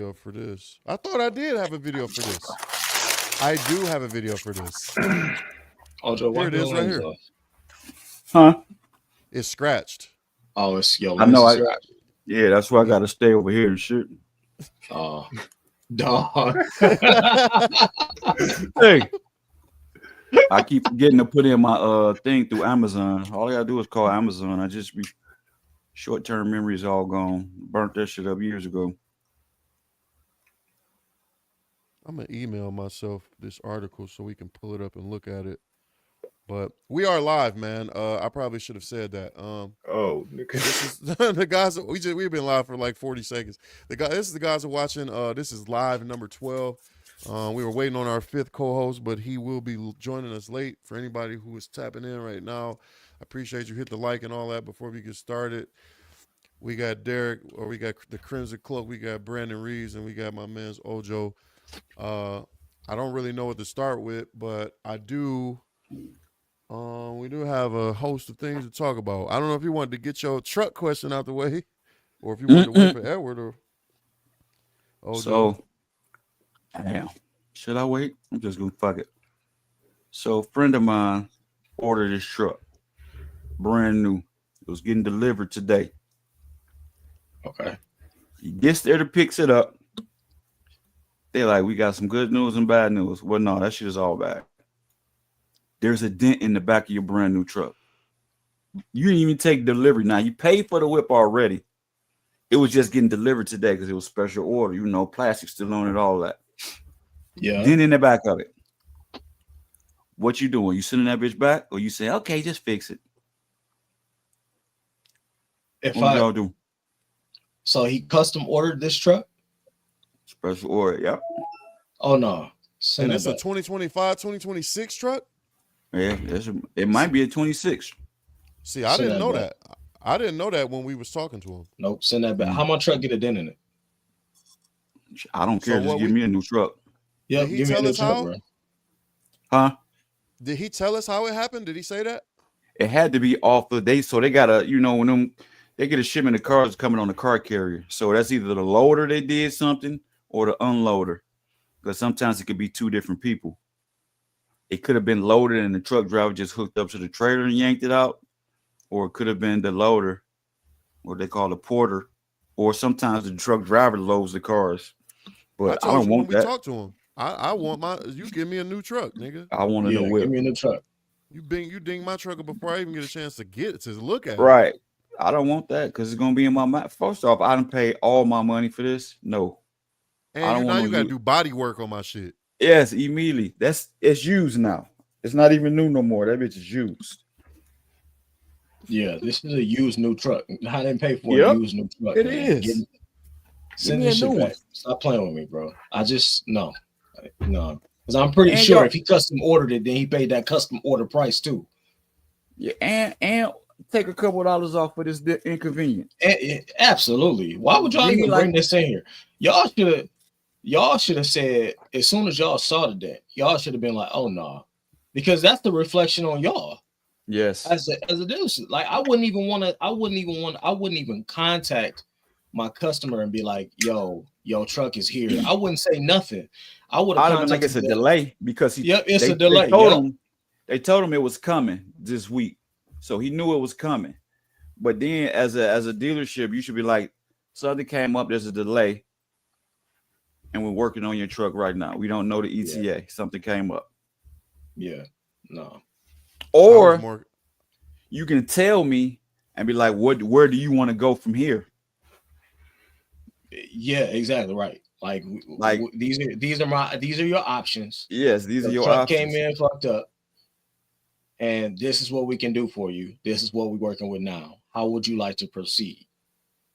video for this. I thought I did have a video for this. I do have a video for this. Ojo, Here it is right here. Huh? It's scratched. Oh, it's yo. I know. Yeah, that's why I got to stay over here and shoot. Oh, dog. Hey, I keep forgetting to put in my thing through Amazon. All I gotta do is call Amazon. I just be short-term memory is all gone. Burnt that shit up years ago. I'm gonna email myself this article so we can pull it up and look at it. But we are live, man. I probably should have said that. This is the guys. We've been live for like 40 seconds. This is the guys who are watching. This is live number 12. We were waiting on our 5th co-host, but he will be joining us late. For anybody who is tapping in right now, I appreciate you. Hit the like and all that before we get started. We got Derek, or we got the Crimson Cloak. We got Brandon Reeves, and we got my man's Ojo. I don't really know what to start with, but I do. We do have a host of things to talk about. I don't know if you wanted to get your truck question out the way, or if you wanted to wait for Edward or Ojo. So, damn, should I wait? I'm just gonna fuck it. So, a friend of mine ordered this truck, brand new. It was getting delivered today. Okay. He gets there to picks it up. They're like, we got some good news and bad news. Well, no, that shit is all bad. There's a dent in the back of your brand new truck. You didn't even take delivery. Now, you paid for the whip already. It was just getting delivered today because it was special order. You know, plastic still on it, all that. Yeah. Dent in the back of it. What you doing? You sending that bitch back? Or you say, okay, just fix it? What y'all do? So he custom ordered this truck? Special order, yep. Oh, no. And it's a 2025, 2026 truck? Yeah, it might be a 26. See, I didn't know that. I didn't know that when we was talking to him. Nope, send that back. How much truck get a dent in it? I don't care. Just give me a new truck. Yeah, give me a new truck, bro. Huh? Did he tell us how it happened? Did he say that? It had to be off the day. So they got a, when they get a shipment of cars coming on the car carrier. So that's either the loader they did something or the unloader. Because sometimes it could be two different people. It could have been loaded and the truck driver just hooked up to the trailer and yanked it out. Or it could have been the loader, what they call the porter. Or sometimes the truck driver loads the cars. But I don't want that. We talked to him. I want you give me a new truck, nigga. I want a new whip. Give me a new truck. You ding my truck up before I even get a chance to look at it. Right. I don't want that because it's gonna be in my mind. First off, I didn't pay all my money for this. No. And you gotta do body work on my shit. Yes, immediately. It's used now. It's not even new no more. That bitch is used. Yeah, this is a used new truck. I didn't pay for a used new truck. It is. Send this shit back. Stop playing with me, bro. I just no. Because I'm pretty sure if he custom ordered it, then he paid that custom order price too. Yeah, and take a couple of dollars off for this inconvenience. Absolutely. Why would y'all even bring this in here? Y'all should have said as soon as y'all saw the dent, y'all should have been like, oh no, because that's the reflection on y'all. Yes. As a dealership, like I wouldn't even contact my customer and be like, yo, truck is here. I wouldn't say nothing. I would have been like it's a delay because it's a delay. They told him it was coming this week. So he knew it was coming. But then as a dealership, you should be like, something came up, there's a delay. And we're working on your truck right now. We don't know the ETA. Yeah. Something came up. Yeah. No. Or you can tell me and be like, where do you want to go from here? Yeah, exactly right. Like these are your options. Yes, these are your truck options. Came in fucked up. And this is what we can do for you. This is what we're working with now. How would you like to proceed?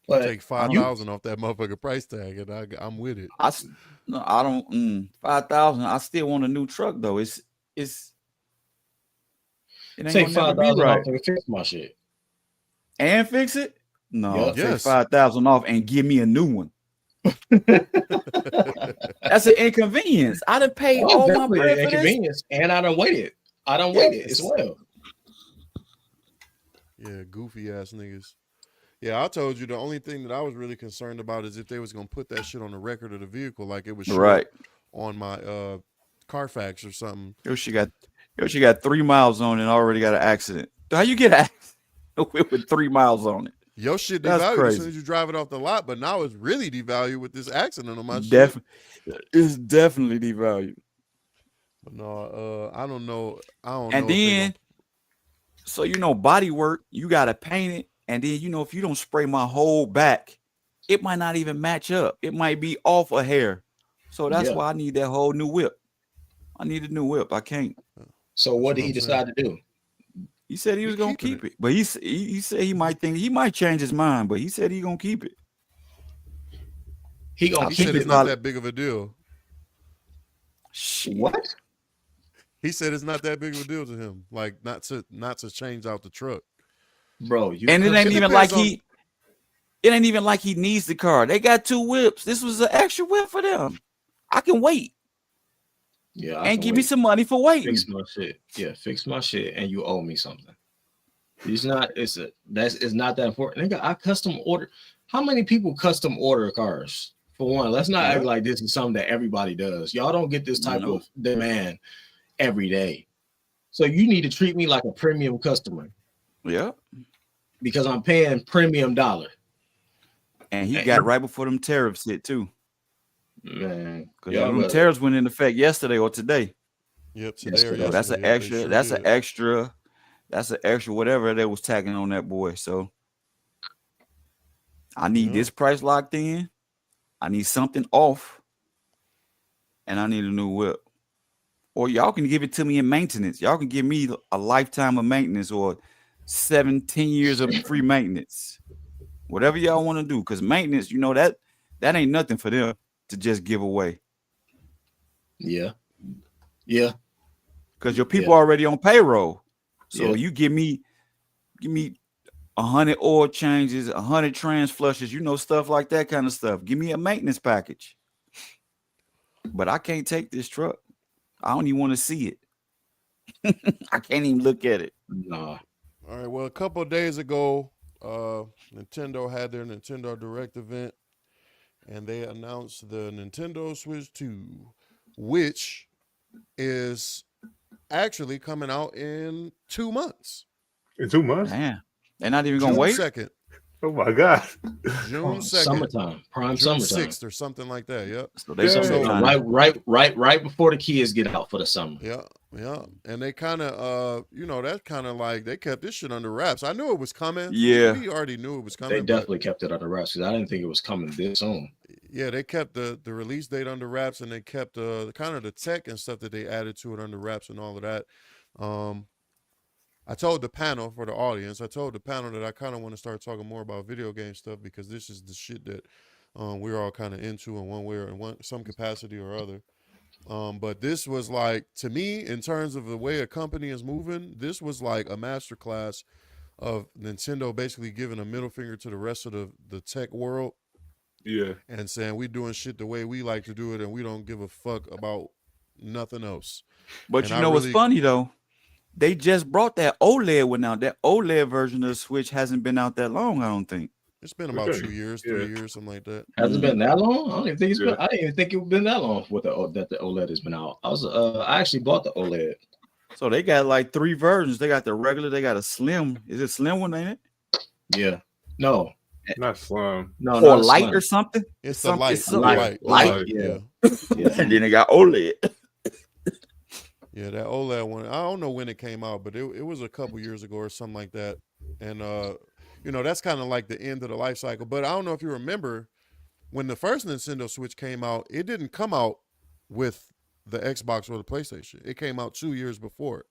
But take 5,000 off that motherfucker price tag, and I'm with it. I don't 5,000. I still want a new truck though. It ain't take 5,000 right. off and fix my shit. And fix it? No, take 5,000 off and give me a new one. That's an inconvenience. I done paid all my bread for inconvenience, and I done waited. I done waited as well. Yeah, goofy ass niggas. Yeah, I told you the only thing that I was really concerned about is if they was gonna put that shit on the record of the vehicle, like it would show Right. on my Carfax or something. She got 3 miles on it and already got an accident. How you get an accident with 3 miles on it? Your shit That's devalued as soon crazy. as you drive it off the lot, but now it's really devalued with this accident on my shit. It's definitely devalued. But no, I don't know. And then, so body work, you gotta paint it, and then if you don't spray my whole back, it might not even match up. It might be off a hair. So that's why I need that whole new whip. I need a new whip. I can't. So what did he decide to do? He said he was gonna keep it, but he said he might change his mind, but he said he gonna keep it. He said it's not that big of a deal. What? He said it's not that big of a deal to him, like not to change out the truck, bro. It ain't even like he needs the car. They got 2 whips. This was an extra whip for them. I can wait. Yeah, and give me some money for waiting. Fix my shit. Yeah, fix my shit, and you owe me something. It's not that important. Nigga, I custom order. How many people custom order cars? For one, let's not act like this is something that everybody does. Y'all don't get this type of demand every day. So you need to treat me like a premium customer. Yeah. Because I'm paying premium dollar. And he got right before them tariffs hit too. Man, because them tariffs went into effect yesterday or today. Yep, today or yesterday. That's an extra. That's an extra. That's an extra whatever they was tagging on that boy. So I need this price locked in. I need something off, and I need a new whip. Or y'all can give it to me in maintenance. Y'all can give me a lifetime of maintenance or 17 years of free maintenance. Whatever y'all want to do, because maintenance, that ain't nothing for them to just give away. Yeah. Because your people are already on payroll. So you give me 100 oil changes, 100 trans flushes, stuff like that kind of stuff. Give me a maintenance package. But I can't take this truck. I don't even want to see it. I can't even look at it. Nah. All right. Well, a couple of days ago, Nintendo had their Nintendo Direct event, and they announced the Nintendo Switch 2, which is actually coming out in 2 months. In 2 months? Man, they're not even gonna wait. June 2nd. Oh my God. June 2nd. Summertime. Prime June summertime. 6th or something like that. Yep. So they right before the kids get out for the summer. Yeah. And they kind of that's kind of like they kept this shit under wraps. I knew it was coming. Yeah. We already knew it was coming. They definitely kept it under wraps because I didn't think it was coming this soon. Yeah, they kept the release date under wraps, and they kept kind of the tech and stuff that they added to it under wraps and all of that. I told the panel, for the audience, that I kind of want to start talking more about video game stuff because this is the shit that we're all kind of into in one way or in some capacity or other. But this was like, to me, in terms of the way a company is moving, this was like a masterclass of Nintendo basically giving a middle finger to the rest of the tech world. Yeah. And saying we doing shit the way we like to do it and we don't give a fuck about nothing else. But what's funny though? They just brought that OLED one out. That OLED version of the Switch hasn't been out that long, I don't think. It's been about 2 years, 3 years, something like that. Has it been that long? I don't even think it's been. I didn't even think it's been that long that the OLED has been out. I actually bought the OLED. So they got like 3 versions. They got the regular. They got a slim. Is it slim one? Ain't it? Yeah. No. Not slim. No, or light slim. Or something. It's the light. Light. Yeah. And then they got OLED. Yeah, that OLED one. I don't know when it came out, but it was a couple years ago or something like that. And that's kind of like the end of the life cycle. But I don't know if you remember when the first Nintendo Switch came out, it didn't come out with the Xbox or the PlayStation. It came out 2 years before it.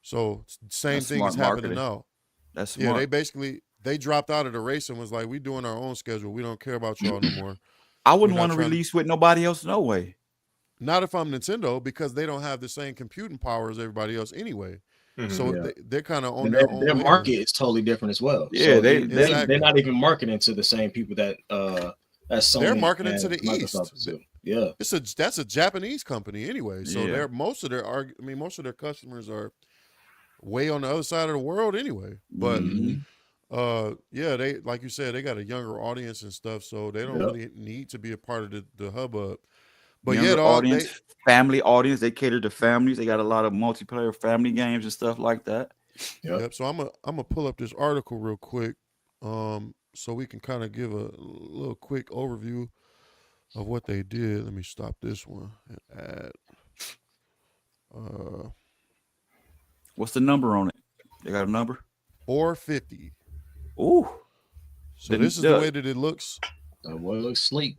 So same thing is happening now. That's smart. Yeah, they dropped out of the race and was like, we doing our own schedule. We don't care about y'all no more. I wouldn't want to release with nobody else, no way. Not if I'm Nintendo, because they don't have the same computing power as everybody else anyway. Mm-hmm. So they're kind of on their own. Their market is totally different as well. Yeah, so they're not even marketing to the same people that Sony. They're marketing to the Microsoft East. Yeah, that's a Japanese company anyway. So most of their customers are way on the other side of the world anyway. But Yeah, they like you said, they got a younger audience and stuff, so they don't Yep. really need to be a part of the hubbub. But Younger yeah, dog, they audience, family audience. They cater to families. They got a lot of multiplayer family games and stuff like that. Yep. yep. So I'm gonna pull up this article real quick, so we can kind of give a little quick overview of what they did. Let me stop this one and add. Uh, What's the number on it? They got a number. 450. Ooh, So this is the way that it looks. That boy looks sleek.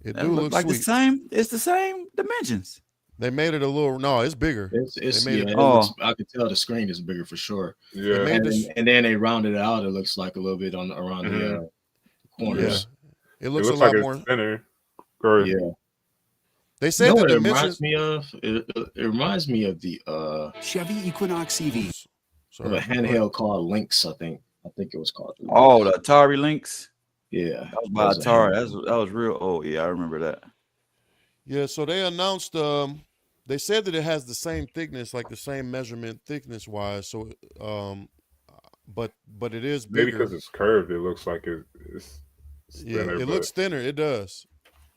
It that do look look like the sweet. same. It's the same dimensions. They made it a little. No, it's bigger. It's They made yeah. it. It looks, I could tell the screen is bigger for sure. They Yeah. made this. And then they rounded it out. It looks like a little bit on around the Yeah, corners. it It looks a looks like lot it's more. thinner. Or Yeah. They You said know the what it dimensions. reminds me of? It reminds me of the Chevy Equinox EV. of Sorry, a handheld called Lynx. I think it was called the Lynx. Oh, the Atari Lynx. Yeah. That was by was a Atari. handheld. That was real. Oh yeah, I remember that. Yeah, so they announced. They said that it has the same thickness, like the same measurement thickness wise. So, but it is maybe bigger. because it's curved, it looks like it's Yeah, thinner. it But looks thinner. It does,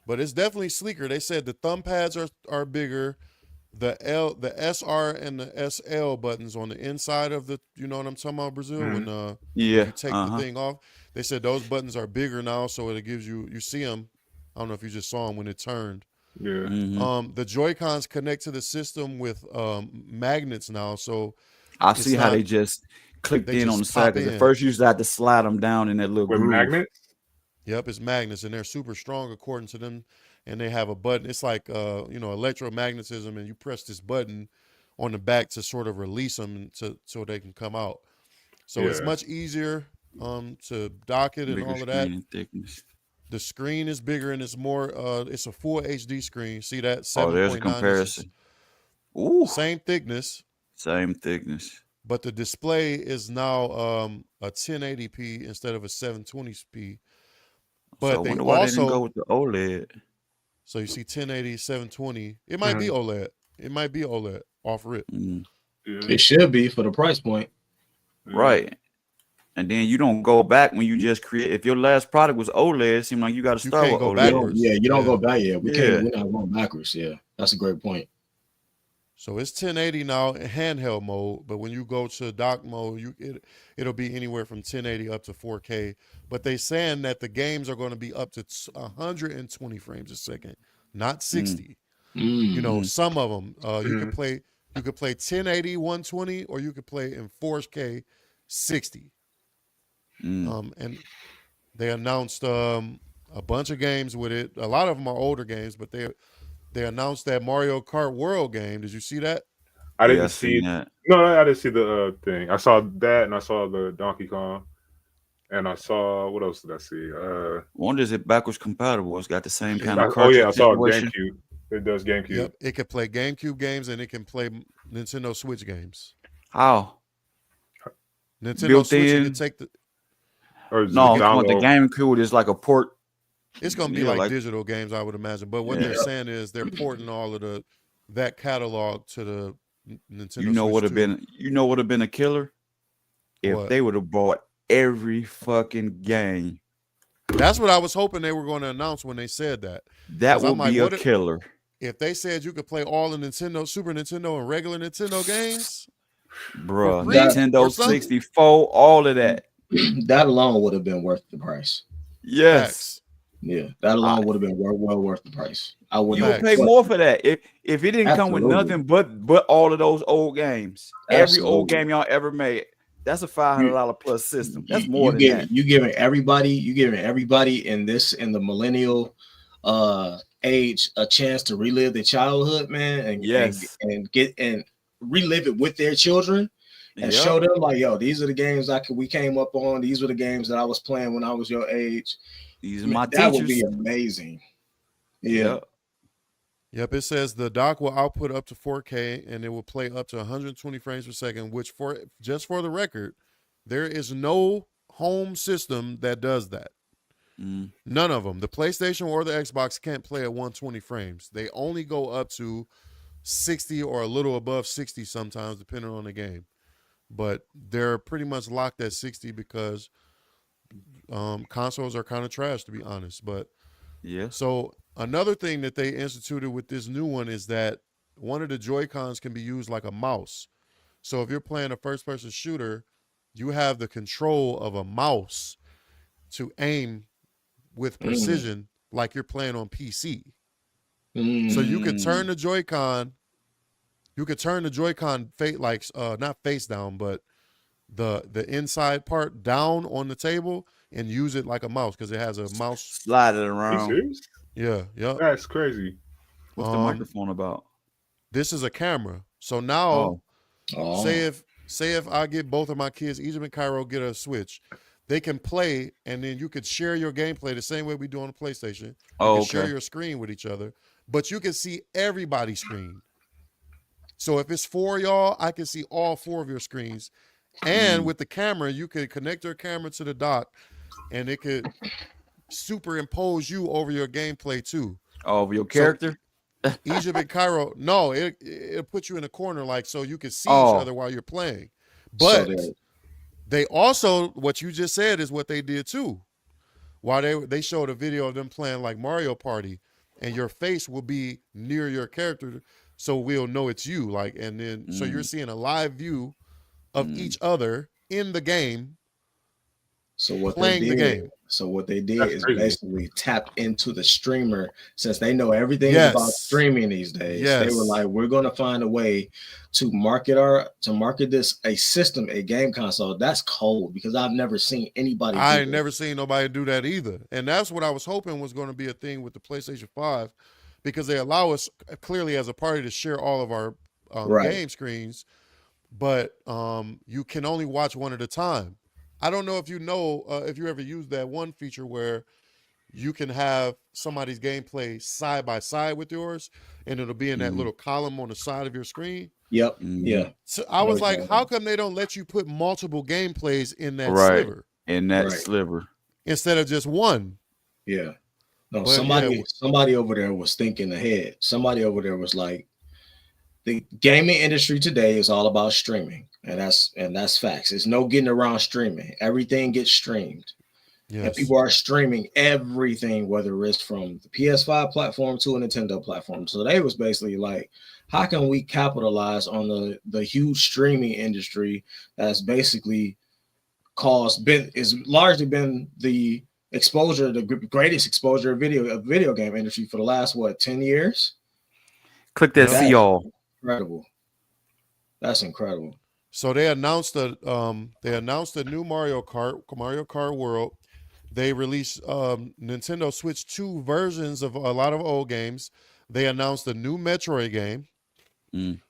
but it's definitely sleeker. They said the thumb pads are bigger. The SR and the SL buttons on the inside of the, you know what I'm talking about, Brazil. When Yeah. you take the thing off, they said those buttons are bigger now, so it gives you see them. I don't know if you just saw them when it turned. yeah. The Joy-Cons connect to the system with magnets now, so I it's see how not- they just clicked they in on the just side. pop Because in. at first you used to have to slide them down in that little With groove. magnets? Yep, it's magnets, and they're super strong according to them. And they have a button. It's like electromagnetism, and you press this button on the back to sort of release them so they can come out. So it's Yeah. much easier to dock it and Bigger all of that. screen and thickness. The screen is bigger and it's more. It's a full HD screen. See that? Oh, there's a 7.9 inches. comparison. Ooh, Same thickness, same thickness. but the display is now a 1080p instead of a 720p. But So I they wonder why they didn't go also, with the OLED. so you see 1080, 720. It might be OLED. It might be OLED off rip. Mm. Yeah. It should be for the price point. Right. And then you don't go back when you just create. If your last product was OLED, it seems like you got to You start can't with go OLED. backwards. You don't Yeah. go back. Yeah, Yeah. we're not going backwards. Yeah, that's a great point. So it's 1080 now in handheld mode, but when you go to dock mode, it'll be anywhere from 1080 up to 4K. But they saying that the games are going to be up to 120 frames a second, not 60. You know, some of them you could play 1080 120, or you could play in 4K 60. And they announced a bunch of games with it. A lot of them are older games, but they announced that Mario Kart World game. Did you see that? I Yeah, didn't I see seen that. No, I didn't see the thing. I saw that, and I saw the Donkey Kong, and I saw what else did I see? Wonder is it backwards compatible? It's got the same kind of Oh cartridge yeah, I saw situation. GameCube. It does GameCube. Yep. It can play GameCube games and it can play Nintendo Switch games. How? Nintendo Built Switch, you in? can take the. Or just No, I'm talking about the download. GameCube is like a port. It's gonna be Yeah, like like- digital games, I would imagine. But what Yeah. they're saying is they're porting all of that catalog to the Nintendo. You know Switch would have 2. been. You know would have been a killer if What? they would have bought every fucking game. That's what I was hoping they were going to announce when they said that. That 'Cause I'm would like, be a what if- killer. If they said you could play all the Nintendo, Super Nintendo, and regular Nintendo games, Bruh, free Nintendo or something? 64, all of that. That alone would have been worth the price. Yes. facts. Yeah, that alone would have been well worth the price. I would. You would Facts. pay more for that if it didn't come with Absolutely. nothing but all of those old games. Every old Absolutely. game y'all ever made. That's a $500 plus system. That's more than that. You giving everybody in the millennial age a chance to relive their childhood, man, and Yes. and relive it with their children and Yep. show them like, yo, these are the games we came up on. These were the games that I was playing when I was your age. These are my That would teachers. be amazing. Yeah. Yep. Yep, it says the dock will output up to 4K and it will play up to 120 frames per second, which for the record, there is no home system that does that. None of them. The PlayStation or the Xbox can't play at 120 frames. They only go up to 60 or a little above 60 sometimes, depending on the game. but they're pretty much locked at 60 because consoles are kind of trash, to be honest. But Yeah. so another thing that they instituted with this new one is that one of the Joy-Cons can be used like a mouse. So if you're playing a first-person shooter, you have the control of a mouse to aim with precision like you're playing on PC. So you could turn the Joy-Con, not face down, but the inside part down on the table and use it like a mouse because it has a mouse. Slide it Are you around. serious? Yeah, yep. That's crazy. What's the microphone about? This is a camera. So now, Oh. say if I get both of my kids, Egypt and Cairo, get a Switch, they can play, and then you could share your gameplay the same way we do on the PlayStation. You can share your screen with each other, but you can see everybody's screen. So if it's 4 of y'all, I can see all 4 of your screens. And with the camera, you could connect your camera to the dock, and it could superimpose you over your gameplay too. Over your character? Egypt and Cairo, no, it'll put you in a corner so you can see each other while you're playing. But they also, what you just said is what they did too. While they showed a video of them playing like Mario Party, and your face will be near your character, so we'll know it's you. So you're seeing a live view of each other in the game. So what playing the game. So what they did is basically tap into the streamer, since they know everything about streaming these days. They were like, we're going to find a way to market this a system, a game console. That's cold because I've never seen anybody. I ain't never seen nobody do that either, and that's what I was hoping was going to be a thing with the PlayStation 5, because they allow us clearly as a party to share all of our game screens, but you can only watch one at a time. I don't know if you know, if you ever used that one feature where you can have somebody's gameplay side by side with yours, and it'll be in that little column on the side of your screen. Yep. Yeah. So I was like, how come they don't let you put multiple gameplays in that sliver? In that sliver. Instead of just one. Yeah. No, somebody over there was thinking ahead. Somebody over there was like, the gaming industry today is all about streaming, and that's facts. There's no getting around streaming. Everything gets streamed. Yes. And people are streaming everything, whether it's from the PS5 platform to a Nintendo platform. So they was basically like, how can we capitalize on the huge streaming industry that's basically largely been the exposure, the greatest exposure of video game industry for the last 10 years? Click that see all. Incredible. That's incredible. So they announced a new Mario Kart World. They released Nintendo Switch 2 versions of a lot of old games. They announced a new Metroid game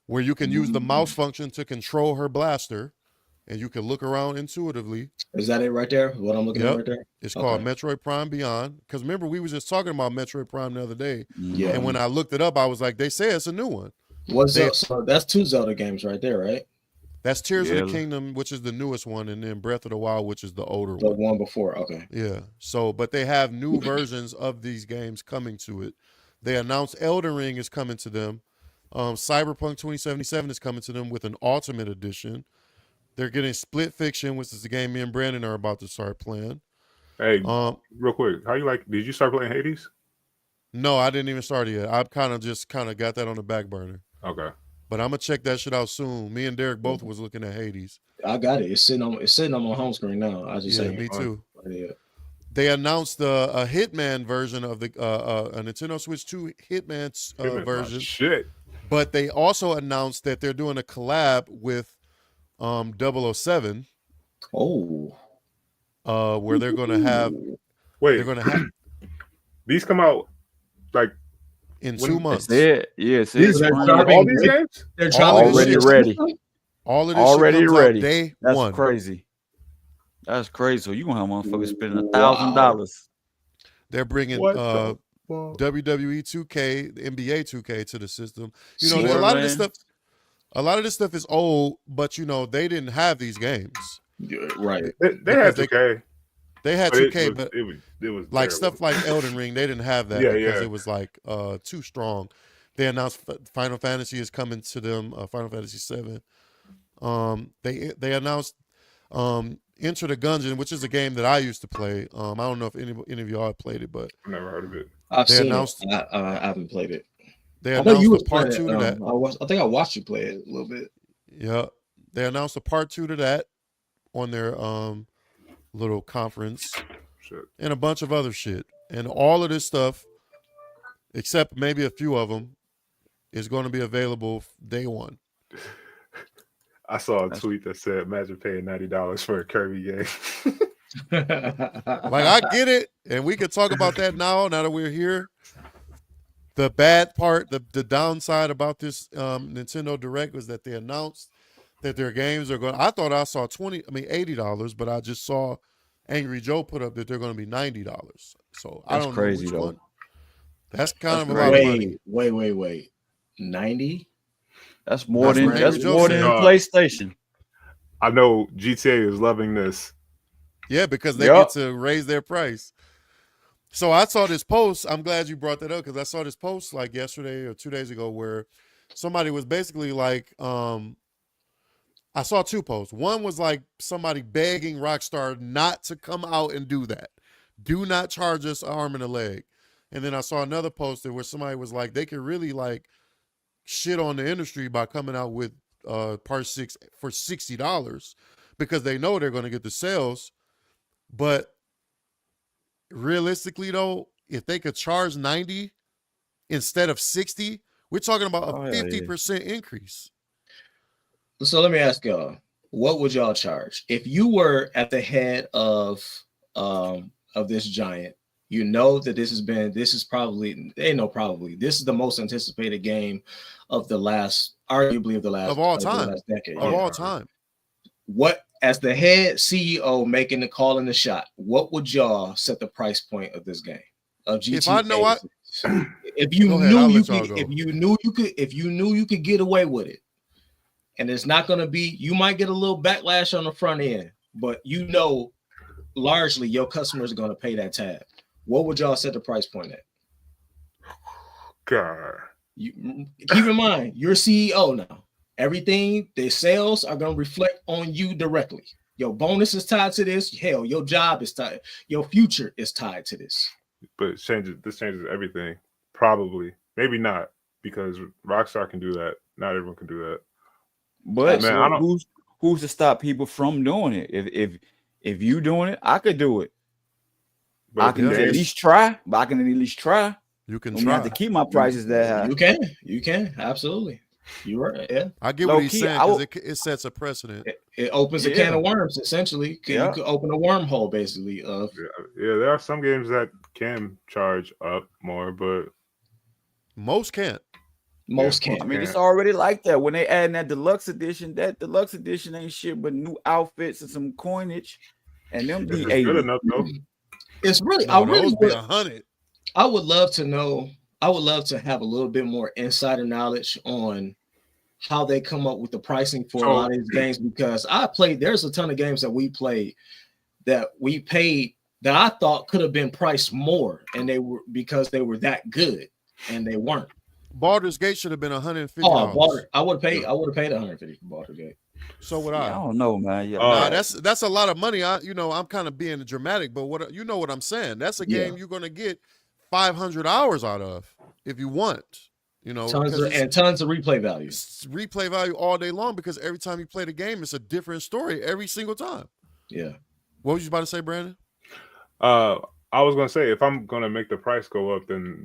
where you can use the mouse function to control her blaster, and you can look around intuitively. Is that it right there? What I'm looking at right there? It's called Metroid Prime Beyond. Because remember, we were just talking about Metroid Prime the other day. Yeah. And when I looked it up, I was like, they say it's a new one. So that's 2 Zelda games right there, right? That's Tears of the Kingdom, which is the newest one, and then Breath of the Wild, which is the older one. The one before, okay. Yeah. So, but they have new versions of these games coming to it. They announced Elden Ring is coming to them. Cyberpunk 2077 is coming to them with an Ultimate Edition. They're getting Split Fiction, which is the game me and Brandon are about to start playing. Hey, real quick, did you start playing Hades? No, I didn't even start it yet. I've kind of got that on the back burner. Okay. But I'm gonna check that shit out soon. Me and Derek both was looking at Hades. I got it. It's sitting on my home screen now. I just me too. Yeah. They announced a Hitman version of the a Nintendo Switch 2 Hitman version. Shit. But they also announced that they're doing a collab with 007. Oh. Where they're gonna have. Wait. They're gonna have. These come out like in 2 months. Yes. All these games? They're already ready. All of this already ready. Day That's one. Crazy. That's crazy. So you gonna have motherfuckers spending $1,000. They're bringing WWE 2K, the NBA 2K to the system. You know, a lot of this stuff is old, but they didn't have these games. Yeah, right. They had 2K. They had 2K, but it was like terrible. Stuff like Elden Ring, they didn't have that because it was like too strong. They announced Final Fantasy is coming to them, Final Fantasy 7. They announced Enter the Gungeon, which is a game that I used to play. I don't know if any of y'all have played it, but I've never heard of it. I've they seen announced it. I haven't played it. they I know you announced a was part playing 2 it. to that. I think I watched you play it a little bit. Yeah, they announced a part 2 to that on their little conference Shit. and a bunch of other shit. And all of this stuff, except maybe a few of them, is going to be available day one. I saw a tweet that said, "Imagine paying $90 for a Kirby game." Like, I get it, and we could talk about that now that we're here. The bad part, the downside about this Nintendo Direct was that they announced that their games are going. I thought I saw $80, but I just saw Angry Joe put up that they're going to be $90. So I That's don't crazy, know which though. one. That's kind That's of a lot of money. Wait. 90? That's more That's than what Angry Joe said. PlayStation. I know GTA is loving this. Yeah, because they Yep. get to raise their price. So I saw this post. I'm glad you brought that up because I saw this post like yesterday or 2 days ago where somebody was basically like, I saw two posts. One was like somebody begging Rockstar not to come out and do that. Do not charge us an arm and a leg. And then I saw another post where somebody was like, they could really like shit on the industry by coming out with Part 6 for $60 because they know they're going to get the sales. But realistically, though, if they could charge 90 instead of 60, we're talking about a 50% increase. So let me ask y'all, what would y'all charge if you were at the head of this giant? You know that this is the most anticipated game of the last, arguably of all time, last decade. Of all time. What, as the head CEO making the call in the shot, what would y'all set the price point of this game? Of GTA? If I know if you knew you could get away with it, and it's not going to be, you might get a little backlash on the front end, but you know, largely your customers are going to pay that tab. What would y'all set the price point at? God. You keep in mind, you're CEO now. Everything, the sales are going to reflect on you directly. Your bonus is tied to this. Hell, your job is tied. Your future is tied to this. But this changes everything. Probably. Maybe not, because Rockstar can do that. Not everyone can do that. But man, I don't... who's to stop people from doing it? If you doing it, I could do it. But I can at least try. But I can at least try. You can try. I have to keep my prices that high. You can. Absolutely. You're right. Yeah. I get what he's saying because it sets a precedent. It opens a can of worms, essentially. You could open a wormhole, basically. Yeah, there are some games that can charge up more, but most can't. Most can't. I mean, it's already like that. When they add that deluxe edition ain't shit but new outfits and some coinage, and them be good enough though. It's really, I really would 100. I would love to know. I would love to have a little bit more insider knowledge on how they come up with the pricing for a lot of these games, because there's a ton of games that we played that we paid that I thought could have been priced more, and they were because they were that good, and they weren't. Baldur's Gate should have been $150. I would have paid $150 for Baldur's Gate. So would I. I don't know, man. That's a lot of money. I'm kind of being dramatic, but what I'm saying? That's a game you're gonna get 500 hours out of if you want. Tons of replay value. Replay value all day long, because every time you play the game, it's a different story every single time. Yeah. What was you about to say, Brandon? I was gonna say, if I'm gonna make the price go up, then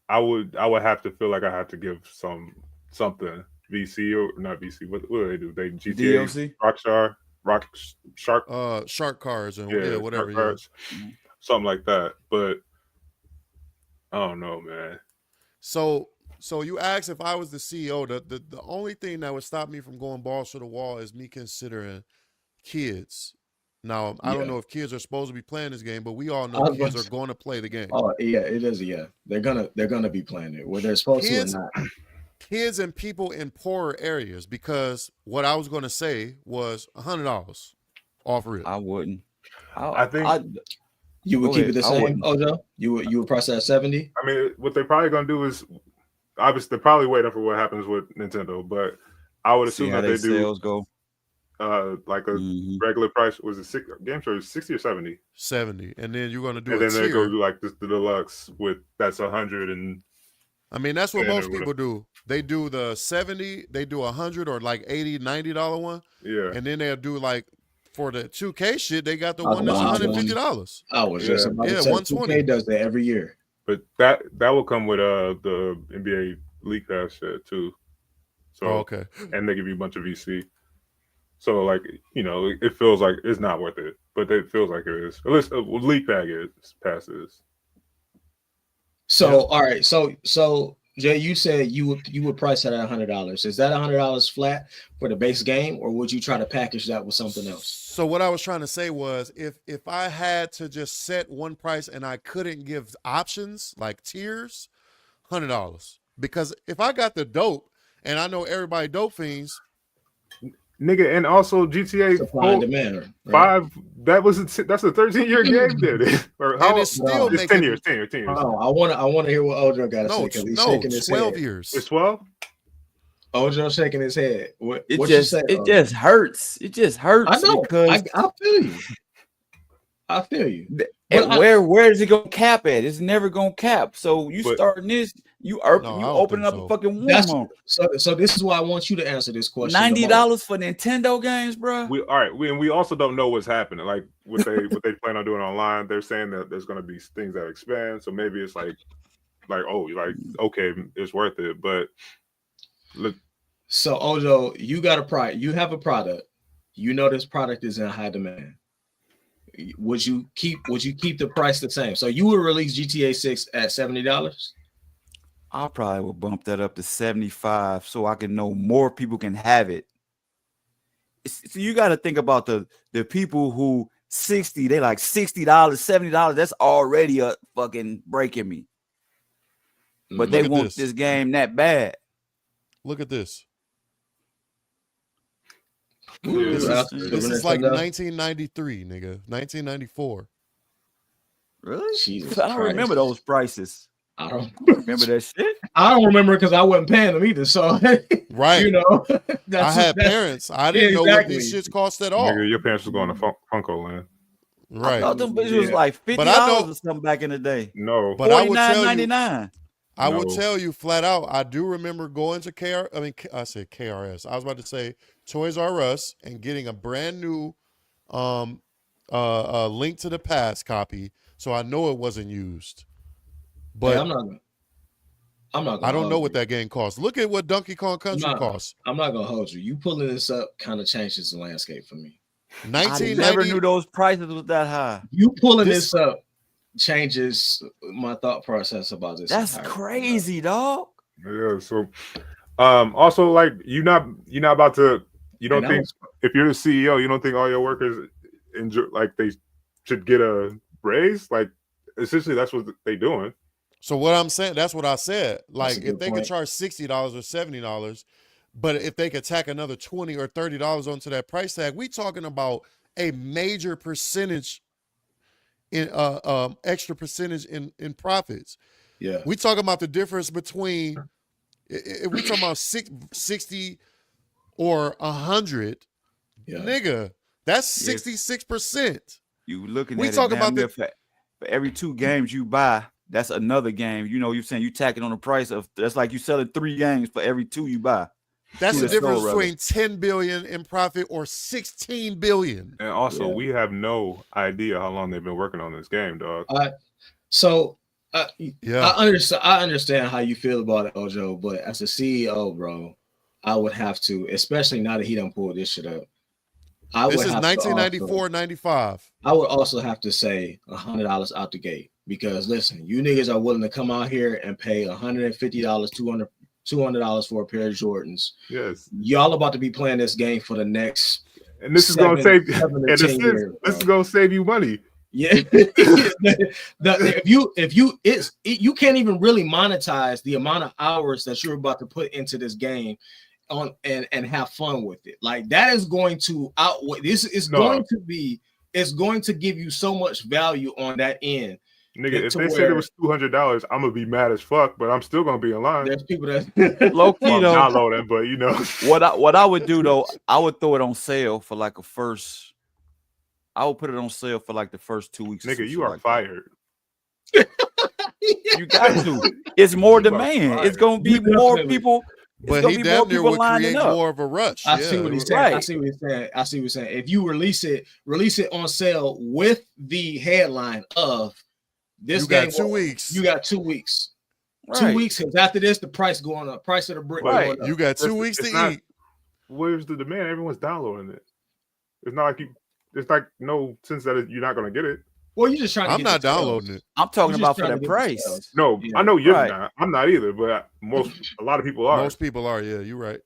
I would have to feel like I have to give something. VC or not VC? What do they do? They GTA, DLC? Shark cards and whatever. Cards, something like that. But I don't know, man. So you asked if I was the CEO. The only thing that would stop me from going balls to the wall is me considering kids. Now, I don't know if kids are supposed to be playing this game, but we all know kids are going to play the game. Oh yeah, it is. Yeah, they're gonna be playing it, whether they're supposed to or not. Kids and people in poorer areas, because what I was going to say was $100 off rip. I wouldn't. I think you would keep it the same. Ojo, you would price it at 70. I mean, what they're probably gonna do is, obviously, they're probably waiting for what happens with Nintendo, but I would See assume how that they they do sales go. like a regular price. Was it game show 60 or 70? 70, and then you're gonna do And a then they tier. go do like the deluxe with that's 100 and. I mean, that's what Yeah, most they people do. They do the 70, they do 100 or like $80, $90 one. Yeah. And then they'll do like for the 2K shit, they got the Talk one that's about $150. I was just about to say 120. 2K does that every year. But that will come with the NBA League Pass shit too. So okay. And they give you a bunch of VC. So like, you know, it feels like it's not worth it, but it feels like it is. At least League Pass is. So all right, so Jay, you said you would price that at $100. Is that $100 flat for the base game, or would you try to package that with something else? So what I was trying to say was, if I had to just set one price and I couldn't give options like tiers, $100. Because if I got the dope and I know everybody dope fiends, nigga, and also GTA Supply and demand, right? 5. That's a 13-year game, dude. Or how? And it's still it's 10 years. 10 years. Oh, I want to hear what Ojo got to say because he's shaking his 12 head. years. It's 12. Ojo shaking his head. What It you say? It just hurts. It just hurts. I know. Because I feel you. I feel you. And where is it gonna cap at? It's never gonna cap. So starting this, you opening up a fucking warm. So this is why I want you to answer this question. $90 for Nintendo games, bro. We also don't know what's happening. Like what they plan on doing online. They're saying that there's gonna be things that expand. So maybe it's like okay, it's worth it. But look. So Ojo, you got you have a product. You know this product is in high demand. Would you keep the price the same? So you would release GTA 6 at $70? I probably would bump that up to 75 so I can know more people can have it. So you got to think about the people who 60, they like $60, $70. That's already a fucking breaking me. But they want this game that bad. Look at this. Ooh, this is like 1993, nigga. 1994. Really? Jesus I don't remember those prices. I don't remember that shit. I don't remember because I wasn't paying them either. So right, you know, I had parents. I didn't know what these shits cost at all. Nigga, your parents was going to Funko Land. Right. I thought them bitches was like $50 or something back in the day. No, but I would tell $49.99. I would tell you flat out. I do remember going to I said KRS. I was about to say Toys R Us and getting a brand new Link to the Past copy, so I know it wasn't used. But I'm not. I don't know what that game costs. Look at what Donkey Kong Country costs. I'm not gonna hold you. You pulling this up kind of changes the landscape for me. I never knew those prices was that high. You pulling this up changes my thought process about this. That's crazy, dog. Yeah. So, also like you're not about to. You don't think if you're the CEO, you don't think all your workers enjoy like they should get a raise? Like essentially, that's what they're doing. So what I'm saying, that's what I said. Like if they could charge $60 or $70, but if they could tack another $20 or $30 onto that price tag, we talking about a major percentage in extra percentage in profits. Yeah, we talking about the difference between if we talking about 60 or 100, nigga, that's 66%. You looking at talking about for every 2 games you buy, that's another game. You know, you're saying you tacking on the price of that's like you selling 3 games for every 2 you buy. That's the difference between 10 billion in profit or 16 billion. And also, we have no idea how long they've been working on this game, dog. I understand how you feel about it, Ojo, but as a CEO, bro, I would have to, especially now that he done pulled this shit up. This is 1994-95. I would also have to say $100 out the gate because listen, you niggas are willing to come out here and pay $150, $200 for a pair of Jordans. Yes, y'all about to be playing this game for the next. And this is going to save. This is going to save you money. Yeah, you can't even really monetize the amount of hours that you're about to put into this game on and have fun with it. Like that is going to outweigh. This is going to be. It's going to give you so much value on that end. Nigga, if they said it was $200, I'm gonna be mad as fuck, but I'm still gonna be in line. There's people that low key though. Downloading, but you know what I would do though, I would throw it on sale for like I would put it on sale for like the first 2 weeks. Nigga, you are like fired. You got to. It's more demand. It's gonna be more people. But he damn near would create more of a rush. I see what he's saying. Right. I see what he's saying. I see what he's saying. If you release it on sale with the headline of this, you got 2 weeks. You got 2 weeks. Right. 2 weeks, because after this, the price going up. Price of the brick going up. You got 2 weeks to eat. Where's the demand? Everyone's downloading it. It's not like it's like no sense that you're not gonna get it. Well, you're just trying to I'm not downloading it. I'm talking about for that price. No, yeah. I know you're not. I'm not either, but a lot of people are. Most people are, yeah, you're right.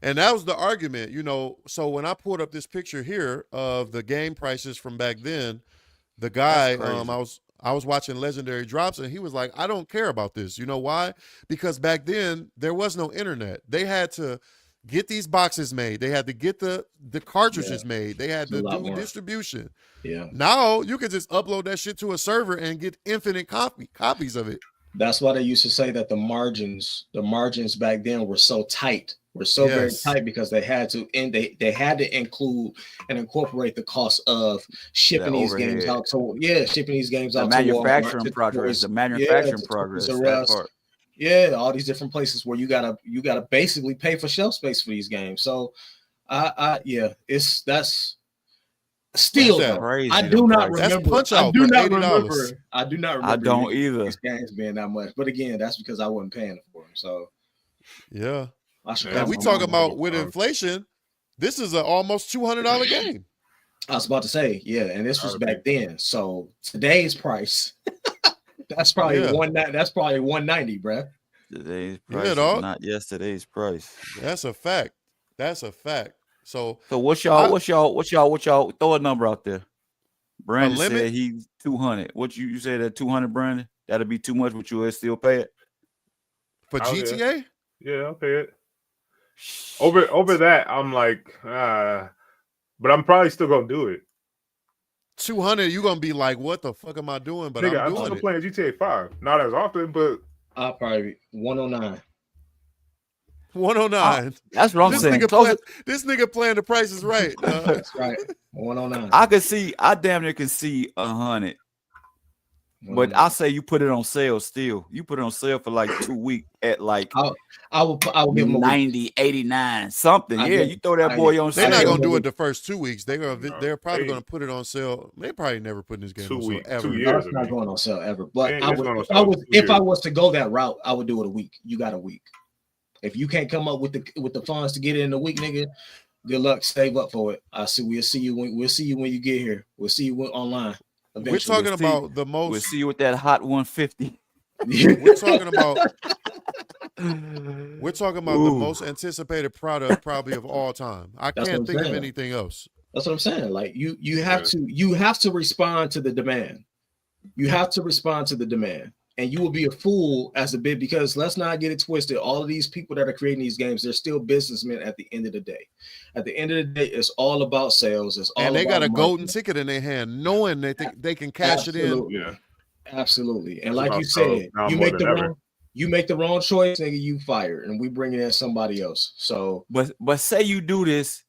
And that was the argument, you know. So when I pulled up this picture here of the game prices from back then, the guy, I was watching Legendary Drops, and he was like, I don't care about this. You know why? Because back then there was no internet. They had to get these boxes made. They had to get the cartridges made. They had to do distribution. Yeah. Now you can just upload that shit to a server and get infinite copies of it. That's why they used to say that the margins back then were so tight. Were so very tight because they had to they had to include and incorporate the cost of shipping these games out. So shipping these games out. Manufacturing progress. The manufacturing progress. Yeah, all these different places where you gotta basically pay for shelf space for these games. So, that's still. Crazy, I do not remember. I do not remember. I don't either. These games being that much, but again, that's because I wasn't paying for them. So, yeah. And we talk about with inflation, this is an almost $200 game. I was about to say, and this was back then. So today's price. That's probably That's probably $190, bro. Today's price is not yesterday's price. That's a fact. So what's y'all? Throw a number out there. Brandon said he's 200. What you say that 200, Brandon? That'll be too much, but you'll still pay it for GTA? Yeah, I'll pay it. Over that, I'm like, but I'm probably still gonna do it. 200, you're gonna be like, what the fuck am I doing? But I'm still playing GTA 5, not as often, but I'll probably 109. 109. That's what I'm saying. This nigga playing The Price is Right. That's right. 109. I damn near can see 100. But I say you put it on sale still. You put it on sale for like 2 weeks at like I will give them 90, 89, something. You throw that boy on sale. They're not gonna do it the first 2 weeks. They're probably gonna put it on sale. They probably never put this game on sale ever. 2 years. It's not going on sale ever. But if I was to go that route, I would do it a week. You got a week. If you can't come up with the funds to get it in a week, nigga, good luck. Save up for it. We'll see you when you get here. We'll see you online. Eventually. We're talking about the most. We'll see you with that hot 150. We're talking about the most anticipated product probably of all time. I can't think of anything else. That's what I'm saying. Like you have to respond to the demand. You have to respond to the demand. And you will be a fool as a bit, because let's not get it twisted. All of these people that are creating these games, they're still businessmen at the end of the day. At the end of the day, it's all about sales. It's all they got a golden ticket in their hand, knowing that they can cash it in. Yeah. Absolutely. And like you said, you make the wrong choice, nigga, you fired, and we bring in somebody else. So, but say you do this,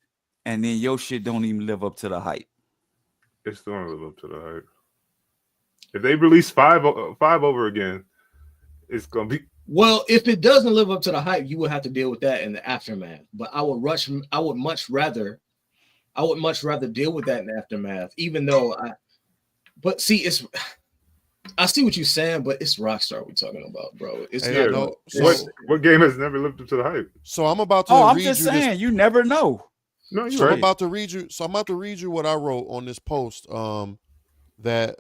and then your shit don't even live up to the hype. It's still don't live up to the hype. If they release five over again, it's gonna be. Well, if it doesn't live up to the hype, you will have to deal with that in the aftermath. But I would much rather deal with that in the aftermath, even though But see, I see what you're saying, but it's Rockstar we're talking about, bro. It's what game has never lived up to the hype? So I'm about to. I'm just saying, you never know. No, you're right. I'm about to read you what I wrote on this post. That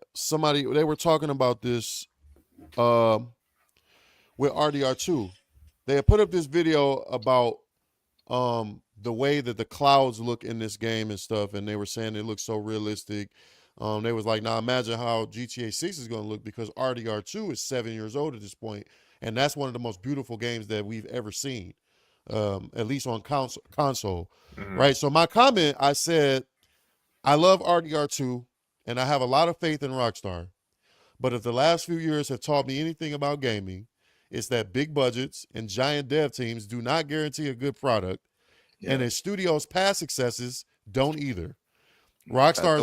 they were talking about this with RDR2. They had put up this video about the way that the clouds look in this game and stuff, and they were saying it looks so realistic. They was like, now imagine how GTA 6 is going to look, because RDR2 is 7 years old at this point, and that's one of the most beautiful games that we've ever seen, at least on console. Mm-hmm. Right? So my comment, I said, I love RDR2, and I have a lot of faith in Rockstar. But if the last few years have taught me anything about gaming, it's that big budgets and giant dev teams do not guarantee a good product, and a studio's past successes don't either. Rockstar's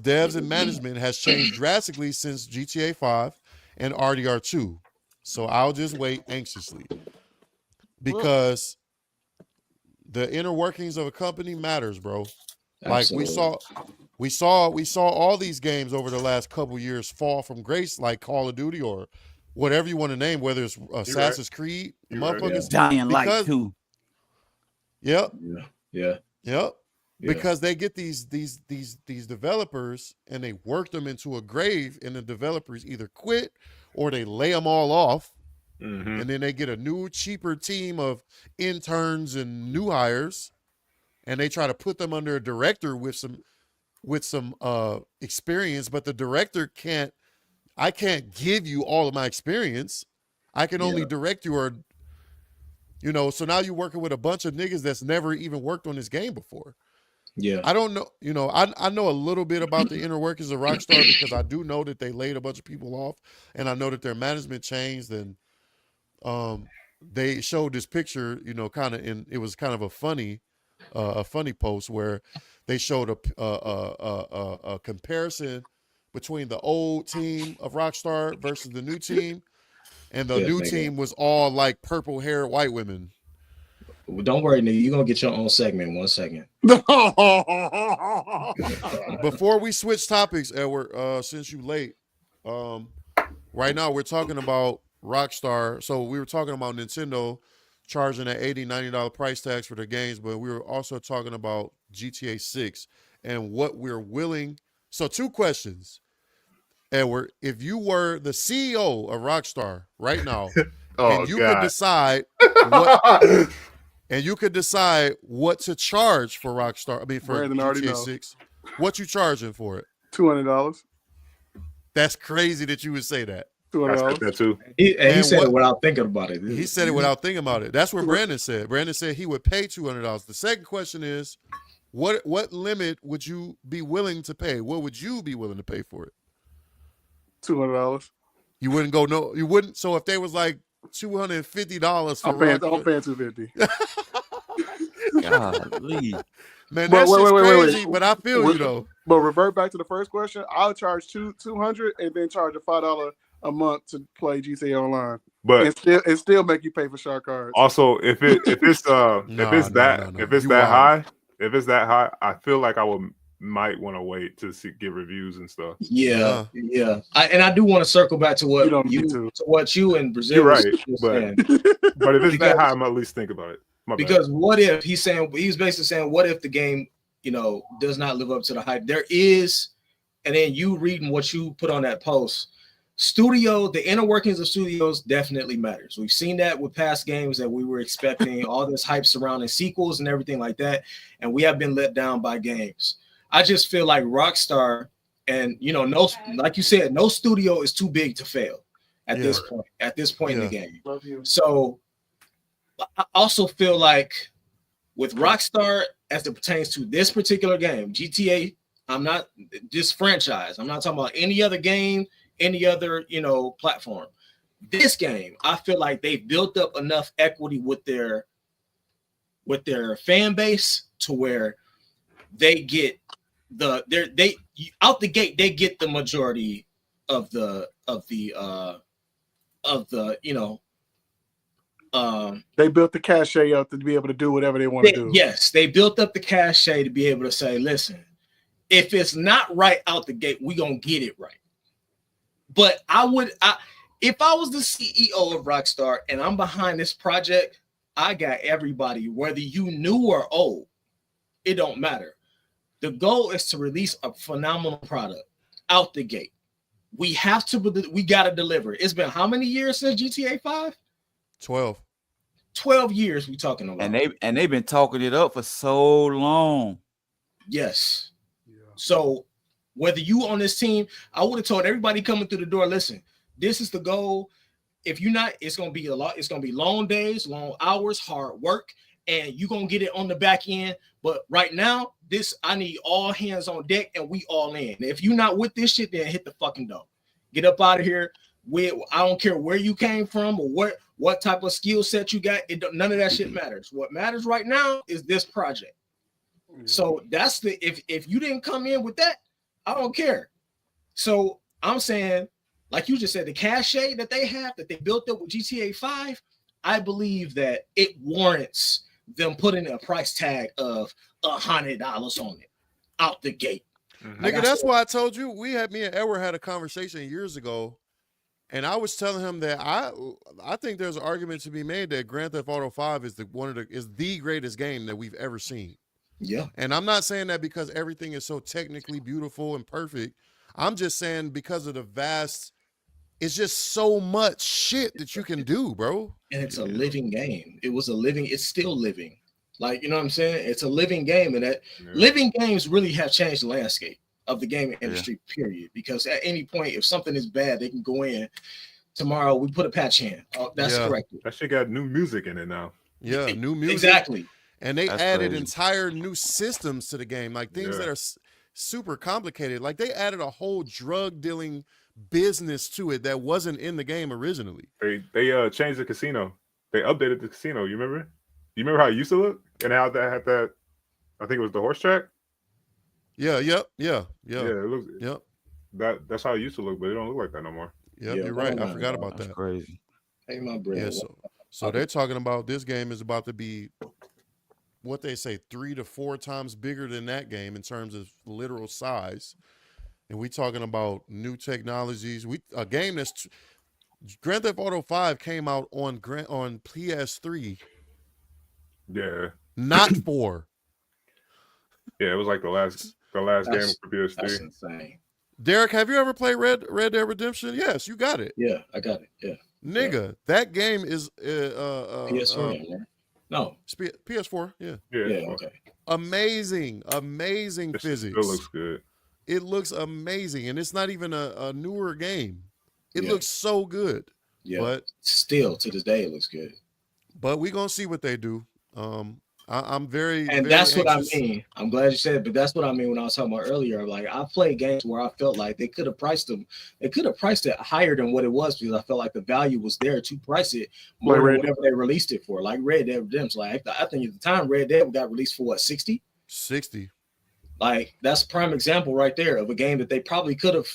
devs and management has changed drastically since GTA 5 and RDR 2. So I'll just wait anxiously. Because the inner workings of a company matters, bro. Like we saw all these games over the last couple years fall from grace, like Call of Duty or whatever you want to name, whether it's Assassin's Creed, motherfuckers. Dying Light 2. Yep. Yeah. Because they get these developers and they work them into a grave, and the developers either quit or they lay them all off. Mm-hmm. And then they get a new, cheaper team of interns and new hires, and they try to put them under a director with some experience. But the director I can't give you all of my experience. I can only direct you, or so now you're working with a bunch of niggas that's never even worked on this game before. Yeah. I don't know. I know a little bit about the inner workings of Rockstar because I do know that they laid a bunch of people off, and I know that their management changed, and they showed this picture, it was kind of a funny post where they showed a comparison between the old team of Rockstar versus the new team, and the new team was all like purple haired white women. Well, don't worry, nigga. You're going to get your own segment in 1 second. Before we switch topics, Edward, since you late, right now we're talking about Rockstar. So we were talking about Nintendo charging that $80, $90 price tags for their games, but we were also talking about GTA 6 and what we're willing. So 2 questions, Edward. If you were the CEO of Rockstar right now, and you could decide what to charge for Rockstar, for GTA 6, what you charging for it? $200. That's crazy that you would say that. I said that too. He said it without thinking about it. He said it without thinking about it. That's what Brandon said. Brandon said he would pay $200. The second question is, what limit would you be willing to pay? What would you be willing to pay for it? $200. You wouldn't go you wouldn't. So if they was like $250 for I'm paying $250. Golly. Man, that's crazy, but I feel you though. But revert back to the first question. I'll charge $200 and then charge a $5 a month to play GTA Online, but and still make you pay for shark cards. Also, if it's that high, I feel like I might want to wait to get reviews and stuff. Yeah. I do want to circle back to what you and Brazil. You're right, but if it's that high, I'm at least think about it. Because what if he's basically saying, what if the game, does not live up to the hype? There is, and then you reading what you put on that post. The inner workings of studios definitely matters. We've seen that with past games that we were expecting all this hype surrounding sequels and everything like that, and we have been let down by games. I just feel like Rockstar, and like you said, no studio is too big to fail at this point. At this point in the game, so I also feel like with Rockstar, as it pertains to this particular game, GTA, this franchise. I'm not talking about any other game, any other platform. This game, I feel like they built up enough equity with their fan base to where they get out the gate, they get the majority of the they built the cachet up to be able to do whatever they want to do. Yes, they built up the cachet to be able to say, listen, if it's not right out the gate, we gonna get it right. But if I was the CEO of Rockstar and I'm behind this project, I got everybody, whether you new or old, it don't matter. The goal is to release a phenomenal product out the gate. We got to deliver. It's been how many years since GTA 5? 12 years we talking about. And they've been talking it up for so long. Yes. Yeah. So whether you on this team, I would have told everybody coming through the door, listen, this is the goal. If you're not, it's gonna be a lot, it's gonna be long days, long hours, hard work. and you're gonna get it on the back end. But right now, I need all hands on deck, and we all in. If you're not with this shit, then hit the fucking door. Get up out of here. I don't care where you came from or what type of skill set you got. None of that shit matters. What matters right now is this project. So that's if you didn't come in with that, I don't care. So I'm saying, like you just said, the cachet that they have, that they built up with GTA 5, I believe that it warrants them putting a price tag of $100 on it out the gate. Nigga, that's why I told you me and Edward had a conversation years ago, and I was telling him that I think there's an argument to be made that Grand Theft Auto 5 is the greatest game that we've ever seen. Yeah. And I'm not saying that because everything is so technically beautiful and perfect. I'm just saying because of the vast, it's just so much shit that you can do, bro. And it's a living game. It's still living. Like, you know what I'm saying? It's a living game, and that living games really have changed the landscape of the gaming industry, period. Because at any point, if something is bad, they can go in. Tomorrow, we put a patch in. Oh, that's correct. That shit got new music in it now. Yeah, new music. Exactly. And they added entire new systems to the game, like things that are super complicated. Like they added a whole drug dealing business to it that wasn't in the game originally. They changed the casino. They updated the casino. You remember? You remember how it used to look and how that had that? I think it was the horse track. Yeah. Yeah. It looks. That's how it used to look, but it don't look like that no more. Yep, you're right. I forgot about that. Crazy. Hey, my brother. Yeah. So they're talking about this game is about to be, what they say, 3 to 4 times bigger than that game in terms of literal size. And we talking about new technologies. A game that's Grand Theft Auto 5 came out on PS3. Yeah. Not 4. Yeah, it was like the last game for PS3. That's insane. Derek, have you ever played Red Dead Redemption? Yes, you got it. Yeah, I got it. Yeah. Nigga, that game is PS4. No. PS4, yeah. Yeah, okay. Amazing physics. It looks good. It looks amazing, and it's not even a newer game. It looks so good. Yeah, but still to this day it looks good. But we're gonna see what they do. I'm very that's what anxious. I mean. I'm glad you said it, but that's what I mean when I was talking about earlier. Like I played games where I felt like they could have priced them. They could have priced it higher than what it was because I felt like the value was there to price it more than whatever they released it for. Like Red Dead Redemption. Like I think at the time Red Dead got released for what, 60? 60. Like that's a prime example right there of a game that they probably could have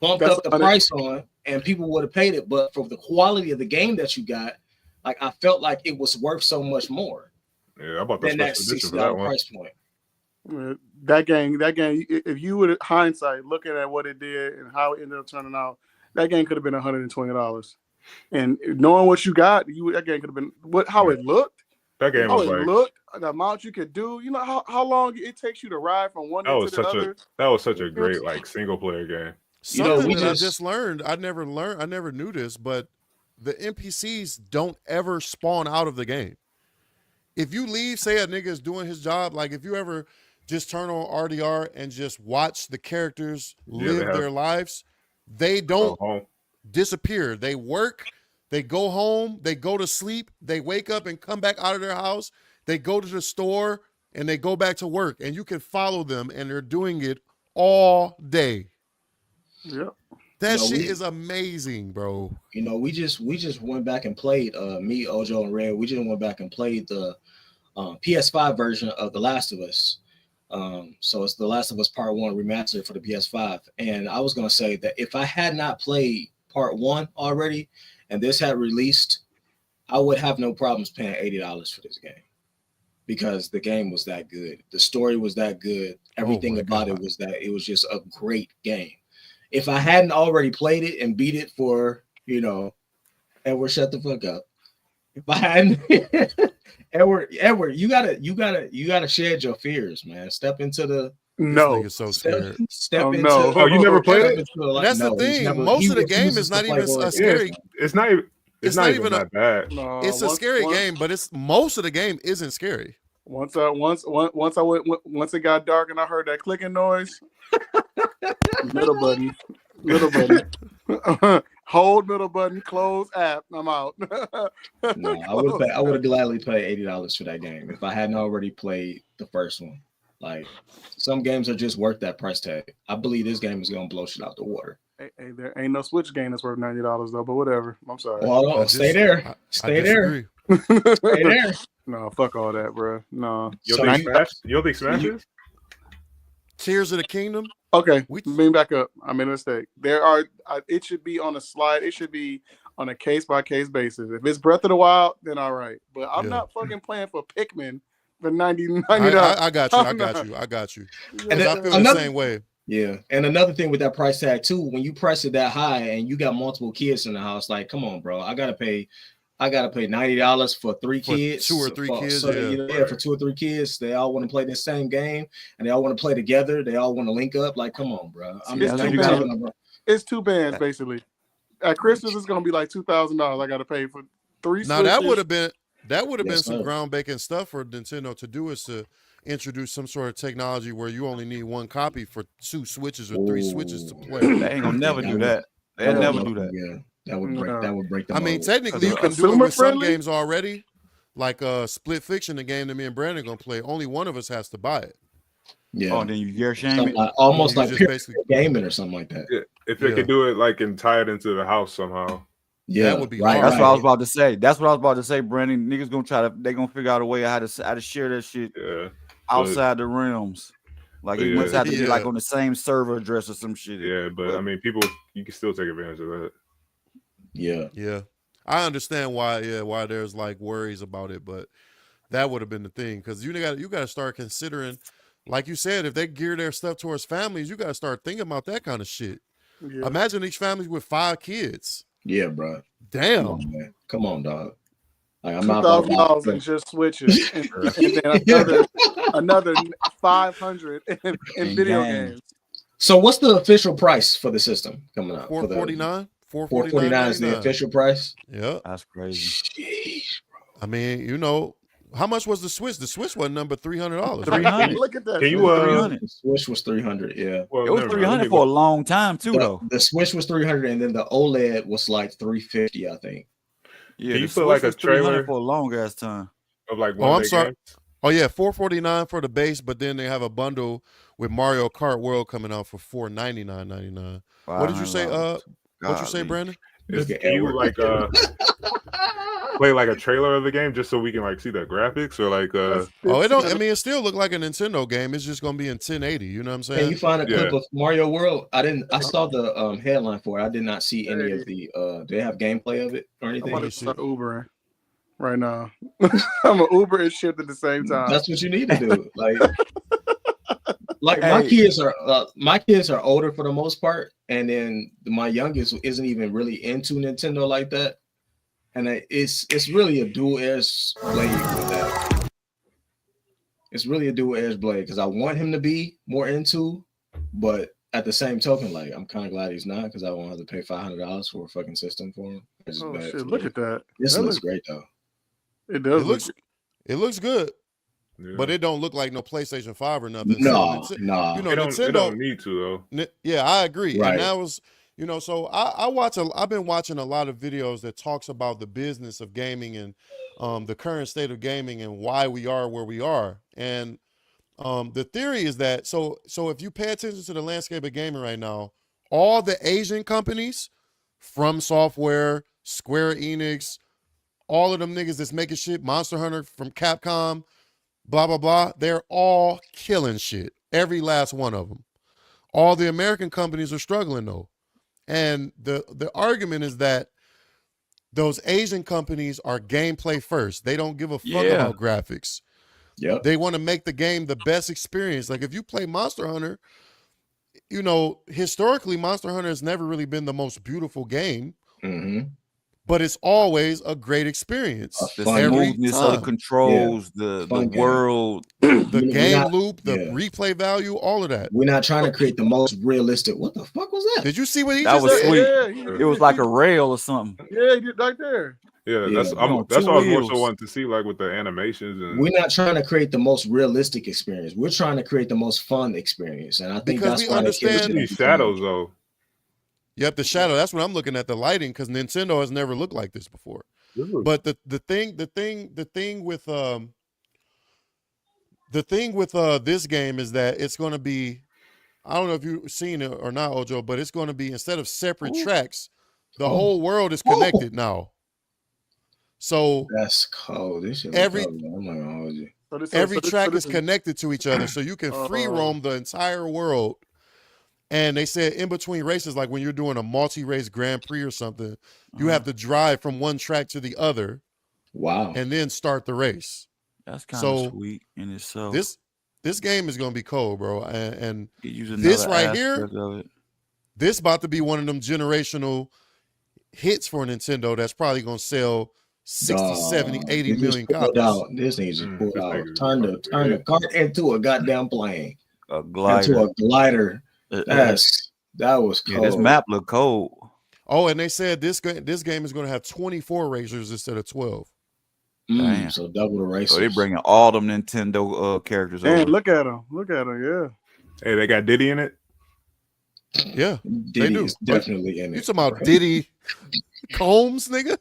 bumped up the price on and people would have paid it. But for the quality of the game that you got, like I felt like it was worth so much more. Yeah, I bought that special edition for that one. Price point. That game, if you would hindsight looking at what it did and how it ended up turning out, that game could have been $120. And knowing what you got, that game could have been how it looked. That game was like the amount you could do. You know how long it takes you to ride from one end to the other. That was such a great like single player game. Something that I just learned. I never knew this, but the NPCs don't ever spawn out of the game. If you leave, say a nigga is doing his job, like if you ever just turn on RDR and just watch the characters live their lives, they don't disappear. They work, they go home, they go to sleep, they wake up and come back out of their house, they go to the store, and they go back to work. And you can follow them, and they're doing it all day. Yeah. That shit is amazing, bro. You know, we just went back and played me, Ojo, and Red. We just went back and played the PS5 version of The Last of Us. So it's The Last of Us Part 1 remastered for the PS5. And I was gonna say that if I had not played Part 1 already and this had released, I would have no problems paying $80 for this game. Because the game was that good. The story was that good. Everything about it was that it was just a great game. If I hadn't already played it and beat it for, Edward, shut the fuck up. If I hadn't, Edward, you gotta shed your fears, man. Step into the no. So scared. Step into. No. Oh, you never played it? That's the thing. Most of the game is not even a scary. It's not even that bad. No, it's a scary game, but most of the game isn't scary. Once it got dark and I heard that clicking noise, little buddy, Hold middle button, close app. I'm out. No, I would have gladly paid $80 for that game if I hadn't already played the first one. Like some games are just worth that price tag. I believe this game is gonna blow shit out the water. Hey, there ain't no Switch game that's worth $90 though, but whatever. I'm sorry. Well, stay there. Stay there. Stay there. No, fuck all that, bro. No. You don't think Smash is? Tears of the Kingdom. Okay, bring back up. I made a mistake. There are. It should be on a slide. It should be on a case by case basis. If it's Breath of the Wild, then all right. But I'm not fucking playing for Pikmin for $90. I got you. And I feel the same way. Yeah, and another thing with that price tag too, when you press it that high and you got multiple kids in the house, like, come on, bro, I gotta pay $90 for 3 kids, 2 or 3 kids. So for 2 or 3 kids, they all want to play the same game and they all want to play together. They all want to link up. Like, come on, bro. It's 2 bands basically. At Christmas, it's gonna be like $2,000. I gotta pay for 3. Now that would have been some groundbreaking stuff for Nintendo to do, is to introduce some sort of technology where you only need 1 copy for 2 Switches or 3 Switches to play. They ain't gonna never do that. They'll never do that. Yeah. That would break the I mean, mold. technically, you can do it with some games already, like Split Fiction, the game that me and Brandon gonna play. Only one of us has to buy it. Yeah. Oh, then you gear shame it. Almost like basically gaming or something like that. Yeah. If they could do it like and tie it into the house somehow. Yeah, that would be right. That's what I was about to say. Brandon. Niggas gonna figure out a way how to share that shit outside the realms. Like it must have to be like on the same server address or some shit. Yeah, but I mean, people, you can still take advantage of that. Yeah. I understand why there's like worries about it, but that would have been the thing, because you got to start considering, like you said, if they gear their stuff towards families, you got to start thinking about that kind of shit. Yeah. Imagine each family with 5 kids. Yeah, bro. Damn. Come on, dog. Like, I'm $2,000 in just Switches, and then another 500 in video games. So, what's the official price for the system coming out? $449. $449 is the official price. Yeah, that's crazy. Jeez, bro. I mean, how much was the Switch? The Switch was number $300. $300. Look at that. Can you? The Switch was $300. Yeah, well, it was $300 for a long time too, though. The Switch was $300, and then the OLED was like $350, I think. Yeah, can you put like a trailer for a long ass time of like one? Oh, I'm sorry. Oh yeah, $449 for the base, but then they have a bundle with Mario Kart World coming out for $499.99. What did you say? What'd you say, Brandon? Can you like play like a trailer of the game just so we can like see the graphics, or like it don't. I mean, it still look like a Nintendo game. It's just gonna be in 1080. You know what I'm saying? Can you find a clip of Mario World? I saw the headline for it. I did not see any of the. Do they have gameplay of it or anything? I'm about to start Ubering right now. I'm an Uber and shift at the same time. That's what you need to do. Like my kids are older for the most part, and then my youngest isn't even really into Nintendo like that, and it's really a dual-edged blade with that. It's really a dual-edged blade because I want him to be more into, but at the same token, like, I'm kind of glad he's not, because I won't have to pay $500 for a fucking system for him. Oh shit! Look at that. This looks great though. It does. It looks good. Yeah. But it don't look like no PlayStation 5 or nothing. No. You know, Nintendo it don't need to though. Yeah, I agree. Right. And that was, so I've been watching a lot of videos that talks about the business of gaming and the current state of gaming and why we are where we are. And the theory is that so if you pay attention to the landscape of gaming right now, all the Asian companies, From Software, Square Enix, all of them niggas that's making shit, Monster Hunter from Capcom, blah, blah, blah. They're all killing shit. Every last one of them. All the American companies are struggling though. And the argument is that those Asian companies are gameplay first. They don't give a fuck about graphics. Yeah. They want to make the game the best experience. Like if you play Monster Hunter, historically Monster Hunter has never really been the most beautiful game. Mm-hmm. But it's always a great experience. The smoothness of the controls, the world, the game loop, the replay value, all of that. We're not trying to create the most realistic. What the fuck was that? Did you see what he that just was said? sweet. Yeah, it was like a rail or something. Yeah, he did right there. Yeah, that's what I was more so wanting to see, like with the animations. And we're not trying to create the most realistic experience. We're trying to create the most fun experience, and I think because that's why understand these shadows though. Yep, the shadow. That's what I'm looking at. The lighting, because Nintendo has never looked like this before. But the thing with this game is that it's going to be. I don't know if you've seen it or not, Ojo, but it's going to be, instead of separate tracks, the whole world is connected now. So that's cold. This shit every cold, man. I'm not gonna hold you. every track is connected to each other, so you can free roam the entire world. And they said in between races, like when you're doing a multi-race Grand Prix or something, you have to drive from one track to the other. Wow. And then start the race. That's kind of sweet in itself. This game is gonna be cold, bro. And this right here, this about to be one of them generational hits for Nintendo that's probably gonna sell 60, 70, 80 million copies. This thing just pulled out. Turn the cart into a goddamn plane. A glider. Into a glider. That was cold. Yeah, this map look cold. Oh, and they said this game is gonna have 24 racers instead of 12. Damn. So double the races. So they bringing all them Nintendo characters over. Look at them. Yeah. Hey, they got Diddy in it? Yeah, Diddy they do. is definitely in it. You talking about Diddy Combs, nigga?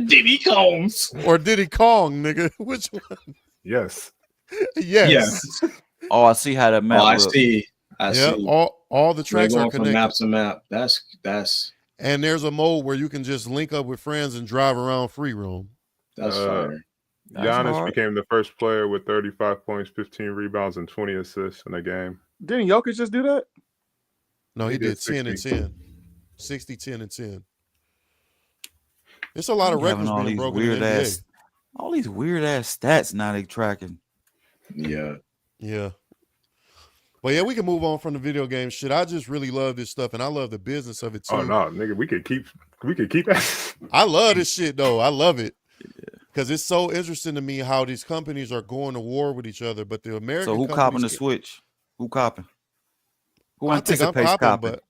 Diddy Combs. Or Diddy Kong, nigga? Which one? Yes. Yes. Oh, I see how that map I look. see. I see. All the tracks are connected. From map to map. That's. And there's a mode where you can just link up with friends and drive around free roam. That's fire. Giannis became the first player with 35 points, 15 rebounds, and 20 assists in a game. Didn't Jokic just do that? No, he did 10 and 10. 60, 10, and 10. There's a lot of records being broken in the NBA. All these weird ass stats now they tracking. Yeah. But yeah, we can move on from the video game shit. I just really love this stuff, and I love the business of it too. Oh no, nigga, we could keep it. I love this shit though. I love it. Because it's so interesting to me how these companies are going to war with each other, but the American. So who copping the Switch? Who copping? Who anticipates copping? But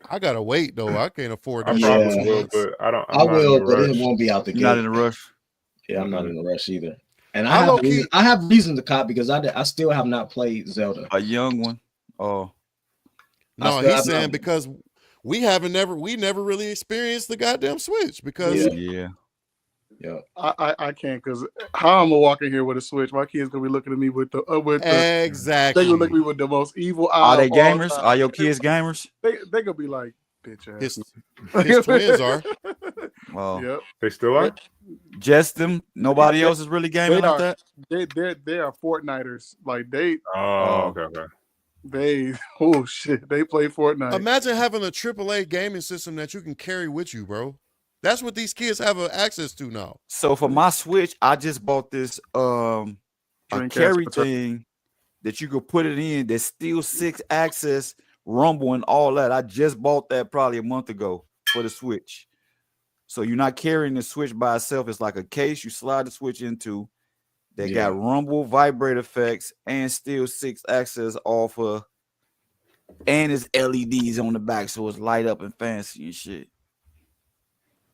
I gotta wait though. I can't afford. I probably will, but I don't. I will, but it won't be out the gate. Not in a rush. Yeah, I'm not in a rush either. And I have reason to cop because I still have not played Zelda. A young one. Oh. No, he's saying because we never really experienced the goddamn Switch because yeah. I can't because how I'm gonna walk in here with a Switch? My kids gonna be looking at me with the exactly. They gonna look at me with the most evil eye. Are they gamers? Are your kids gamers? They gonna be like, bitch ass. His twins are. Well, yep. They still are. Just them. Nobody else is really gaming like that. They are Fortniters. Like they. Oh, okay. They shit. They play Fortnite. Imagine having a AAA gaming system that you can carry with you, bro. That's what these kids have access to now. So for my Switch, I just bought this a carry thing that you could put it in. There's still 6-axis rumble and all that. I just bought that probably a month ago for the Switch. So you're not carrying the Switch by itself. It's like a case you slide the Switch into. They got rumble, vibrate effects, and still 6-axis offer. And it's LEDs on the back, so it's light up and fancy and shit.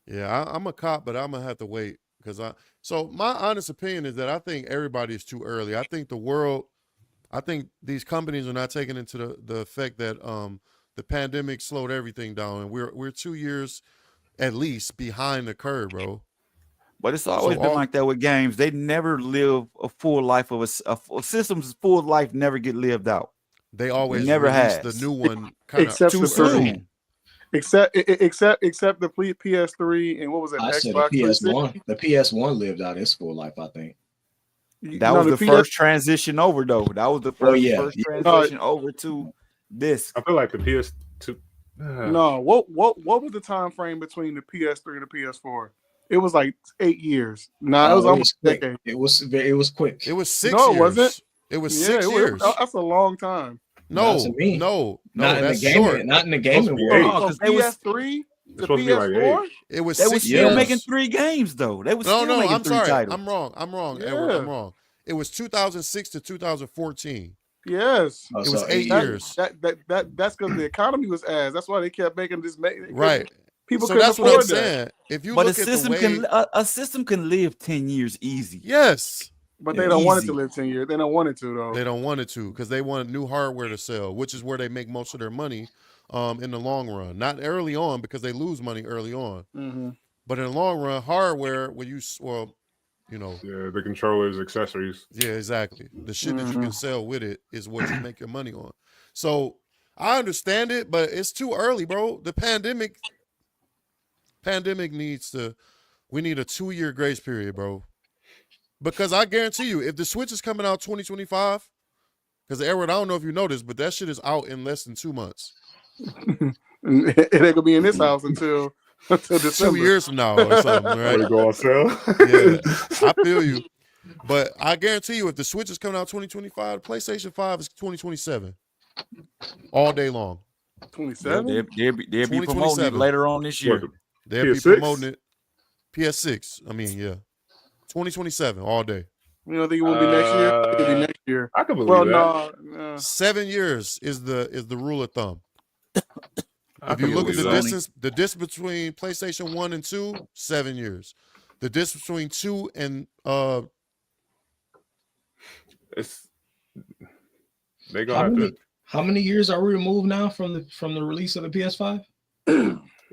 Yeah, I'm a cop, but I'm gonna have to wait because so my honest opinion is that I think everybody is too early. I think these companies are not taking into the effect that the pandemic slowed everything down, and we're 2 years at least behind the curve, bro. But it's always been like that with games. They never live a full life of a system's full life never get lived out. They always never release has. the new one kind of too soon. Except the PS3 and what was it? I said Xbox the PS1. The PS1 lived out its full life, I think. That was the first transition over, though. That was the first transition over to this. I feel like the PS2. No, what was the time frame between the PS3 and the PS4? It was like 8 years. It was almost a decade. It was quick. It was 6 years. No, was it? It was 6 years. That's a long time. No, not in the game. Short. Not in the gaming world. PS3 to PS4. It was. They were 6 still years. making 3 games though. They was still making I'm 3 sorry. titles. I'm wrong. Edward, I'm wrong. It was 2006 to 2014. Yes, it was 8 years. That's because the economy was ass. That's why they kept making this. Right. People so couldn't that's afford what I'm that. saying. If you but look a system at the way, a system can live 10 years easy. Yes. But they don't want it to live 10 years. They don't want it to, though. They don't want it to because they want new hardware to sell, which is where they make most of their money in the long run. Not early on because they lose money early on. Mm-hmm. But in the long run, hardware, when you, well, you know. Yeah, the controllers, accessories. Yeah, exactly. The shit that you can sell with it is what you make your money on. So I understand it, but it's too early, bro. The pandemic needs to, we need a 2-year grace period, bro. Because I guarantee you, if the Switch is coming out 2025, because Edward, I don't know if you noticed, but that shit is out in less than 2 months. It ain't gonna be in this house until December. 2 years from now or something, right? Or go on sale. Yeah, I feel you. But I guarantee you, if the Switch is coming out 2025, PlayStation 5 is 2027. All day long. 27? They'll be promoting it later on this year. They'll be promoting it. PS6. I mean, yeah. 2027, all day. You don't think it won't be next year? It'll be next year. I can believe that. No. 7 years is the rule of thumb. If you look at the distance between PlayStation 1 and 2, 7 years. The distance between 2 and they gonna have to. How many years are we removed now from the release of the PS5?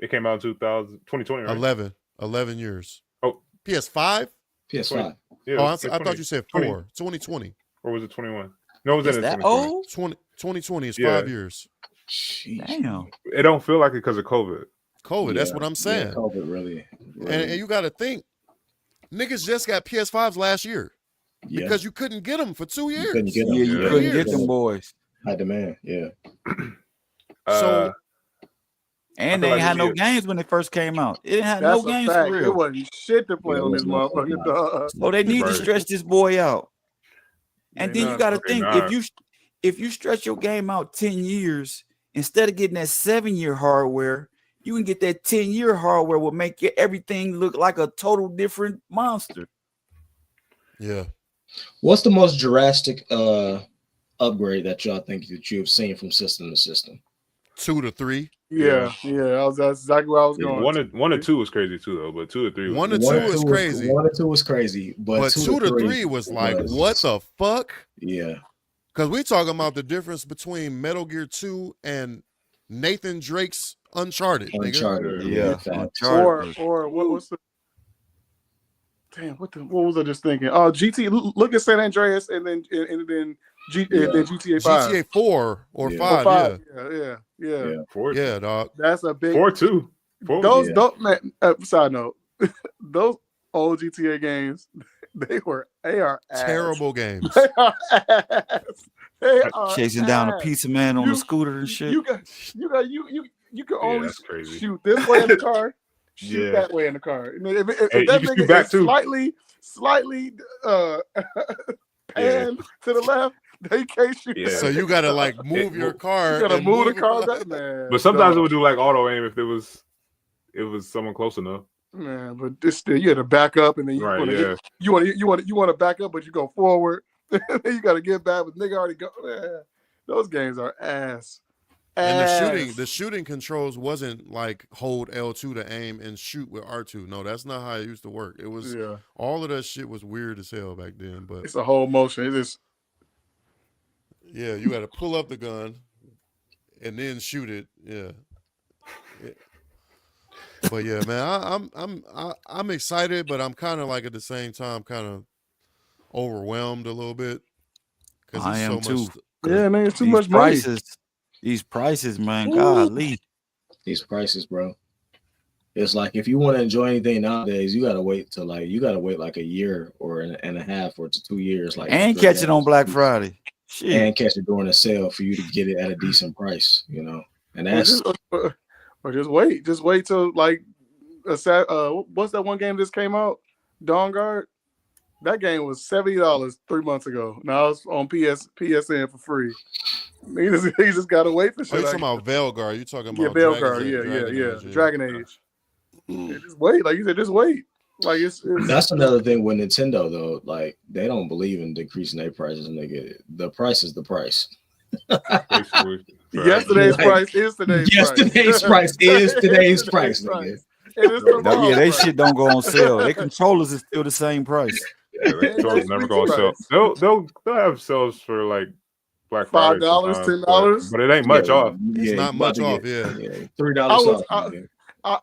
It came out in 2020, right? 11 years. Oh, PS5? PS5. Yeah, oh, I thought you said 4. 2020. Or was it 21? No, it was in 2020. Old? 2020 is 5 years. Damn. It don't feel like it because of COVID. That's what I'm saying. Yeah, COVID really. And you got to think, niggas just got PS5s last year because you couldn't get them for 2 years. You couldn't get them. Yeah, you couldn't get them boys. High demand, yeah. So, and they ain't had no games when they first came out. It didn't have no games for real. It wasn't shit to play on this motherfucker, dog. So they need to stretch this boy out. And then you got to think, if you stretch your game out 10 years, instead of getting that 7-year hardware, you can get that 10-year hardware will make everything look like a total different monster. Yeah. What's the most drastic upgrade that y'all think that you've seen from system to system? 2 to 3. Yeah. That's exactly where I was going. 1 to 2 was crazy too, though. But 2 to 3. 1 to 2 was crazy. 1 to 2 was crazy, but 2 to 3 was like, what the fuck? Yeah. Because we talking about the difference between Metal Gear 2 and Nathan Drake's Uncharted. Uncharted, yeah. Uncharted. Or what's the? Damn, what was I just thinking? Oh, GT. Look at San Andreas, and then then GTA 5. GTA 4 or 5. Yeah. 4. Yeah, dog. That's a big 4 too. Those man. Side note, those old GTA games, they are ass. Terrible games. They are ass. They are chasing down a pizza man on a scooter and shit. You can only shoot this way in the car, shoot that way in the car. And if that nigga is slightly pan to the left, they can't shoot. Yeah. So you gotta like move your car. You gotta move the car back, man. But sometimes it would do like auto aim if it was someone close enough. Man, but this still you had to back up, and then you want to back up, but you go forward. Then you got to get back, but nigga already go. Man, those games are ass. And the shooting controls wasn't like hold L2 to aim and shoot with R2. No, that's not how it used to work. It was all of that shit was weird as hell back then. But it's a whole motion. It is. Yeah, you got to pull up the gun and then shoot it. Yeah. But yeah, man, I'm excited, but I'm kind of like at the same time kind of overwhelmed a little bit. I am too. Yeah, man, it's too much money. These prices, man, golly. These prices, bro. It's like if you want to enjoy anything nowadays, you gotta wait like a year or and a half or to 2 years, like and catch it on Black Friday. Shit. And catch it during a sale for you to get it at a decent price, you know. And that's or just wait till like what's that one game that came out? Dawn Guard. That game was $70 3 months ago. Now it's on PSN for free. He just gotta wait for shit. Oh, you talking about Veilguard? You talking about Veilguard? Dragon Age. Yeah, just wait, like you said, just wait. Like it's that's another thing with Nintendo though. Like they don't believe in decreasing their prices, and the price is the price. Yesterday's price is today's price. Yesterday's price is today's price. Yeah, they shit don't go on sale. Their controllers is still the same price. Yeah, the controllers never go on sale. They'll have sales for like Black Friday $5, sometimes, $10, but it ain't much off. It's not much off. $3 off.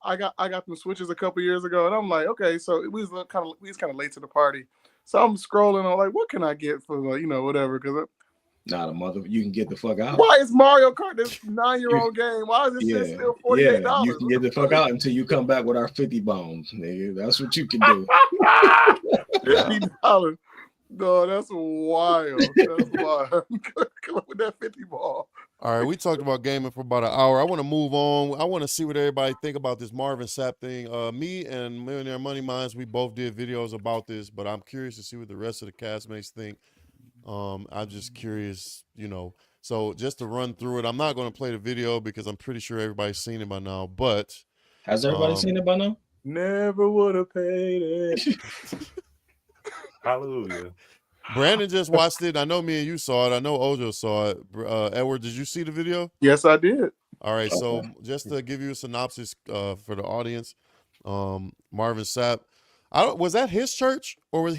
I got them switches a couple years ago, and I'm like, okay, so we was kind of late to the party, so I'm scrolling. I'm like, what can I get for whatever? Because not a mother, you can get the fuck out. Why is Mario Kart this 9-year-old game? Why is this shit still $48? You can get the fuck out until you come back with our 50 bones, nigga. That's what you can do. $50. No, that's wild. That's wild. Come up with that 50 ball. All right, we talked about gaming for about an hour. I want to move on. I want to see what everybody think about this Marvin Sapp thing. Me and Millionaire Money Minds, we both did videos about this, but I'm curious to see what the rest of the castmates think. I'm just curious, So just to run through it, I'm not going to play the video because I'm pretty sure everybody's seen it by now. But has everybody seen it by now? Never would have paid it. Hallelujah. Brandon just watched it. I know me and you saw it. I know Ojo saw it. Edward, did you see the video? Yes, I did. All right. Okay. So just to give you a synopsis for the audience, Marvin Sapp. Was that his church, or was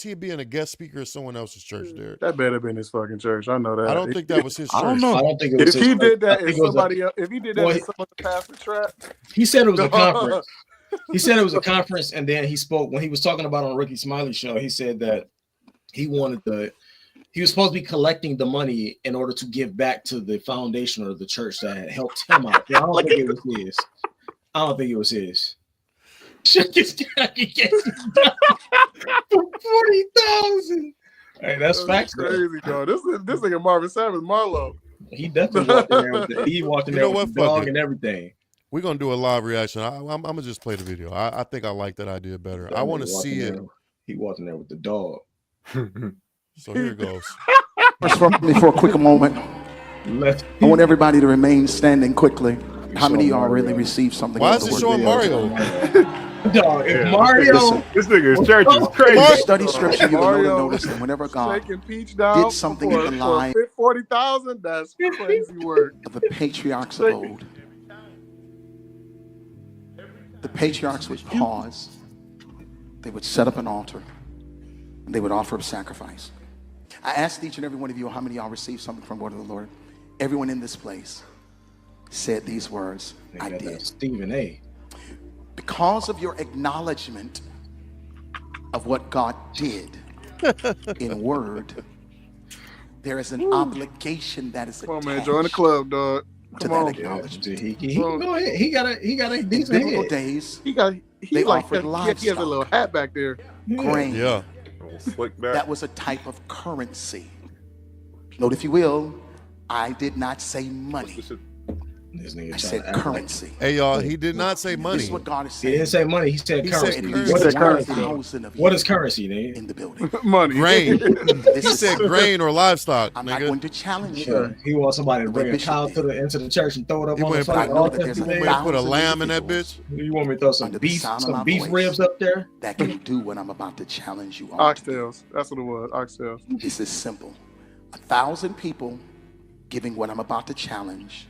he being a guest speaker at someone else's church there? That better have been his fucking church. I know that. I don't think that was his church. I don't know. I don't think it was if he did that, if somebody else, if he did that, if someone passed the trap. He said it was a conference. He said it was a conference, and then he spoke when he was talking about on Ricky Smiley show. He said that he was supposed to be collecting the money in order to give back to the foundation or the church that had helped him out. I don't think it was his. I don't think it was his. Shook his jacket for 40,000. Hey, that's facts. Crazy, dog. This nigga Marvin Sapp is Marlo. He definitely walked in there with the dog and everything. We're gonna do a live reaction. I'm gonna just play the video. I think I like that idea better. I want to see it. He walked in there with the dog. So here it goes. For a quick moment, I want everybody to remain standing quickly. How many of y'all really received something? Why is it showing Mario? Dog, if Mario, this nigga's church is crazy. Study scripture, you will notice that whenever God did something in the life 40,000, that's crazy work. Of the patriarchs of old, the patriarchs would pause, they would set up an altar, and they would offer up sacrifice. I asked each and every one of you how many of y'all received something from word of the Lord. Everyone in this place said these words. I did. Stephen A. Because of your acknowledgement of what God did in word, there is an obligation that is attached. Come on, man, join the club, dog. To that acknowledgement. Go ahead. He got a decent in biblical days. He they like offered livestock. He has a little hat back there. Grain. Yeah. That was a type of currency. Note, if you will, I did not say money. I said currency. Hey, y'all, he did not say money. This is what God is saying. He didn't say money. He said currency. What is currency? What is currency, nigga? In the building. Money. Grain. He said grain or livestock, I'm nigga. not going to challenge you. He wants somebody to bring a cow into the church and throw it up on the side. Put a lamb in that bitch. You want me to throw some beef ribs up there? That can do what I'm about to challenge you on. Oxtails. That's what it was. Oxtails. This is simple. 1,000 people giving what I'm about to challenge.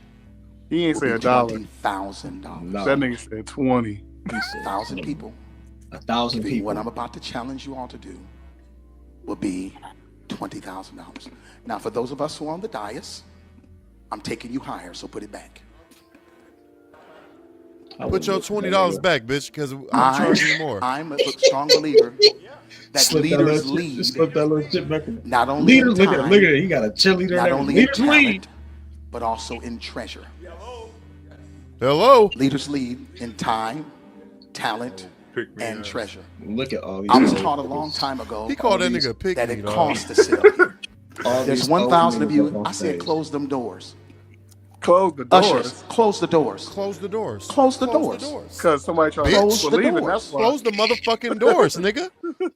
He ain't say $1. $20,000. No. That nigga said 20. 1,000 people. 1,000 people. What I'm about to challenge you all to do will be $20,000. Now, for those of us who are on the dais, I'm taking you higher, so put it back. Put your $20 back, bitch, because I'm charging you more. I'm a strong believer that leaders lead. Slip that little shit back. Not only look at it. He got a cheerleader. Not only in talent, but also in treasure. Hello. Leaders lead in time, talent, and treasure. Look at all these. I was taught a long time ago. He called that nigga pick that it costs to sit up here. There's 1,000 of you. I said close them doors. Close the doors. Ushers, close the doors. Close the doors. Close the doors. Because somebody tried to close the believe it. doors. That's why. Close the motherfucking doors, nigga.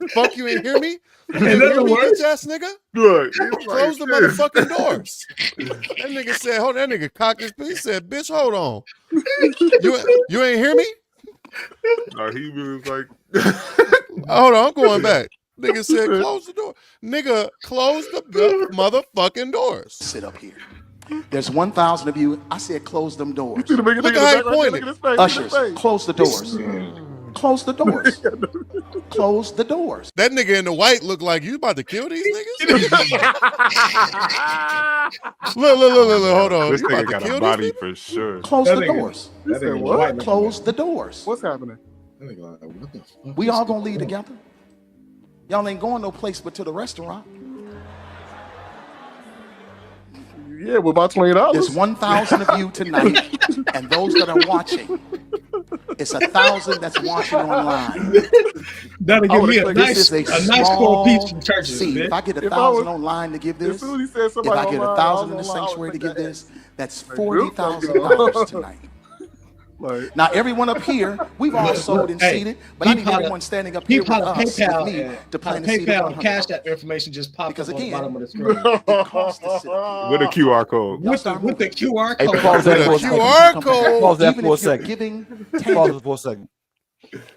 Fuck, you ain't hear me? In other words, ass nigga. Look, Close the motherfucking doors. That nigga said, hold that nigga cocked his piece. He said, bitch, hold on. You ain't hear me? No, he was like, hold on, I'm going back. Nigga said, close the door. Nigga, close the motherfucking doors. Sit up here. There's 1,000 of you. I said close them doors. Look at how he pointed. Ushers, close the doors. Close the doors. Close the doors. That nigga in the white looked like you about to kill these niggas? Look, hold on. This You about nigga to got kill a these body people? for sure. Close That the nigga- doors. He That said nigga what? white Close man. the doors. What's happening? That nigga like, what the fuck? We is all going gonna leave on? together. Y'all ain't going no place but to the restaurant. Yeah, with about $20. There's 1,000 of you tonight, and those that are watching, it's 1,000 that's watching online. That'll give me a This nice, is a nice core small piece from churches. seed. bitch. If I get If I 1,000 was- online to give As this, soon as he said if somebody I get online, 1,000 in the online, I was sanctuary to give thinking, this, that's Like, dude, $40,000 tonight. Like, Now, everyone up here, we've all sold and Hey, seeded, but I need PayPal- everyone standing up here with PayPal, us, PayPal, with me, and, to plant a seed PayPal of and Cash $100. App information just popped Because up on the again, bottom of the screen. it costs to sit up With a QR code. Y'all with start the moving. QR Hey, code. pause that With for a a second. QR code. Pause that Even for a if you're second. giving Pause tangible. it for a second.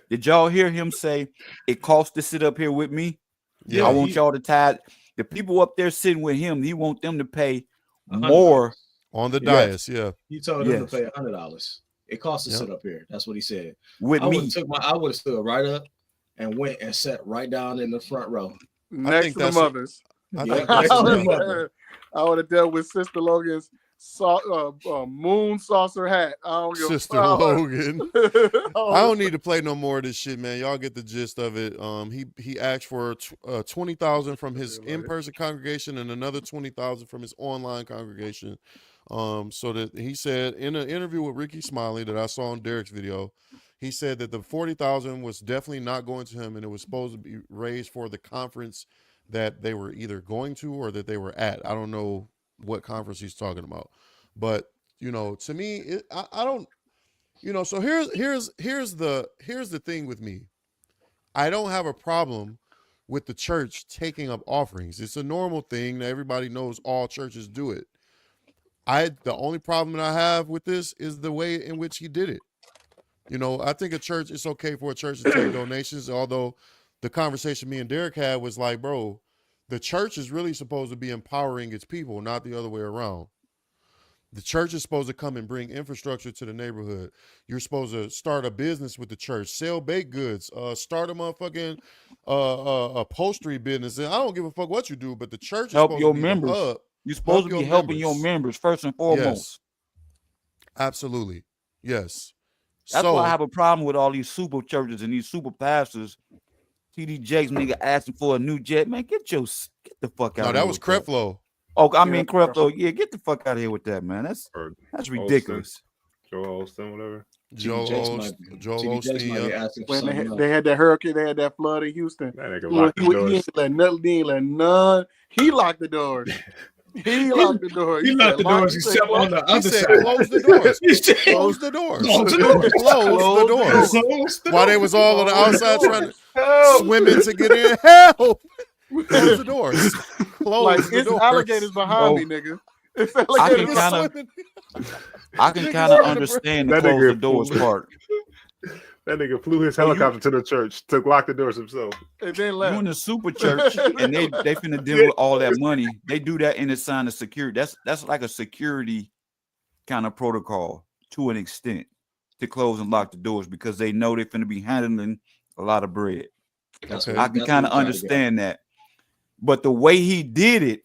Did y'all hear him say it costs to sit up here with me? Yeah. I want y'all to tie the people up there sitting with him. He want them to pay $100. more. On the Yes. dais, yeah. He told them Yes. to pay $100. It costs to Yep. sit up here. That's what he said. With I would me. have stood right up and went and sat right down in the front row. next think to the that's- mothers. I Yeah, think next that's to the enough. mother. I would have dealt with Sister Logan's moon saucer hat. I don't give Sister a fuck. Logan. I don't need to play no more of this shit, man. Y'all get the gist of it. He asked for 20,000 from his in-person congregation and another 20,000 from his online congregation. So that he said in an interview with Ricky Smiley that I saw on Derek's video, he said that the 40,000 was definitely not going to him, and it was supposed to be raised for the conference that they were either going to or that they were at. I don't know what conference he's talking about, but to me, I don't. So here's the thing with me. I don't have a problem with the church taking up offerings. It's a normal thing that everybody knows. All churches do it. The only problem that I have with this is the way in which he did it. I think it's okay for a church to take donations, although the conversation me and Derek had was like, bro, the church is really supposed to be empowering its people, not the other way around. The church is supposed to come and bring infrastructure to the neighborhood. You're supposed to start a business with the church, sell baked goods, start a motherfucking upholstery business. And I don't give a fuck what you do, but the church is Help supposed your to be members. the hub. You're supposed Help to be your helping your members. members first and foremost. Yes. Absolutely. Yes. That's why I have a problem with all these super churches and these super pastors. TD Jakes nigga asking for a new jet. Man, get the fuck out of here. No, that was Creflo. Oh, I mean Creflo. Yeah, get the fuck out of here with that, man. That's ridiculous. Joel Osteen, whatever. Joel Osteen. When they had that hurricane, they had that flood in Houston. That nigga locked the He doors. ain't let none. He locked the doors. He locked the door. He locked the doors. He stepped on the other side. Close the doors. He said, Close the doors. Close the doors. Close the doors. Close the While they was all on the Close the outside doors. trying to Help. swim in to get in. Help! Close the doors. Close Like the it's doors. alligators behind me, nigga. It's alligators. I can kind of understand the That close nigga the doors fool. part. That nigga flew his helicopter to the church, locked the doors himself. And then You left. in the super church and they finna deal with all that money. They do that in a sign of security. That's like a security kind of protocol to an extent to close and lock the doors because they know they're finna be handling a lot of bread. Okay. I can kind of understand that. But the way he did it,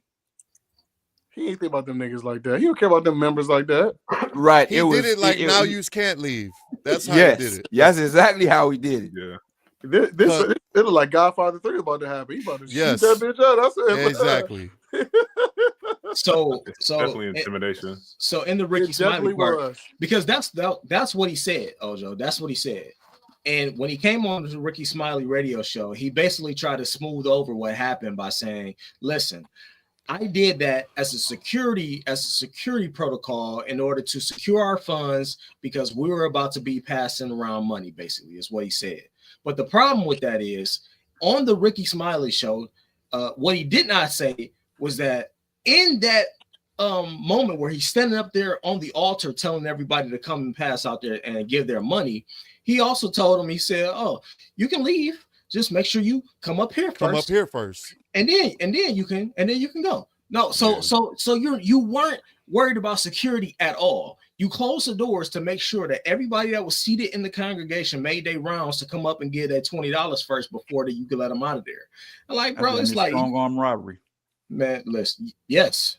He ain't think about them niggas like that. He don't care about them members like that. right? He did it like now you can't leave. That's how yes, he did it. That's exactly how he did it. Yeah. This it look like Godfather 3 about to happen. He about to Yes. shoot that bitch out. That's it. Exactly. So Definitely intimidation. So in the Ricky It Smiley definitely part, was. because that's what he said, Ojo. That's what he said. And when he came on the Ricky Smiley radio show, he basically tried to smooth over what happened by saying, listen, I did that as a security protocol in order to secure our funds because we were about to be passing around money, basically, is what he said. But the problem with that is on the Ricky Smiley show, what he did not say was that in that moment where he's standing up there on the altar telling everybody to come and pass out there and give their money, he also told them, he said, oh, you can leave. Just make sure you come up here first. Come up here first. And then you can go. No, so you weren't worried about security at all. You closed the doors to make sure that everybody that was seated in the congregation made their rounds to come up and give that $20 first before you could let them out of there. Like, bro, it's like strong arm robbery. Man, listen, yes.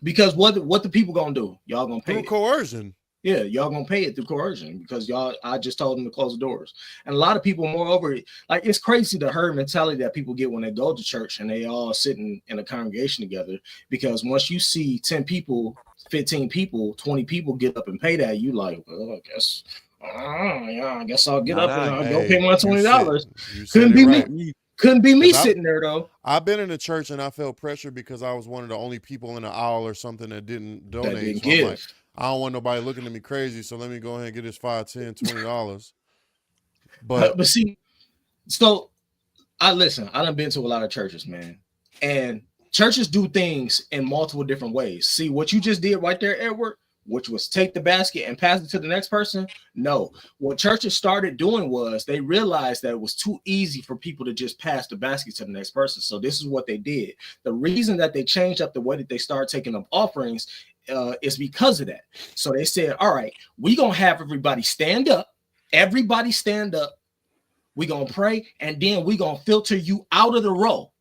Because what the people gonna do? Y'all gonna pay through coercion. Yeah, y'all gonna pay it through coercion because I just told them to close the doors. And a lot of people, moreover, like it's crazy the herd mentality that people get when they go to church and they all sitting in a congregation together. Because once you see 10 people, 15 people, 20 people get up and pay that, you like, well, I guess, I guess I'll get up and I'll go pay my $20. Couldn't be me. Couldn't be me sitting there though. I've been in a church and I felt pressure because I was one of the only people in the aisle or something that didn't donate. That didn't so give. I'm like, I don't want nobody looking at me crazy, so let me go ahead and get this $5, $10, $20. But see, so I done been to a lot of churches, man. And churches do things in multiple different ways. See what you just did right there, Edward, which was take the basket and pass it to the next person. No, what churches started doing was they realized that it was too easy for people to just pass the basket to the next person. So this is what they did. The reason that they changed up the way that they started taking up offerings is because of that. So they said, all right, we're going to have everybody stand up. Everybody stand up. We're going to pray. And then we're going to filter you out of the row.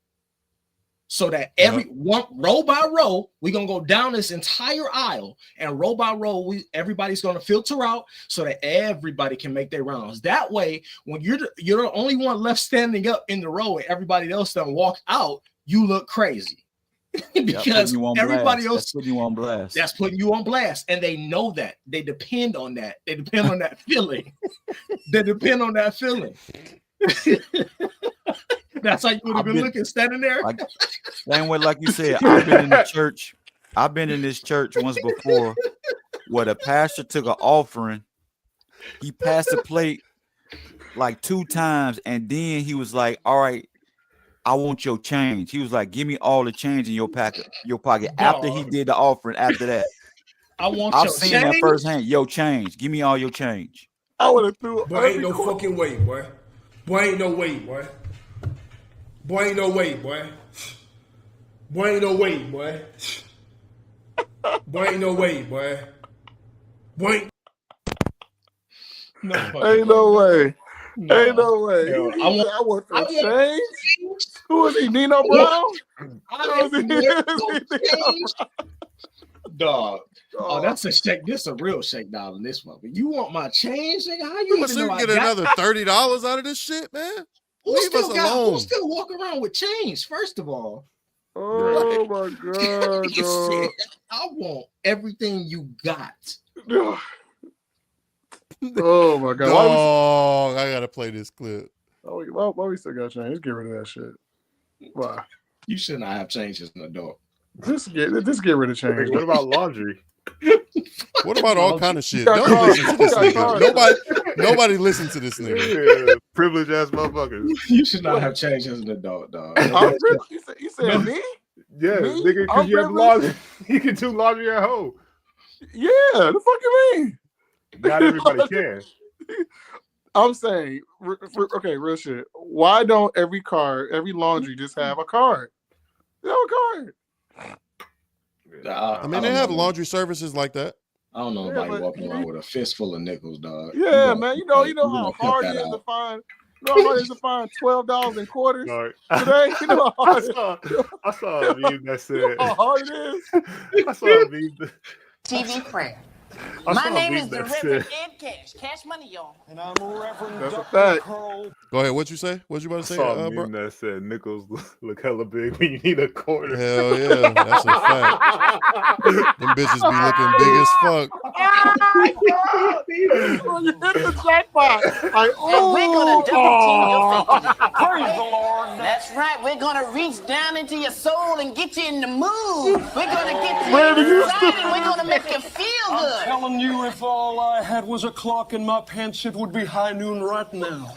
So that one row by row, we're going to go down this entire aisle. And row by row, everybody's going to filter out so that everybody can make their rounds. That way, when you're the only one left standing up in the row and everybody else done walk out, you look crazy. Because everybody else that's putting you on blast. That's putting you on blast, and they know that. They depend on that. They depend on that feeling. They depend on that feeling. That's how you would have been looking standing there. Same way, like you said, I've been in the church. I've been in this church once before, where the pastor took an offering. He passed the plate like 2 times, and then he was like, "All right, I want your change." He was like, "Give me all the change in your pocket." After he did the offering, after that, I've seen that firsthand. Your change. Give me all your change. I would have threw. Boy, ain't no fucking way, boy. Boy, ain't no way, boy. Boy, ain't no way, boy. Boy, ain't no way, boy. Boy, ain't no way, boy. Boy, ain't no way. No. Ain't no way. Yo, I want the change. Who is he? Nino Brown? Dog. Oh, that's a shake. This is a real shakedown in this one. But you want my change, nigga? How you get another $30 out of this shit, man? Who still walk around with change? First of all. Oh my god. Said, I want everything you got. Oh my god. Oh, I gotta play this clip. Why we still got change? Just get rid of that shit. Why? You should not have change as an adult. Just get rid of change. What about laundry? What about all kind of shit? Don't listen to this nigga. Nobody listen to this nigga. Yeah, privileged ass motherfuckers. You should not have changed as an adult, dog. You said me? Yeah, nigga, because you have laundry. You can do laundry at home. Yeah, the fuck you mean? Not everybody can. I'm saying, okay, real shit. Why don't every laundry just have a card? They have a card. I mean, they have laundry services like that. I don't know nobody walking around with a fistful of nickels, dog. Yeah, man. You know how hard it is to find. You know how hard it is to find $12 in quarters today. You know how hard I saw a meme that said. You know how hard it is. I saw a meme. TV prayer. My name is the Reverend Ed Cash. Cash money, y'all. And I'm a Reverend. That's a fact. Go ahead. What'd you say? What you about to say? I saw a meme that said nickels look hella big when you need a quarter. Hell yeah, that's a fact. Them bitches be looking big as fuck. You hit the jackpot. Like, and we're gonna double team your faith. Praise the Lord. That's right. We're gonna reach down into your soul and get you in the mood. We're gonna get you excited. We're gonna make you feel good. I'm telling you, if all I had was a clock in my pants, it would be high noon right now.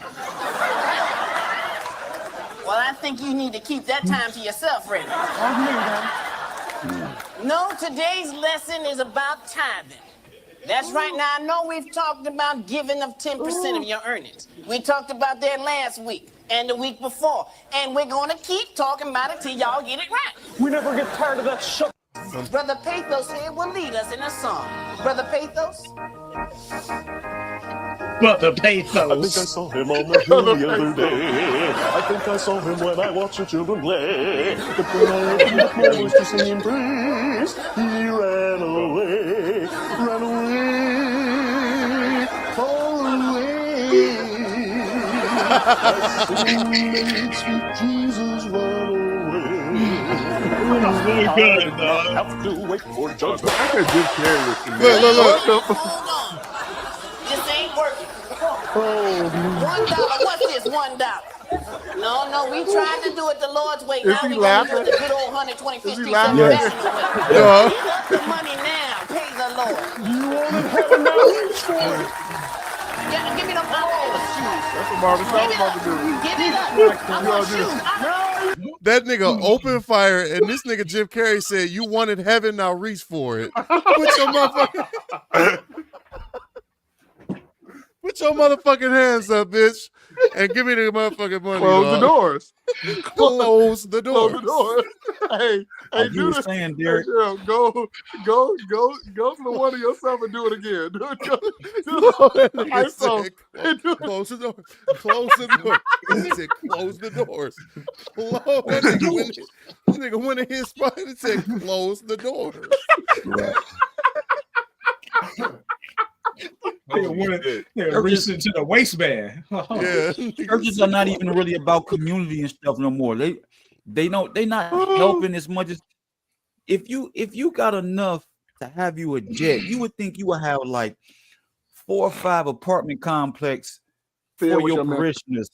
Well, I think you need to keep that time to yourself, Reggie. No, today's lesson is about tithing. That's right. Now, I know we've talked about giving of 10% of your earnings. We talked about that last week and the week before. And we're going to keep talking about it till y'all get it right. We never get tired of that shit. Brother Pathos here will lead us in a song. Brother Pathos? For the I think I pathos. saw him on the hill the other day. I think I saw him when I watched the children play. But when I opened up my voice to sing in praise, he ran away, ran away, far away. My soulmate, sweet Jesus, run away. Very good, I dog. have to wait for judgment. I could Jim Carrey was in Look, look, look. Hold on. This ain't working. $1. What's this? $1. No, we tried to do it the Lord's way. Is Now he we gonna do laughing? it the good old 120, Is he 50 laughing? cent Yes. investment way. No. Give us the money now. Praise the Lord. You wanted heaven, now reach for it. Yeah, give me them $1 shoes. That's what Marvin Sapp was about to do. Give it up. I want shoes. That nigga open fire, and this nigga Jim Carrey said, "You wanted heaven, now reach for it." Put your motherfucking hands up, bitch, and give me the motherfucking money. Close the dog. doors. Close the door. Close the doors. Hey, Like do you were this. saying, Hey, Derek. Cheryl, go to the one of yourself and do it again. Do it. That nigga I saw. said, close the door. Close the door. He said, close the doors. Close. That nigga went in his spot and said, close the doors. They're reaching to the waistband. Yeah. Churches are not even really about community and stuff no more. They not helping as much as if you got enough to have you a jet, you would think you would have like 4 or 5 apartment complex Filled for with your your parishioners.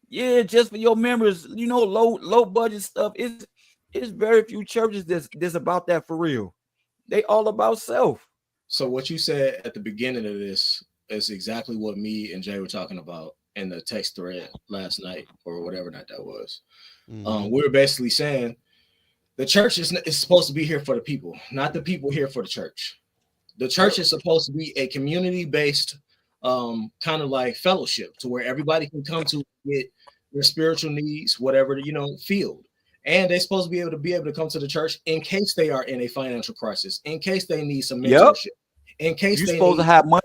Yeah, just for your members. You know, low budget stuff. It's very few churches that's about that for real. They all about self. So what you said at the beginning of this is exactly what me and Jay were talking about in the text thread last night or whatever night that was. Mhm. We were basically saying the church is supposed to be here for the people, not the people here for the church. The church is supposed to be a community-based kind of like fellowship to where everybody can come to get their spiritual needs, whatever, field. And they're supposed to be able to come to the church in case they are in a financial crisis, in case they need some mentorship, in case You're they supposed need to have money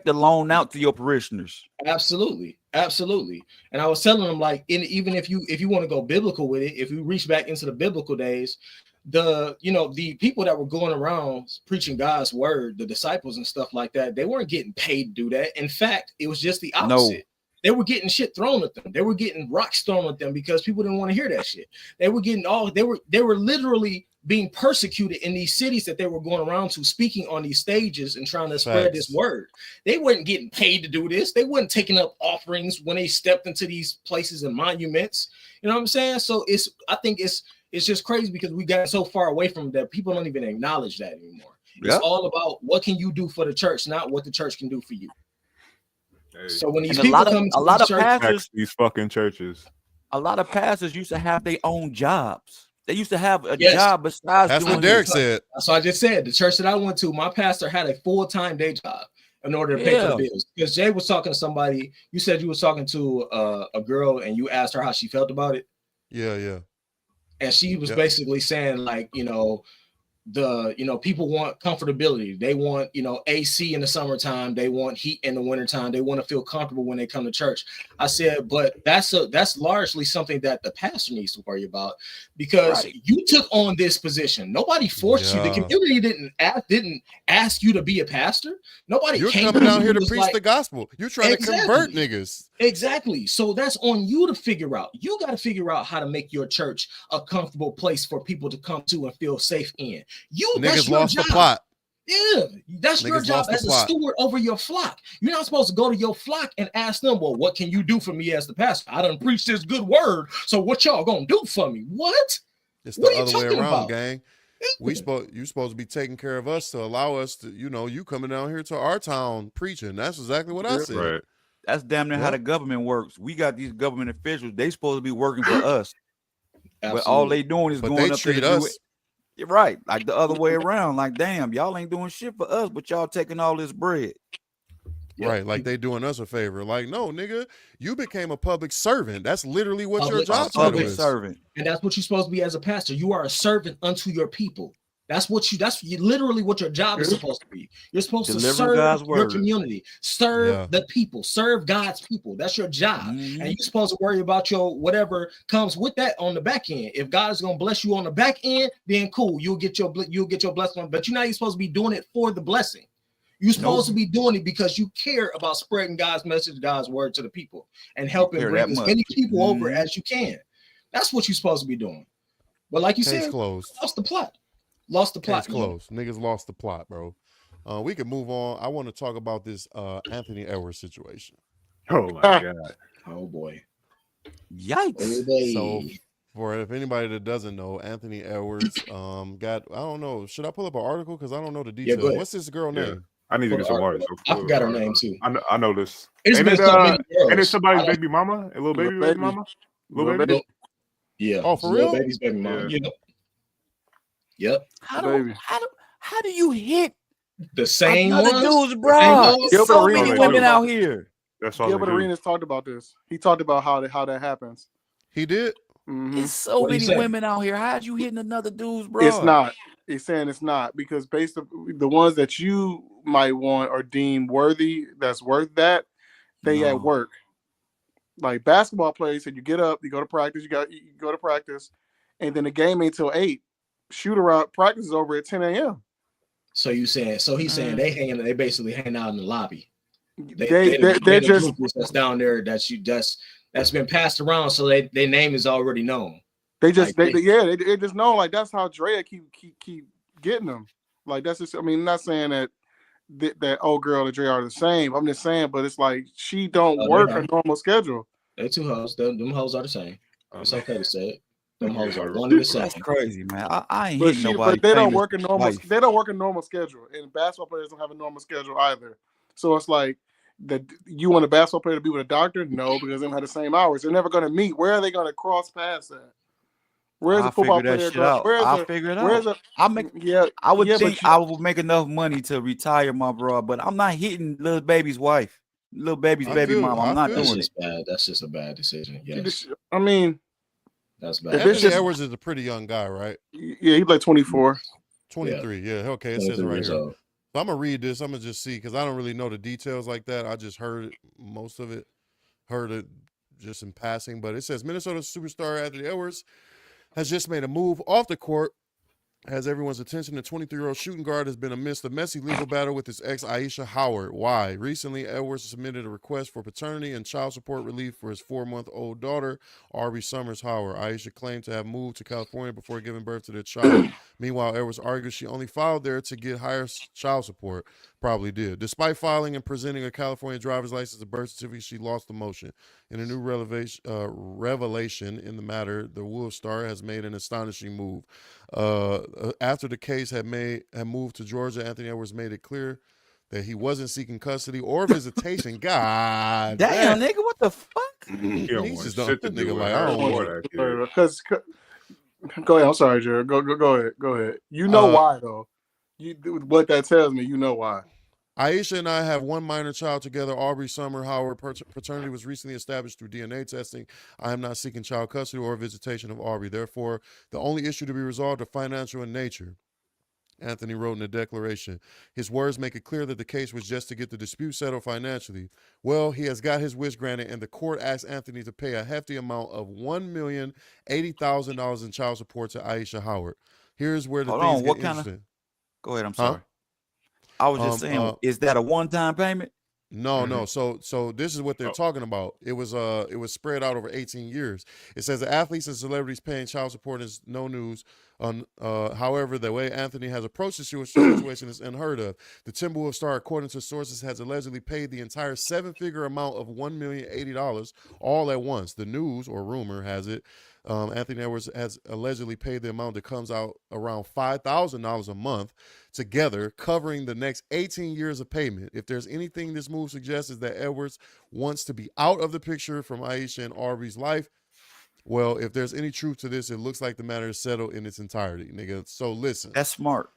to loan out to your parishioners. Absolutely. And I was telling them, like, even if you want to go biblical with it, if you reach back into the biblical days, the people that were going around preaching God's word, the disciples and stuff like that, they weren't getting paid to do that. In fact, it was just the opposite. No. They were getting shit thrown at them. They were getting rocks thrown at them because people didn't want to hear that shit. They were literally being persecuted in these cities that they were going around to, speaking on these stages and trying to spread this word. They weren't getting paid to do this. They weren't taking up offerings when they stepped into these places and monuments. You know what I'm saying? So I think it's just crazy because we got so far away from that. People don't even acknowledge that anymore. It's all about what can you do for the church, not what the church can do for you. So when these people come to the church, these fucking churches, a lot of pastors used to have their own jobs. They used to have a job besides. That's what Derek said. So I just said the church that I went to, my pastor had a full-time day job in order to pay for the bills. Because Jay was talking to somebody. You said you was talking to a girl and you asked her how she felt about it. Yeah. And she was basically saying, like, people want comfortability. They want, AC in the summertime. They want heat in the wintertime. They want to feel comfortable when they come to church. I said, but that's largely something that the pastor needs to worry about because you took on this position. Nobody forced you. The community didn't ask you to be a pastor. You're coming down here to preach the gospel. You're trying to convert niggas. Exactly. So that's on you to figure out. You got to figure out how to make your church a comfortable place for people to come to and feel safe in. Niggas lost the plot. Yeah, that's your job as a steward over your flock. You're not supposed to go to your flock and ask them, well, what can you do for me as the pastor? I done preached this good word, so what y'all gonna do for me? What? It's the other way around, gang. You supposed to be taking care of us to allow us to, you coming down here to our town preaching. That's exactly what I said. Right. That's damn near how the government works. We got these government officials. They supposed to be working for us. But all they doing is going up there to do it. You're right. Like the other way around. Like, damn, y'all ain't doing shit for us, but y'all taking all this bread. Right. Like they doing us a favor. Like, no, nigga, you became a public servant. That's literally what your job is. And that's what you're supposed to be as a pastor. You are a servant unto your people. That's literally what your job is supposed to be. You're supposed to Deliver serve God's your word. community, serve the people, serve God's people. That's your job. And you're supposed to worry about your whatever comes with that on the back end. If God is going to bless you on the back end, then cool, you'll get your blessing. But you're supposed to be doing it for the blessing. You're supposed to be doing it because you care about spreading God's message, God's word to the people, and helping bring as many people over as you can. That's what you're supposed to be doing. But like you said, lost the plot. Case closed. Niggas lost the plot, bro. We can move on. I want to talk about this Anthony Edwards situation. Oh my god. Oh boy. Yikes. So if anybody that doesn't know, Anthony Edwards got, I don't know, should I pull up an article? Because I don't know the details. What's this girl name? I need to get some water. I forgot her name too. I know this. It's and it's somebody's baby mama? A little baby mama? Little baby? Yeah. Oh, for real? Baby's baby mama. Yep. How do you hit the same dudes, bro? There's so many women out here. That's all. Gilbert Arenas talked about this. He talked about how that happens. He did. There's so many women out here. How'd you hitting another dude's, bro? It's not. He's saying it's not because based on the ones that you might want or deem worthy, that's worth that. They at work. Like basketball players said, you get up, you go to practice, you go to practice, and then the game ain't till 8. Shoot around, practice is over at 10 a.m. So he's saying they basically hang out in the lobby. They're just that's down there that's been passed around, so their name is already known. They just they just know, like that's how Drea keep getting them. Like that's just, I mean, not saying that old girl and Drea are the same. I'm just saying, but it's like she don't work a normal schedule. They two hoes. Them hoes are the same. It's okay to say it. Them hoes are one and the same. That's crazy, man. I ain't But hitting nobody. But they don't work a normal. They don't work a normal schedule, and basketball players don't have a normal schedule either. So it's like that. You want a basketball player to be with a doctor? No, because they don't have the same hours. They're never going to meet. Where are they going to cross paths at? Where's a football player? I'll figure it out. I would think I would make enough money to retire my bro, but I'm not hitting little baby's wife, little baby's baby mama. I'm not doing it. Bad. That's just a bad decision. Yes. I mean, that's bad. Anthony Edwards is a pretty young guy, right? Yeah, he's like 24. 23. Yeah. Okay. It says it right here. So I'm gonna read this. I'm gonna just see because I don't really know the details like that. I just heard most of it, heard it just in passing. But it says Minnesota superstar Anthony Edwards has just made a move off the court. Has everyone's attention. The 23-year-old shooting guard has been amidst a messy legal battle with his ex, Aisha Howard. Why? Recently, Edwards submitted a request for paternity and child support relief for his 4-month-old daughter, Aubrey Summers Howard. Aisha claimed to have moved to California before giving birth to their child. Meanwhile, Edwards argued she only filed there to get higher child support. Probably did. Despite filing and presenting a California driver's license and birth certificate, she lost the motion. In a new revelation in the matter, the Wolf Star has made an astonishing move. After the case had moved to Georgia, Anthony Edwards made it clear that he wasn't seeking custody or visitation. God damn, nigga, what the fuck? He's just dumped the nigga like, I don't want it. Because go ahead. I'm sorry, Jared. Go ahead. You know why though? What that tells me, you know why. Aisha and I have one minor child together, Aubrey Summer Howard. Paternity was recently established through DNA testing. I am not seeking child custody or visitation of Aubrey. Therefore, the only issue to be resolved are financial in nature, Anthony wrote in a declaration. His words make it clear that the case was just to get the dispute settled financially. Well, he has got his wish granted, and the court asked Anthony to pay a hefty amount of $1,080,000 in child support to Aisha Howard. Here's where the things get interesting. Go ahead, I'm sorry. I was just saying, is that a one-time payment? No. So this is what they're talking about. It was spread out over 18 years. It says the athletes and celebrities paying child support is no news. However, the way Anthony has approached the situation is unheard of. The Timberwolves star, according to sources, has allegedly paid the entire 7-figure amount of $1,080,000 all at once. The news, or rumor, has it Anthony Edwards has allegedly paid the amount that comes out around $5,000 a month together, covering the next 18 years of payment. If there's anything this move suggests is that Edwards wants to be out of the picture from Aisha and Aubrey's life. Well, if there's any truth to this, it looks like the matter is settled in its entirety, nigga. So listen. That's smart.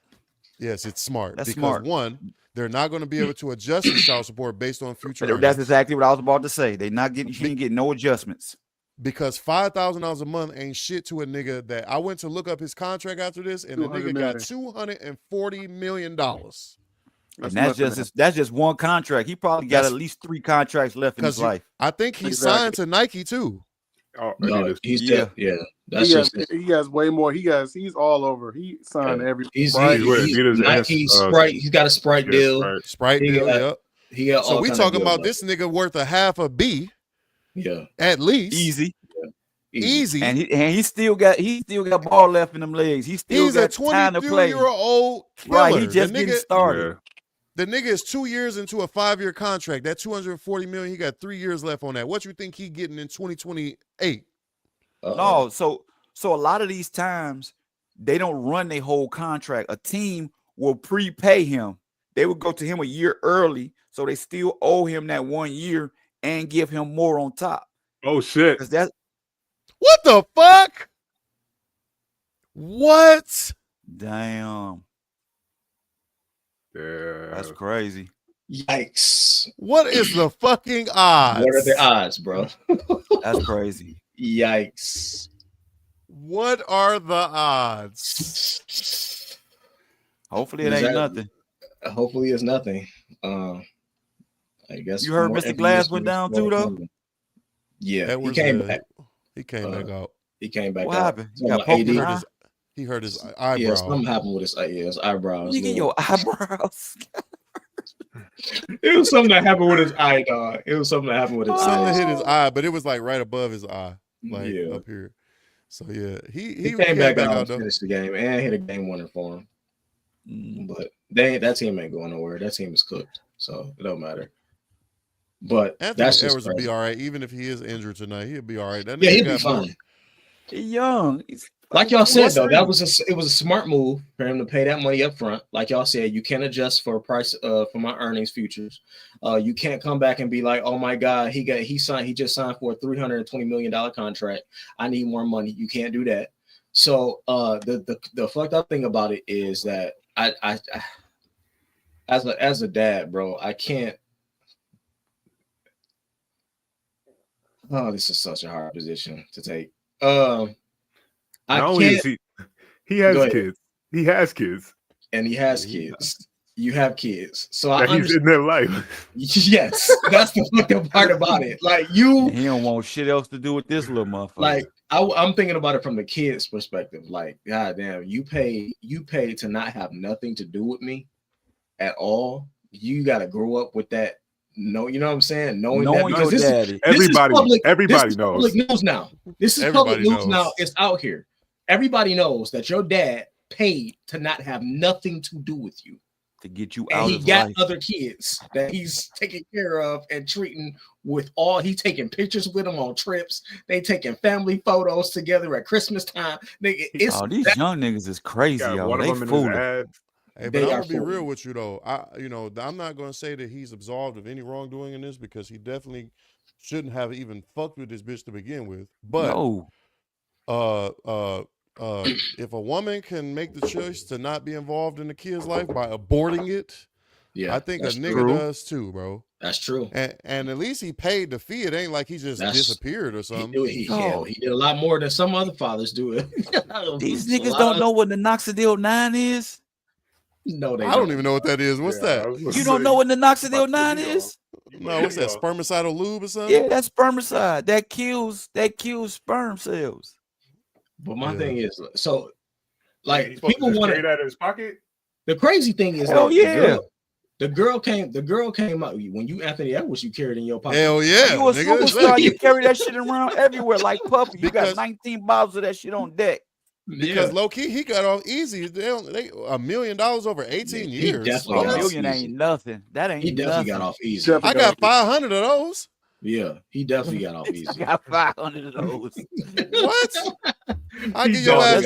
Yes, it's smart. That's because smart. One, they're not going to be able to adjust his child support based on future earnings. That's exactly what I was about to say. They not getting, she ain't getting no adjustments. because $5,000 a month ain't shit to a nigga that I went to look up his contract after this, and the nigga got $240 million. And that's just one contract. He probably got at least 3 contracts left in his life. I think he signed to Nike too. Oh, no, he's he has way more. He's all over. He signed every. He's Sprite. He's got a Sprite deal. Sprite deal. Yep. He got so we talking about this nigga worth a half a B. Yeah, at least easy. Easy. And he still got ball left in them legs. He's a 22-year-old killer. Right, he just getting started. Yeah. The nigga is 2 years into a 5-year contract. That $240 million, he got 3 years left on that. What you think he getting in 2028? No, so a lot of these times they don't run their whole contract. A team will prepay him. They would go to him a year early, so they still owe him that 1 year and give him more on top. Oh shit! What the fuck? What? Damn. Yeah. That's crazy. Yikes. What is the fucking odds? What are the odds, bro? That's crazy. Yikes. What are the odds? Hopefully it ain't nothing. Hopefully it's nothing. I guess you heard Mr. Glass went down too, though? Yeah, he came back. He came back out. He came back what out. Happened? He got poked in his eye? He hurt his eyebrow. Yeah, something happened with his eyebrows. You get your eyebrows. It was something that happened with his eye, dog. It was something that happened with his eye. Something hit his eye, but it was like right above his eye, like up here. So yeah, he came back out and finished the game and hit a game winner for him. But that team ain't going nowhere. That team is cooked, so it don't matter. But Anthony Edwards will be all right, even if he is injured tonight. He'll be all right. Yeah, he'll be fine. He's young. Like y'all said, though, it was a smart move for him to pay that money up front. Like y'all said, you can't adjust for price for my earnings futures. You can't come back and be like, oh my God, he just signed for a $320 million contract. I need more money. You can't do that. So the fucked up thing about it is that I as a dad, bro, I can't. Oh, this is such a hard position to take. He has kids. He has kids. And he has kids. You have kids. So he's in their life. Yes. That's the fucking part about it. Like he don't want shit else to do with this little motherfucker. Like I'm thinking about it from the kid's perspective. Like, God damn, you pay to not have nothing to do with me at all. You gotta grow up with that. No, you know what I'm saying? Knowing that your daddy. Everybody knows. Public news now. This is public news now. It's out here. Everybody knows that your dad paid to not have nothing to do with you. To get you and out he of got life. other kids that he's taking care of and treating with all. He's taking pictures with them on trips. They taking family photos together at Christmas time. These young niggas is crazy, y'all. They fooling. Hey, but I'm gonna be real with you though. I'm not gonna say that he's absolved of any wrongdoing in this because he definitely shouldn't have even fucked with this bitch to begin with. But if a woman can make the choice to not be involved in the kid's life by aborting it, I think a nigga does too, bro. That's true. And at least he paid the fee. It ain't like he just disappeared or something. He did a lot more than some other fathers do it. These niggas don't know what the Minoxidil 9 is. No, I don't even know what that is. What's that? You don't know what the Minoxidil 9 is? No, what's that? Spermicidal lube or something? Yeah, that's spermicide. That kills sperm cells. But my thing is, so like people want it out of his pocket. The crazy thing is, the girl came out when you Anthony Edwards you carried in your pocket. Hell yeah, you a superstar. You carry that shit around everywhere like Puppy. You got 19 bottles of that shit on deck. Because low key he got off easy. They $1 million over 18 years. $1 million ain't nothing. That ain't. He definitely got off easy. I got 500 of those. Yeah, he definitely got off easy. I got 500 of those. What? I give your ass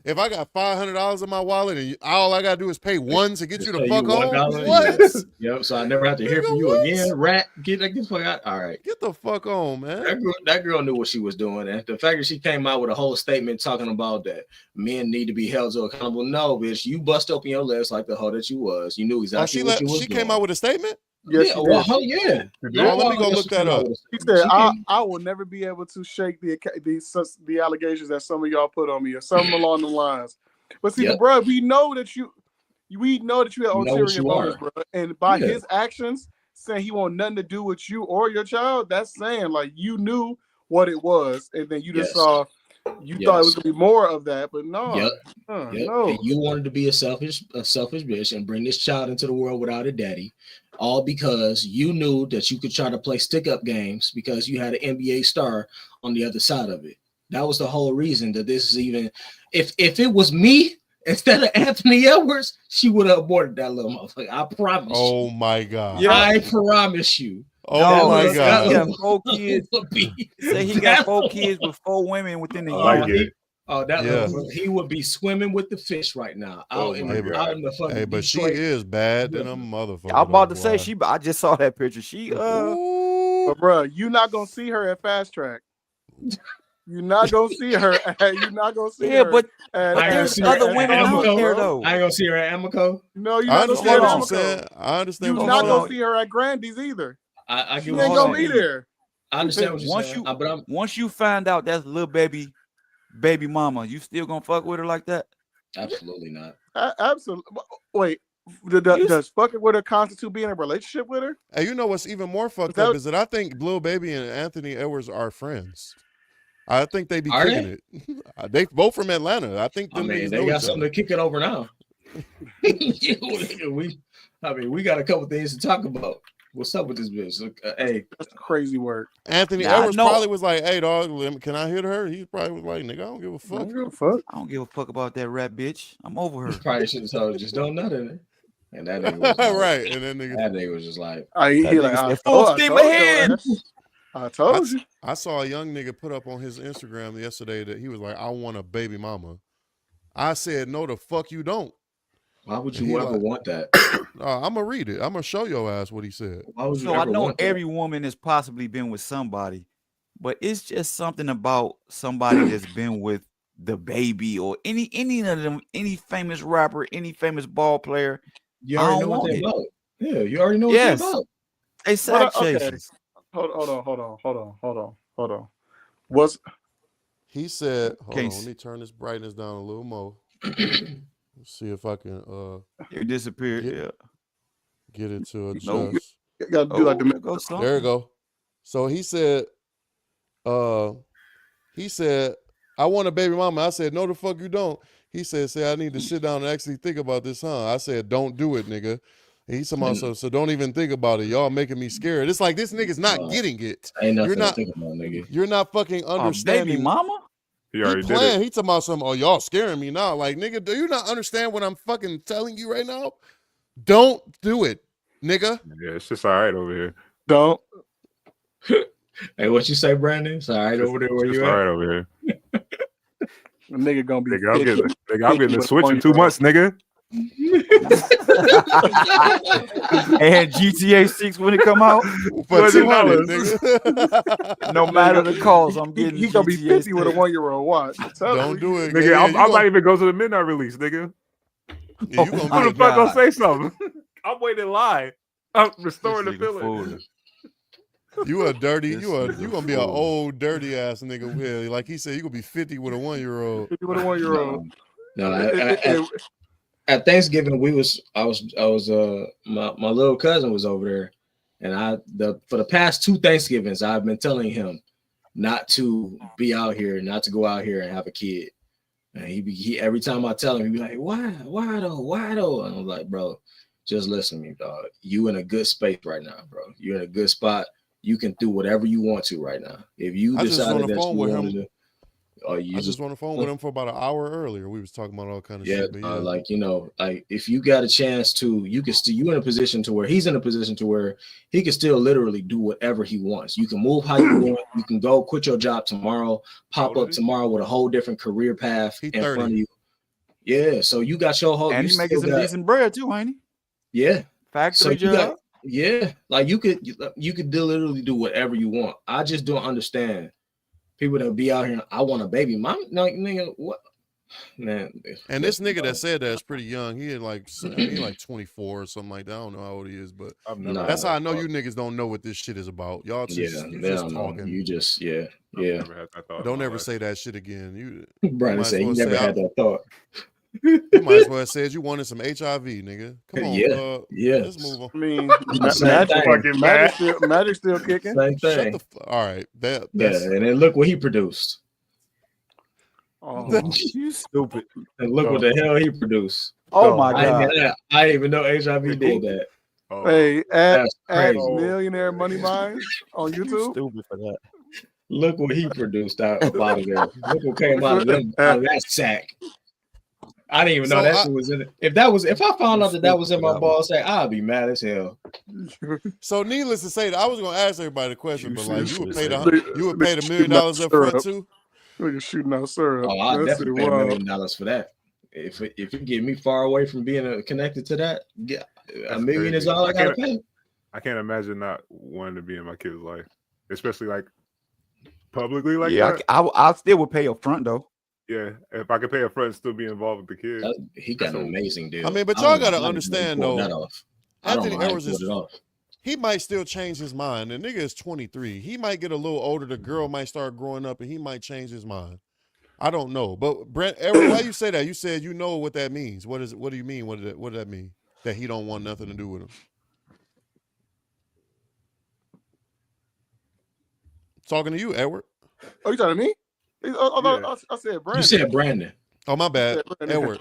if I got $500 in my wallet and all I gotta do is pay one to get you the fuck home. What? Yep. So I never have to hear from you again. Rat, get the fuck out. All right. Get the fuck on, man. That girl knew what she was doing, and the fact that she came out with a whole statement talking about that men need to be held to accountable. No, bitch, you bust open your legs like the hoe that you was. You knew exactly what you was doing. She came out with a statement. Yes, she did. Yeah. Let me go look that up. She said, "I will never be able to shake the allegations that some of y'all put on me, or something along the lines." But see, bro, we know that you have ulterior motives, bro, and by his actions saying he want nothing to do with you or your child, that's saying like you knew what it was, and then you just saw. You thought it was gonna be more of that, but no. No. And you wanted to be a selfish bitch and bring this child into the world without a daddy, all because you knew that you could try to play stick-up games because you had an NBA star on the other side of it. That was the whole reason that this is even. If it was me instead of Anthony Edwards, she would have aborted that little motherfucker. I promise. Oh my God. Yeah. I promise you. Oh my God. He got 4 kids. Say he got 4 kids with 4 women within a year. He would be swimming with the fish right now. Out in the fucking but Detroit. she is bad than a motherfucker. I'm about to say I just saw that picture. She but bro, you're not gonna see her at Fast Track. You're not gonna see her. You're not gonna see her. Yeah, but there's other women out there though. I ain't gonna see her at Amico. No, you're not gonna see her at Amico. I understand. You're not gonna see her at Grandy's either. She ain't gonna be there. I understand what you're saying. Once you find out that's little baby mama, you still gonna fuck with her like that? Absolutely not. Absolutely. Wait, does fucking with her constitute being in a relationship with her? And you know what's even more fucked up is that I think Lil Baby and Anthony Edwards are friends. I think they be kicking it. They both from Atlanta. I think they got something to kick it over now. We got a couple things to talk about. What's up with this bitch? Hey, that's crazy work. Anthony Edwards probably was like, "Hey, dog, can I hit her?" He probably was like, "Nigga, I don't give a fuck. I don't give a fuck about that rap bitch. I'm over her." He probably should have told just don't nut in it. And that nigga was right. And then that nigga was just like, full steam ahead. I told you. I saw a young nigga put up on his Instagram yesterday that he was like, "I want a baby mama." I said, "No, the fuck you don't." Why would you ever want that? I'm gonna read it. I'm gonna show your ass what he said. So I know every woman has possibly been with somebody, but it's just something about somebody that's been with the baby or any of them, any famous rapper, any famous ball player. You already know what they're about. Yeah, you already know what they're about. They sack chasers. Hold on. What's he said? Hold on, let me turn this brightness down a little more. See if I can it disappeared. Get it to adjust. No, you gotta do like the there you go. So he said, I want a baby mama. I said, no, the fuck you don't. He said, I need to sit down and actually think about this, huh? I said, don't do it, nigga. And he's also so don't even think about it. Y'all making me scared. It's like this nigga's not getting it. Ain't nothing to think about, nigga. You're not fucking understanding. Baby mama? He already did it. He talking about something. Oh, y'all scaring me now. Like, nigga, do you not understand what I'm fucking telling you right now? Don't do it, nigga. Yeah, it's just all right over here. Don't. Hey, what you say, Brandon? It's all right over there where you at? All right over here. The nigga gonna be. I'm getting the Switch in 2 months, nigga. And GTA 6 when it come out for $200, nigga. No matter the cost, I'm getting. He gonna be 50 with a 1-year-old watch. Don't do it, nigga. I might even go to the midnight release, nigga. Yeah, you gonna Who the fuck gonna say something? I'm waiting live. I'm restoring the feeling. You a dirty. You gonna be an old dirty ass nigga. Yeah, like he said, you gonna be 50 with a 1-year-old. 50 with a 1-year-old. No, at Thanksgiving, I was my little cousin was over there, and for the past 2 Thanksgivings, I've been telling him not to be out here, not to go out here and have a kid. And he every time I tell him, he be like, why though? And I'm like, bro, just listen to me, dog. You in a good space right now, bro. You're in a good spot. You can do whatever you want to right now. If you decided that you wanted to. I just on the phone with him for about an hour earlier. We was talking about all kind of shit. Yeah, like if you got a chance to, you in a position to where he's in a position to where he can still literally do whatever he wants. You can move how you want. You can go quit your job tomorrow, pop up tomorrow with a whole different career path in front of you. Yeah, so you got your whole. And he's making some decent bread too, ain't he? Yeah, factory job. Like you could literally do whatever you want. I just don't understand. People that be out here, I want a baby. Mom, no, nigga, what? Man, And this nigga that said that is pretty young. He like 24 or something like that. I don't know how old he is, but that's how I know you niggas don't know what this shit is about. Y'all just you just talking. You just yeah. Never had that thought Don't ever say that shit again. You Brandon said you never had that thought. You might as well have said you wanted some HIV, nigga. Come on, let's move on. I mean, Magic's still kicking. Same thing. Shut the all right. That's and then look what he produced. Oh, you stupid. And look what the hell he produced. Oh my god. I didn't even know HIV did that. Hey, add Millionaire Money Mine on YouTube. Stupid for that. Look what he produced out of there. Look what came out of that sack. I didn't even know that shit was in it. If I found out that was in my ball sack, I'd be mad as hell. So needless to say, I was gonna ask everybody the question, but like you would pay $1 million up front too. You're shooting out syrup. Oh, I definitely pay $1 million for that. If it get me far away from being connected to that, $1 million is all I gotta pay. I can't imagine not wanting to be in my kid's life, especially like publicly like that. I still would pay up front though. Yeah, if I could pay up front and still be involved with the kid. He got an amazing deal. I mean, but y'all gotta understand though. Anthony Edwards he might still change his mind. The nigga is 23. He might get a little older. The girl might start growing up, and he might change his mind. I don't know. But Brent, Edwards, why you say that? You said you know what that means. What do you mean? What does that mean? That he don't want nothing to do with him? Talking to you, Edward. Oh, you talking to me? I said Brandon. You said Brandon. Oh, my bad. Edward.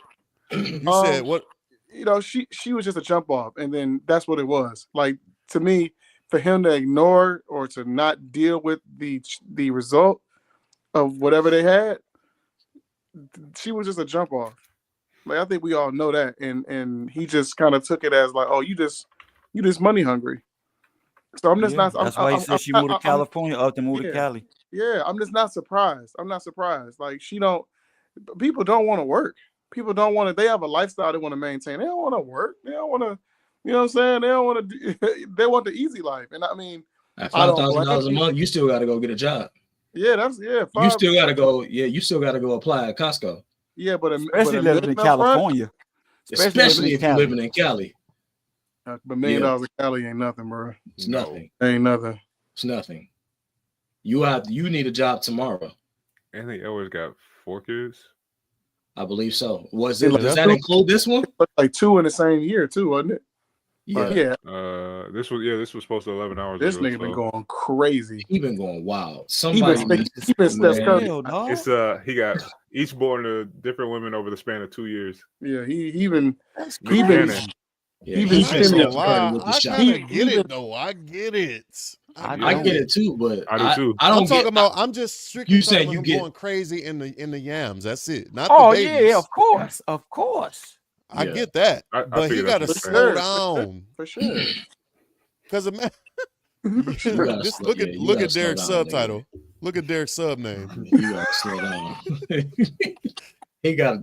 You said what? You know, she was just a jump off, and then that's what it was. Like, to me, for him to ignore or to not deal with the result of whatever they had, she was just a jump off. Like, I think we all know that, and he just kind of took it as like, oh, you just money hungry. So I'm just not. That's why he said she moved to California up to move to Cali. Yeah, I'm just not surprised. I'm not surprised. Like, people don't want to work. People don't want to, they have a lifestyle they want to maintain. They don't want to work. They don't want to, you know what I'm saying? They don't want to, they want the easy life. And I mean, at $5,000 a month, you still got to go get a job. Yeah, you still got to go. Yeah, you still got to go apply at Costco. Yeah, but especially living in California. Especially if you're living in Cali. But $1 million in Cali ain't nothing, bro. It's nothing. Ain't nothing. It's nothing. You need a job tomorrow. Anthony Edwards got 4 kids. I believe so. Does that include this one? Like 2 in the same year too, wasn't it? Yeah. This was supposed to 11 hours. This nigga been going crazy. He been going wild. He been Steph Curry. It's he got each born to different women over the span of 2 years. Yeah, he I been kind of get it though. I get it. I get it too, but I do too. I'm talking about. I'm just strictly talking about going crazy in the yams. That's it. Not the babies. Yeah, of course. I get that, but he got to slow down for sure. Because just look at Derek's subtitle. Look at Derek's sub name. You gotta slow down.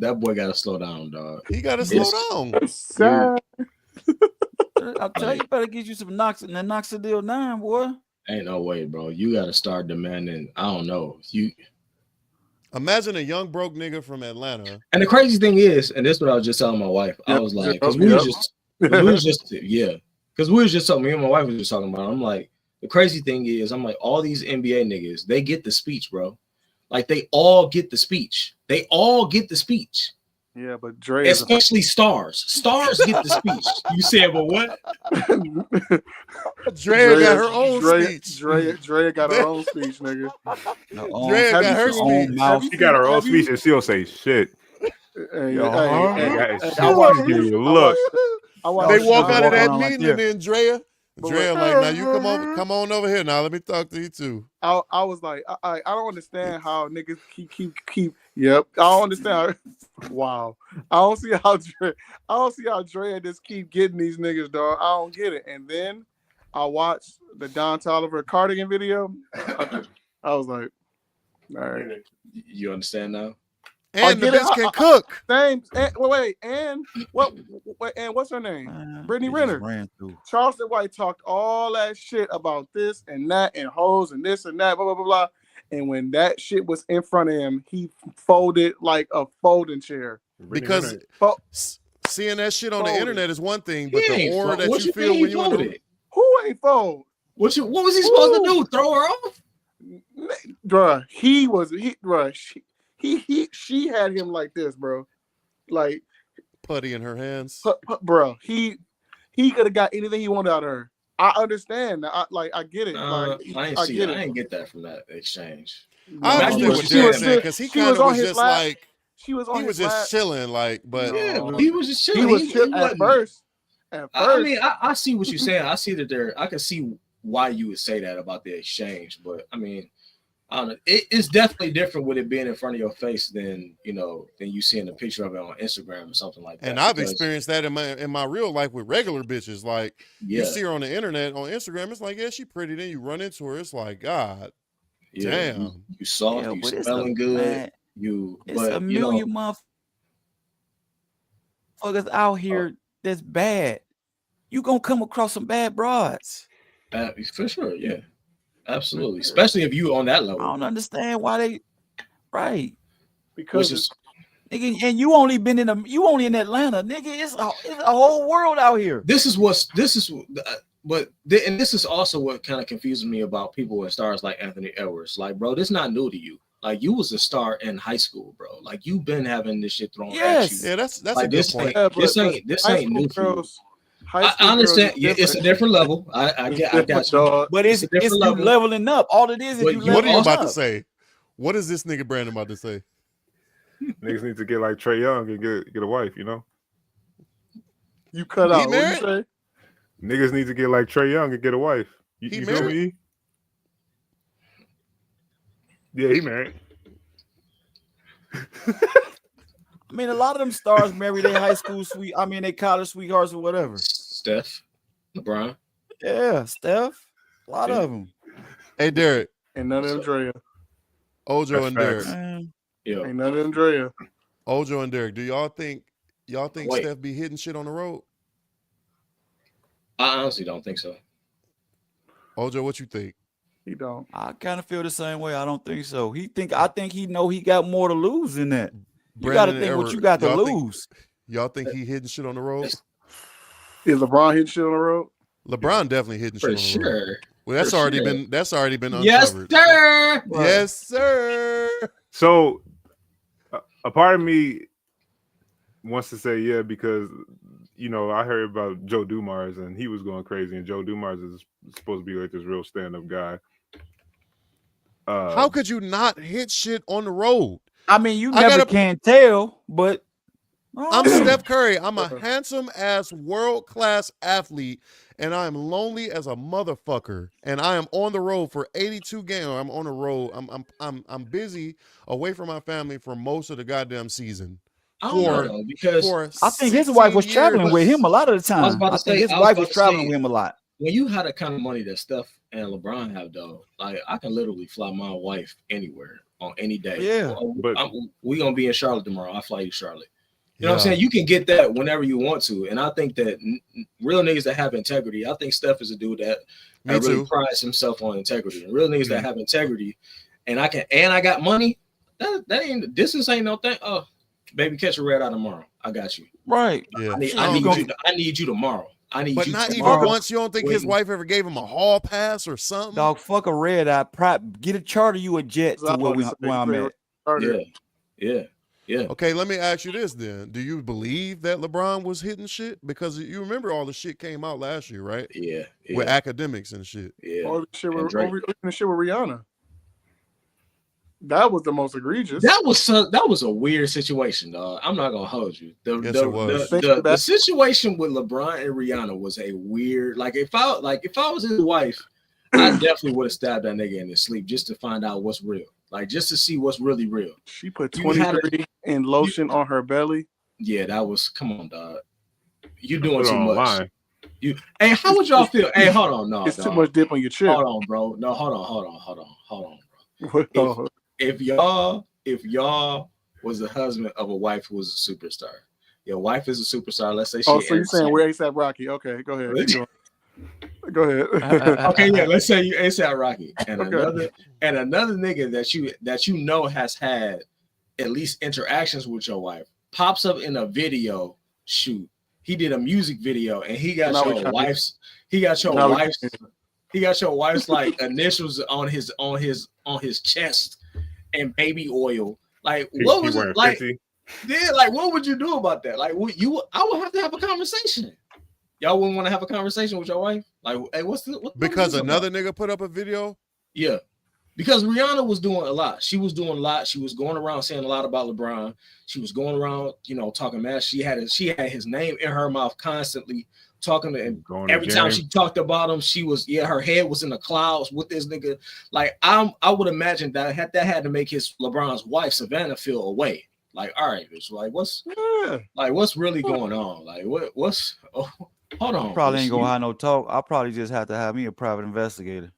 That boy got to slow down, dog. He got to slow down. I'll tell you, better get you some Noxidil 9, boy. Ain't no way, bro. You got to start demanding. I don't know. Imagine a young broke nigga from Atlanta. And the crazy thing is, and this is what I was just telling my wife. I was like, because we was just talking. Me and my wife was just talking about it. I'm like, the crazy thing is, I'm like, all these NBA niggas, they get the speech, bro. Like, they all get the speech. They all get the speech. Yeah, but Dre, especially stars. Stars get the speech. You said, but what? Dre got her own speech. Dre got her own speech, nigga. Dre got her speech. She got her own speech, and she'll say shit. Hey, look. They walk out of that meeting, and then Drea like, now you come on over here. Now let me talk to you too. I was like, I don't understand how niggas keep. Yep, I don't understand. Wow, I don't see how Dre just keep getting these niggas, dog. I don't get it. And then I watched the Don Toliver cardigan video. I was like, all right. You understand now? And the bitch can cook. Same. And what's her name? Brittany Renner. Charleston White talked all that shit about this and that and hoes and this and that, blah, blah, blah, blah. And when that shit was in front of him, he folded like a folding chair. Because seeing that shit on the internet is one thing, but the aura that you feel when you in the... Who ain't fold? What was he supposed to do? Throw her off? Bruh, she had him like this, bro. Like putty in her hands. Bro, he could have got anything he wanted out of her. I understand. I get it. I didn't get that from that exchange. I understand what Jared's saying because he kind of was just like he was just chilling, like, but he was just chilling. He was chilling at first. I mean, I see what you're saying. I see that I can see why you would say that about the exchange, but I mean, I don't know. It's definitely different with it being in front of your face than you seeing a picture of it on Instagram or something like that. And I've experienced that in my real life with regular bitches. Like you see her on the internet, on Instagram, it's like, yeah, she pretty. Then you run into her, it's like, God, damn, you soft, you smelling good. Man, it's a million motherfuckers out here that's bad. You gonna come across some bad broads. For sure, yeah. Absolutely. Especially if you on that level. I don't understand why they because nigga, and you only in Atlanta, nigga. It's a whole world out here. This is also what kind of confuses me about people with stars like Anthony Edwards. Like, bro, this is not new to you. Like, you was a star in high school, bro. Like, you've been having this shit thrown at you. Yeah, that's like, a good point. This ain't new for you. I understand. It's a different level. I got you. But it's you leveling up. All it is you what are you about to say? What is this nigga Brandon about to say? Niggas need to get like Trae Young and get a wife, you know? You cut out. What you say? Niggas need to get like Trae Young and get a wife. You feel me? Yeah, he married. I mean, a lot of them stars marry their high school their college sweethearts or whatever. Steph, LeBron. Yeah, Steph. A lot of them. Hey, Derek. And none of them Drea. Ojo and Derek. Yeah. Ain't none of them Drea. Ojo and Derek. Do y'all think Steph be hitting shit on the road? I honestly don't think so. Ojo, what you think? He don't. I kind of feel the same way. I don't think so. I think he know he got more to lose than that. You got to think what you got to lose. Y'all think he hitting shit on the road? Is LeBron hitting shit on the road? LeBron definitely hitting shit on the road. Well, that's already been uncovered. Yes, sir. Yes, sir. So a part of me wants to say yeah because I heard about Joe Dumars and he was going crazy, and Joe Dumars is supposed to be like this real stand-up guy. How could you not hit shit on the road? I mean, you never can tell, but I'm Steph Curry. I'm a handsome ass world-class athlete, and I am lonely as a motherfucker. And I am on the road for 82 games. I'm on the road. I'm busy away from my family for most of the goddamn season. I don't know, because I think his wife was traveling with him a lot of the time. I think his wife was traveling with him a lot. When you had the kind of money that Steph and LeBron have, though, like I can literally fly my wife anywhere on any day. Yeah, but we gonna be in Charlotte tomorrow. I'll fly you to Charlotte. You know what I'm saying? You can get that whenever you want to, and I think that real niggas that have integrity. I think Steph is a dude that really prides himself on integrity. And real niggas that have integrity, and I got money. That ain't distance ain't no thing. Oh, baby, catch a red eye tomorrow. I got you. Right. Yeah. I need you tomorrow. But not tomorrow. Even once. You don't think his wife ever gave him a hall pass or something? Dog, fuck a red eye. Get a charter you a jet to where I'm at. Yeah. Okay, let me ask you this then. Do you believe that LeBron was hitting shit? Because you remember all the shit came out last year, right? Yeah. With academics and shit. Yeah. All the shit with Rihanna. That was the most egregious. That was a weird situation, dog. I'm not gonna hold you. The situation with LeBron and Rihanna was a weird. Like if I was his wife, I definitely would have stabbed that nigga in his sleep just to find out what's real. Like just to see what's really real. She put 23 in lotion on her belly. Yeah, that was. Come on, dog. You doing too much. Hey, how would y'all feel? Hey, hold on, no. It's too much dip on your chip. Hold on, bro. No, hold on, bro. If y'all was the husband of a wife who was a superstar, your wife is a superstar. Let's say she. So you're saying we're ASAP Rocky? Okay, go ahead. Go ahead. Okay, yeah. Let's say you ASAP Rocky and Okay. another nigga that you know has had at least interactions with your wife pops up in a video shoot. He did a music video and he got Now we your trying to- wife's he got your now we- wife's he got your wife's like initials on his chest and baby oil. Like what was it like? 50? Yeah, like what would you do about that? Like I would have to have a conversation. Y'all wouldn't want to have a conversation with your wife? Like, hey, what Because another nigga put up a video? Yeah. Because Rihanna was doing a lot. She was doing a lot. She was going around saying a lot about LeBron. She was going around, talking mad. She had his name in her mouth constantly, talking to him. Every time she talked about him, she was, her head was in the clouds with this nigga. Like, I would imagine that had to make LeBron's wife, Savannah, feel away. Like, all right, bitch, like, what's really going on? Like, what's hold on. Probably ain't gonna have no talk. I'll probably just have to have me a private investigator.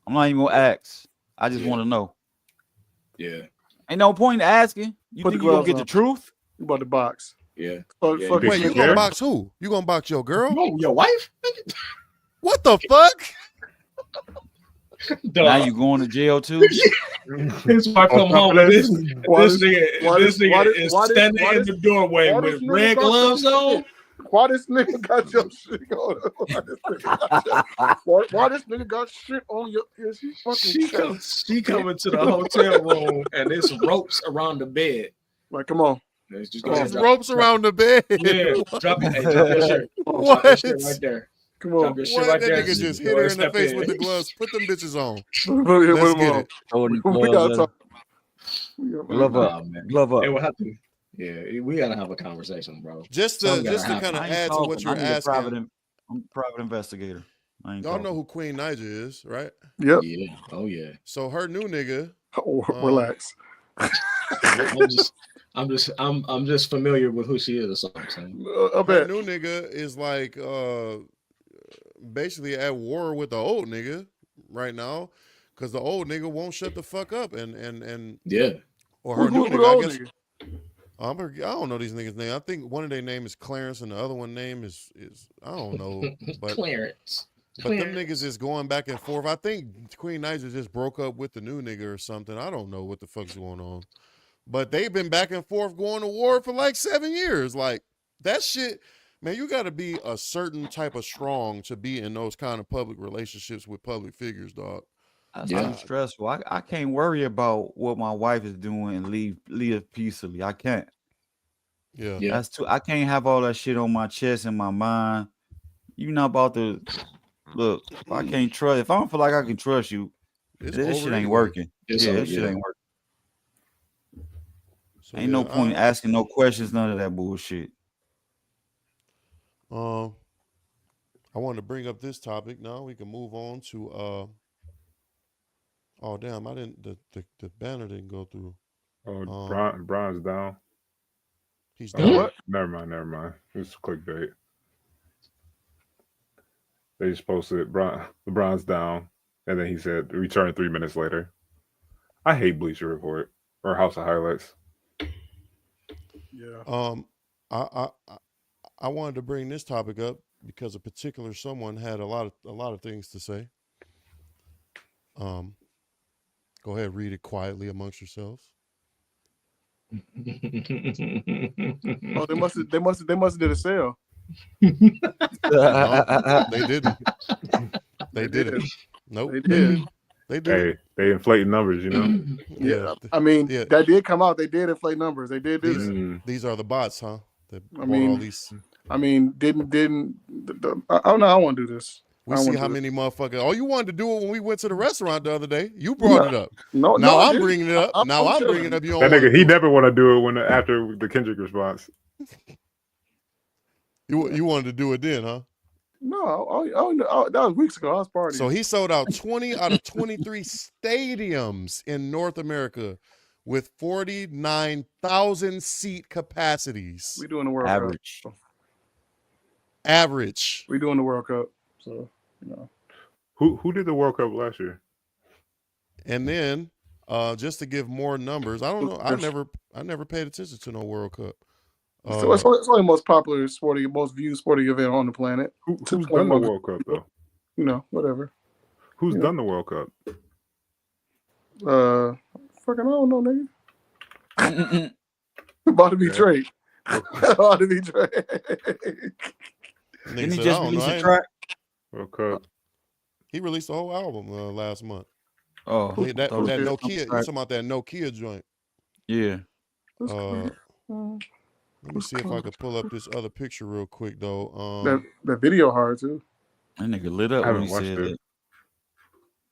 I'm not even gonna ask. I just want to know. Yeah. Ain't no point in asking. You Put think the you gonna gloves get on. the truth? You about to box. Yeah. Fuck, Yeah, fuck Wait, you it. gonna box who? You gonna box your girl? No, your wife? What the fuck? Now you going to jail too? His wife come home and this nigga is standing in the doorway with red gloves on. Why this nigga got your shit going? Why this nigga got shit on your She coming to the hotel room and there's ropes around the bed. Like, come on. There's ropes around the bed. Yeah, drop your shirt. What? Drop your shirt right there. Come on. Drop your shit What? right That there. nigga just hit her in the face with the gloves. Put them bitches on. Let's get it. We gotta talk. Glove up. Nah, man. Glove up. It will have to. Yeah, we gotta have a conversation, bro. Just to kind of add to what you're asking. I'm a private investigator. Y'all know who Queen Naija is, right? Yep. Yeah. Oh yeah. So her new nigga. Relax. I'm just familiar with who she is or something. Her new nigga is like basically at war with the old nigga right now, because the old nigga won't shut the fuck up and yeah. Or her new Who the nigga, old I guess. nigga? I don't know these niggas' name. I think one of their name is Clarence and the other one name is I don't know. But Clarence. But them niggas is going back and forth. I think Queen Naija just broke up with the new nigga or something. I don't know what the fuck's going on. But they've been back and forth going to war for like 7 years. Like, that shit, man, you got to be a certain type of strong to be in those kind of public relationships with public figures, dog. That's too stressful. I can't worry about what my wife is doing and live peacefully. I can't. Yeah. That's too. I can't have all that shit on my chest and my mind. You not about to look. If I can't trust. If I don't feel like I can trust you, this shit ain't working. This shit ain't working. So, ain't no point asking no questions. None of that bullshit. I wanted to bring up this topic. Now we can move on to. Oh damn! I didn't. The banner didn't go through. Oh, Brian's down. He's down. What? Never mind. It's clickbait. They just posted LeBron's down, and then he said return 3 minutes later. I hate Bleacher Report or House of Highlights. Yeah. I wanted to bring this topic up because a particular someone had a lot of things to say. Go ahead, read it quietly amongst yourselves. Oh, they must have did a sale. No, they didn't. They didn't. Nope. They did. They did. Hey, they inflating numbers, you know. Yeah. I mean, that did come out. They did inflate numbers. They did do that. These are the bots, huh? I mean, all these. I mean, didn't. I don't know. I want to do this. We see how many motherfuckers. Oh, you wanted to do it when we went to the restaurant the other day. You brought it up. Now I'm bringing it up. I'm bringing it up. You that nigga, he never want to do it after the Kendrick response. You wanted to do it then, huh? No, that was weeks ago. I was partying. So he sold out 20 out of 23 stadiums in North America with 49,000 seat capacities. We doing the World Cup. Average. We doing the World Cup. So, you know. Who did the World Cup last year? And then, just to give more numbers, I don't know. I never paid attention to no World Cup. So it's only the most popular sporting, most viewed sporting event on the planet. Who's done the World Cup though? You know, whatever. Who's done the World Cup? Fucking I don't know, nigga. About to be Drake. About to be Drake. Didn't he just release a track? World Cup. He released a whole album last month. Oh, that Nokia. You talking about that Nokia joint? Yeah. Let me see if I can pull up this other picture real quick though. That video hard too. That nigga lit up when he said that.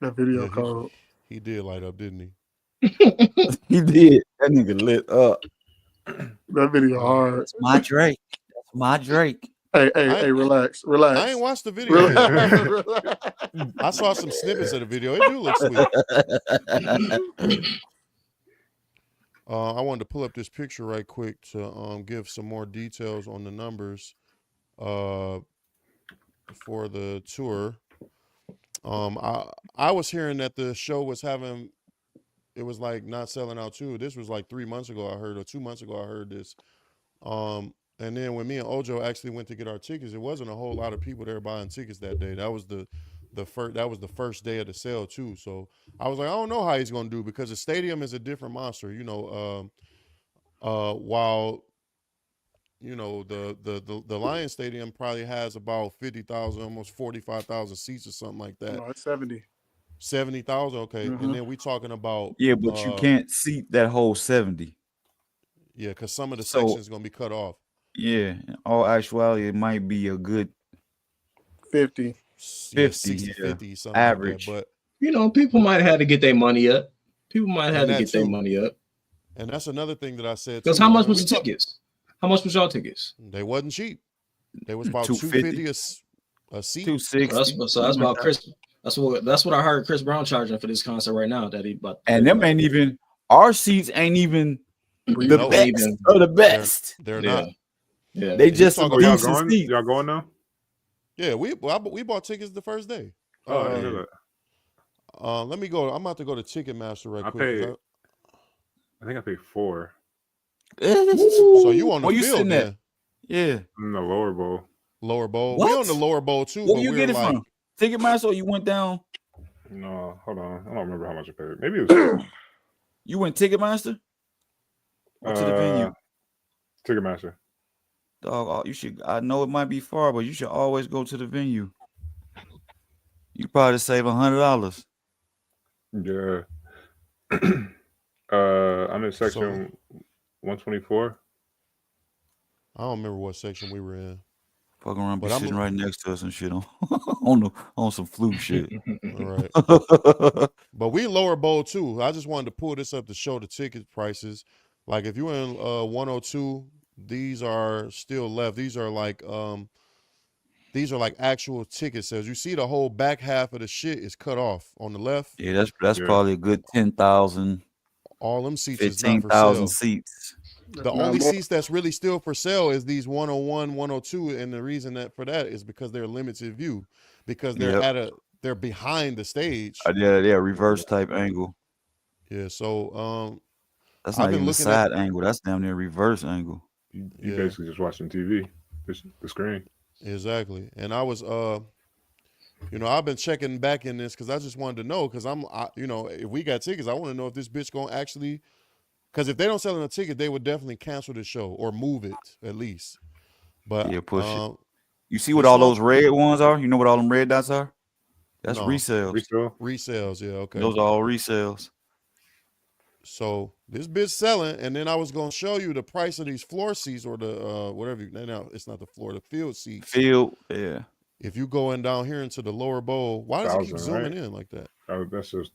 That video cold. He did light up, didn't he? He did. That nigga lit up. That video hard. That's my Drake. That's my Drake. Hey, relax. I ain't watched the video. I saw some snippets of the video. It do look sweet. I wanted to pull up this picture right quick to give some more details on the numbers for the tour. I was hearing that the show was it was like not selling out too. This was like 3 months ago I heard, or 2 months ago I heard this. And then when me and Ojo actually went to get our tickets, it wasn't a whole lot of people there buying tickets that day. That was the first day of the sale too. So I was like, I don't know how he's gonna do, because the stadium is a different monster. You know, while you know the Lions Stadium probably has about 50,000, almost 45,000 seats or something like that. No, it's 70. 70,000, okay. And then we talking about but you can't seat that whole 70. Yeah, because some of the sections is gonna be cut off. Yeah, in all actuality, it might be a good 50. 60, 50, something average. Like that. But you know, people might have to get their money up. People might have to get their money up. And that's another thing that I said. Because how much was the tickets? How much was y'all tickets? They wasn't cheap. They was about $250 a seat. 260. So that's about Chris. That's what I heard Chris Brown charging for this concert right now. That he bought. And them ain't even, our seats ain't even the best of the best. They're not. Yeah, they just y'all going? Y'all going now? Yeah, we bought tickets the first day. Let me go. I'm about to go to Ticketmaster right quick. I think I paid $4. So you on the you field then? Yeah. In the lower bowl. Lower bowl. What? We on the lower bowl too. Where you get it from? Ticketmaster, or you went down? No, hold on. I don't remember how much I paid. Maybe it was. You went Ticketmaster? Or to the venue? Ticketmaster. Dog, you should. I know it might be far, but you should always go to the venue. You probably save $100. Yeah. I'm in section 124. I don't remember what section we were in. Fucking around, but sitting right next to us and shit on some fluke shit. All right. But we lower bowl too. I just wanted to pull this up to show the ticket prices. Like if you're in 102, these are still left. These are like actual ticket sales. You see the whole back half of the shit is cut off on the left. Yeah, that's probably a good 10,000. All them seats is not for sale. 15,000 seats. The only seats that's really still for sale is these 101, 102, and the reason that for that is because they're limited view, because they're they're behind the stage. Yeah, reverse type angle. Yeah, so that's not even a side angle. That's damn near reverse angle. You basically just watching TV, the screen. Exactly, and I was I've been checking back in this because I just wanted to know, because if we got tickets, I want to know if this bitch gonna actually. Because if they don't sell a ticket, they would definitely cancel the show or move it at least. But push it. You see what all those red ones are? You know what all them red dots are? That's resales. Resales, yeah, okay. Those are all resales. So this bitch selling, and then I was gonna show you the price of these floor seats, or the whatever. No, it's not the floor, the field seats. Field, yeah. If you going down here into the lower bowl, why does it keep zooming in like that? That's just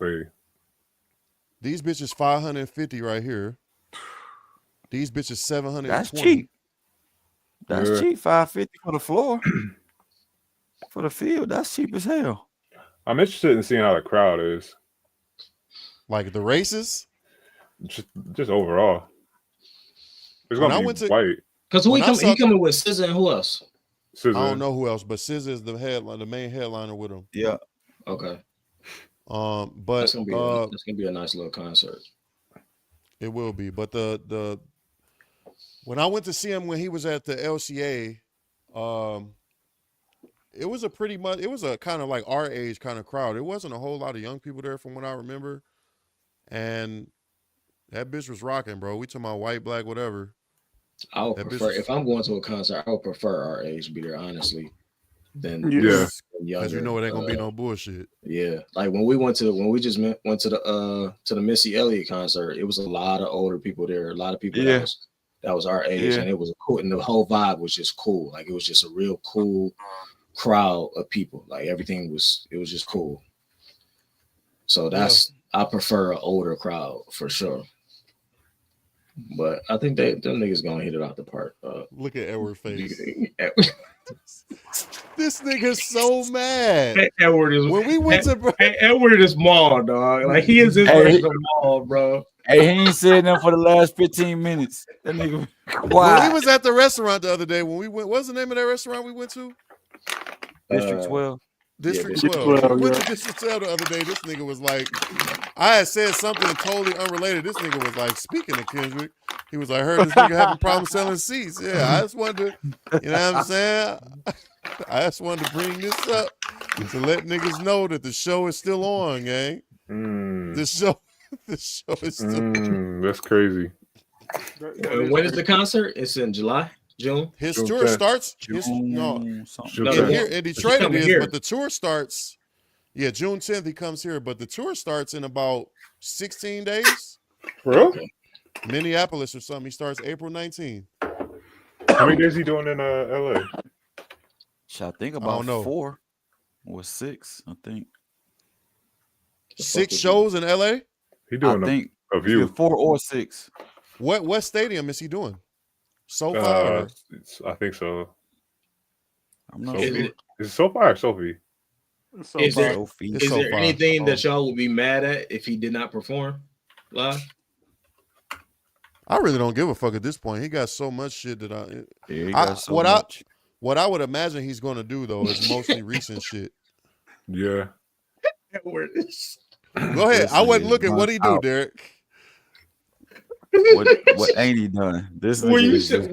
These bitches 550 right here. These bitches 720. That's cheap. That's cheap. 550 for the floor. For the field, that's cheap as hell. I'm interested in seeing how the crowd is. Like the races? Just overall. It's gonna be white. Because he coming with SZA and who else? SZA. I don't know who else, but SZA is the main headliner with him. Yeah. Okay. But that's gonna be a nice little concert. It will be, but the When I went to see him when he was at the LCA, it was a kind of like our age kind of crowd. It wasn't a whole lot of young people there from what I remember. And that bitch was rocking, bro. We talking about white, black, whatever. I would prefer, if I'm going to a concert, I would prefer our age to be there, honestly, than younger. Because you know it ain't gonna be no bullshit. Yeah, like when we went to the Missy Elliott concert, it was a lot of older people there, a lot of people that was our age, and it was cool, and the whole vibe was just cool. Like it was just a real cool crowd of people. Like it was just cool. So I prefer an older crowd for sure. But I think them niggas gonna hit it out the park. Look at Edward's face. This nigga's so mad. Edward is when we went to Edward is mauled, dog. Like he is his mauled, bro. Hey, he ain't said nothing for the last 15 minutes. That nigga when we was at the restaurant the other day, when we went, what's the name of that restaurant we went to? District 12. District 12. We went to District 12 the other day. This nigga was like, I had said something totally unrelated. This nigga was like, speaking of Kendrick, he was like, I heard this nigga having problems selling seats. Yeah, I just wanted to, you know what I'm saying? I just wanted to bring this up to let niggas know that the show is still on, gang. The show is still on. That's crazy. When is the concert? It's in June. His tour starts. In Detroit it is, but the tour starts. Yeah, June 10th he comes here, but the tour starts in about 16 days. Bro? Minneapolis or something. He starts April 19th. How many days he doing in LA? I think about 4 or 6. I think 6 shows in LA. He doing a view 4 or 6. What stadium is he doing? SoFi? I think so. I'm not sure. Is it SoFi or Sophie? Is there anything that y'all would be mad at if he did not perform live? I really don't give a fuck at this point. He got so much shit that what I would imagine he's going to do though is mostly recent shit. Yeah. Go ahead. I wasn't looking. What he do, Derek? What ain't he done? This when you said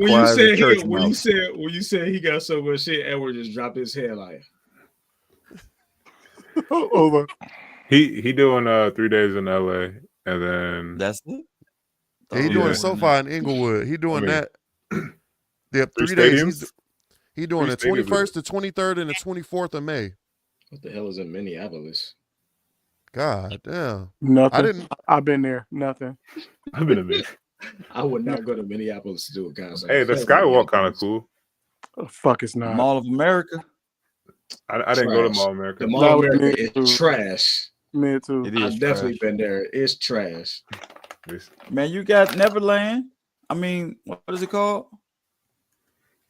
he got so much shit, Edward just dropped his head like. Over. He doing 3 days in LA, and then that's it. He doing SoFi in Inglewood. He doing that. Yep, 3 days. He doing the 21st, the 23rd, and the 24th of May. What the hell is in Minneapolis? God damn. Nothing. I've been there. Nothing. I've been there. I would not go to Minneapolis to do a concert. Hey, the Skywalk kind of cool. Oh, fuck, it's not. Mall of America. I didn't go to Mall of America. The Mall of America is trash. Me too. I've definitely been there. It's trash. Man, you got Neverland. I mean, what is it called?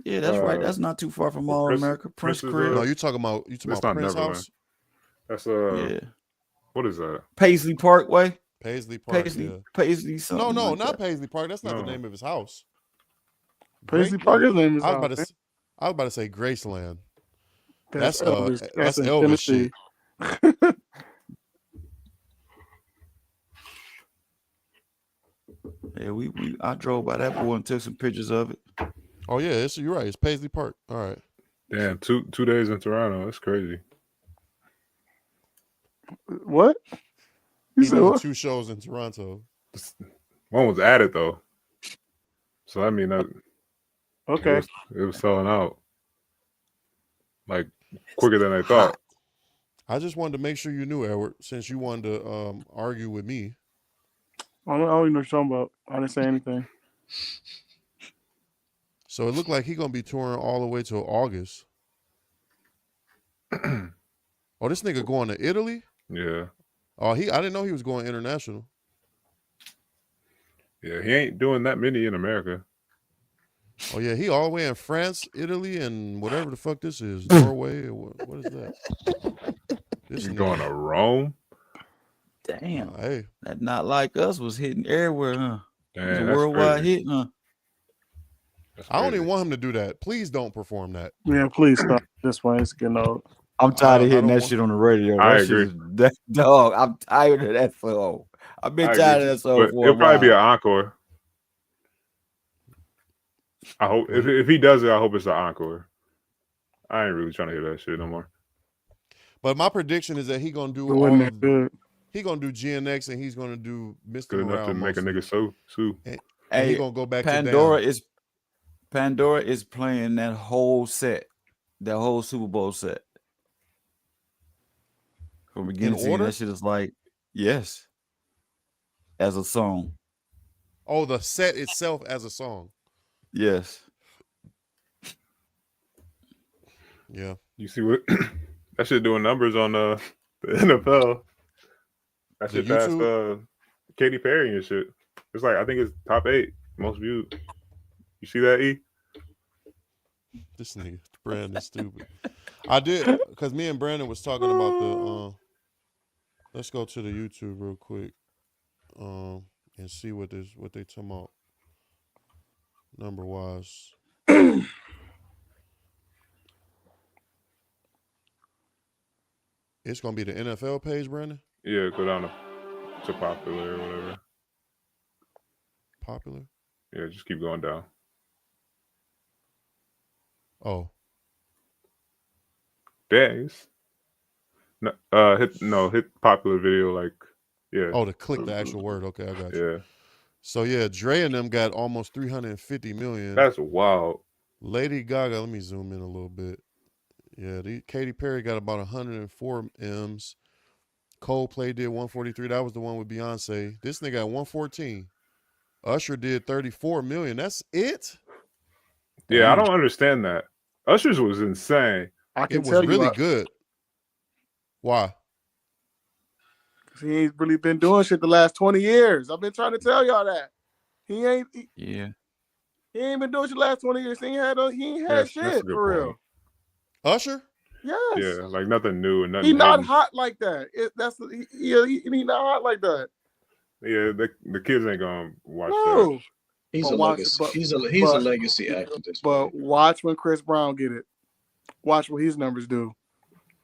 Yeah, that's right. That's not too far from Mall of America. Prince Crib. No, you talking about Prince Neverland. House? That's yeah. What is that? Paisley Parkway. Paisley Park. Paisley something. No, like not that. Paisley Park. That's not the name of his house. Paisley Park is name is I was about to say Graceland. That's Elvis. That's Elvis shit. Yeah, I drove by that boy and took some pictures of it. Oh yeah, you're right. It's Paisley Park. All right. Damn, 2 days in Toronto. That's crazy. What? He did 2 shows in Toronto. One was added though, so I mean that. Okay. It was selling out like quicker than I thought. I just wanted to make sure you knew, Edward, since you wanted to argue with me. I don't even know what you're talking about. I didn't say anything. So it looked like he's gonna be touring all the way till August. Oh, this nigga going to Italy? Yeah. Oh, I didn't know he was going international. Yeah, he ain't doing that many in America. Oh yeah, he all the way in France, Italy, and whatever the fuck this is, Norway. Or what is that? He's going to Rome. Damn. Hey, that Not Like Us was hitting everywhere, huh? Damn, it was a worldwide hit, huh? I don't even want him to do that. Please don't perform that. Yeah, please stop. This one is getting old. I'm tired of hearing that shit on the radio. I agree. Dog, I'm tired of that song. I've been tired of that song for it'll probably be an encore. I hope if he does it, I hope it's the encore. I ain't really trying to hear that shit no more. But my prediction is that he gonna do It wasn't that good. He gonna do GNX and he's gonna do Mr. Good enough Morale to make a nigga sue. And Hey, he gonna go back Pandora to Pandora is playing that whole set, that whole Super Bowl set. From beginning to end, that shit is like, yes, as a song. Oh, the set itself as a song. Yes. Yeah. You see what that shit doing numbers on the NFL. That shit passed Katy Perry and shit. It's like I think it's top 8 most viewed. You see that, E? This nigga Brandon stupid. I did because me and Brandon was talking about the let's go to the YouTube real quick and see what they talking about number wise. It's gonna be the NFL page, Brandon? Yeah, go down to popular or whatever. Popular? Yeah, just keep going down. Oh. Days. No, hit popular video, like, yeah. Oh, to click the actual word. Okay, I got you. Yeah. So yeah, Dre and them got almost 350 million. That's wild. Lady Gaga, let me zoom in a little bit. Yeah, Katy Perry got about 104 M's. Coldplay did 143. That was the one with Beyonce. This nigga got 114. Usher did 34 million. That's it? Yeah, I don't understand that. Usher's was insane. It was really good. Why? Because he ain't really been doing shit the last 20 years. I've been trying to tell y'all that. He ain't been doing shit the last 20 years. He ain't had shit for real. Usher? Yes. Yeah, like nothing new and nothing. He's not hot like that. He's not hot like that. Yeah, the kids ain't gonna watch No. that. He's a legacy. He's a legacy actor. But watch when Chris Brown get it. Watch what his numbers do.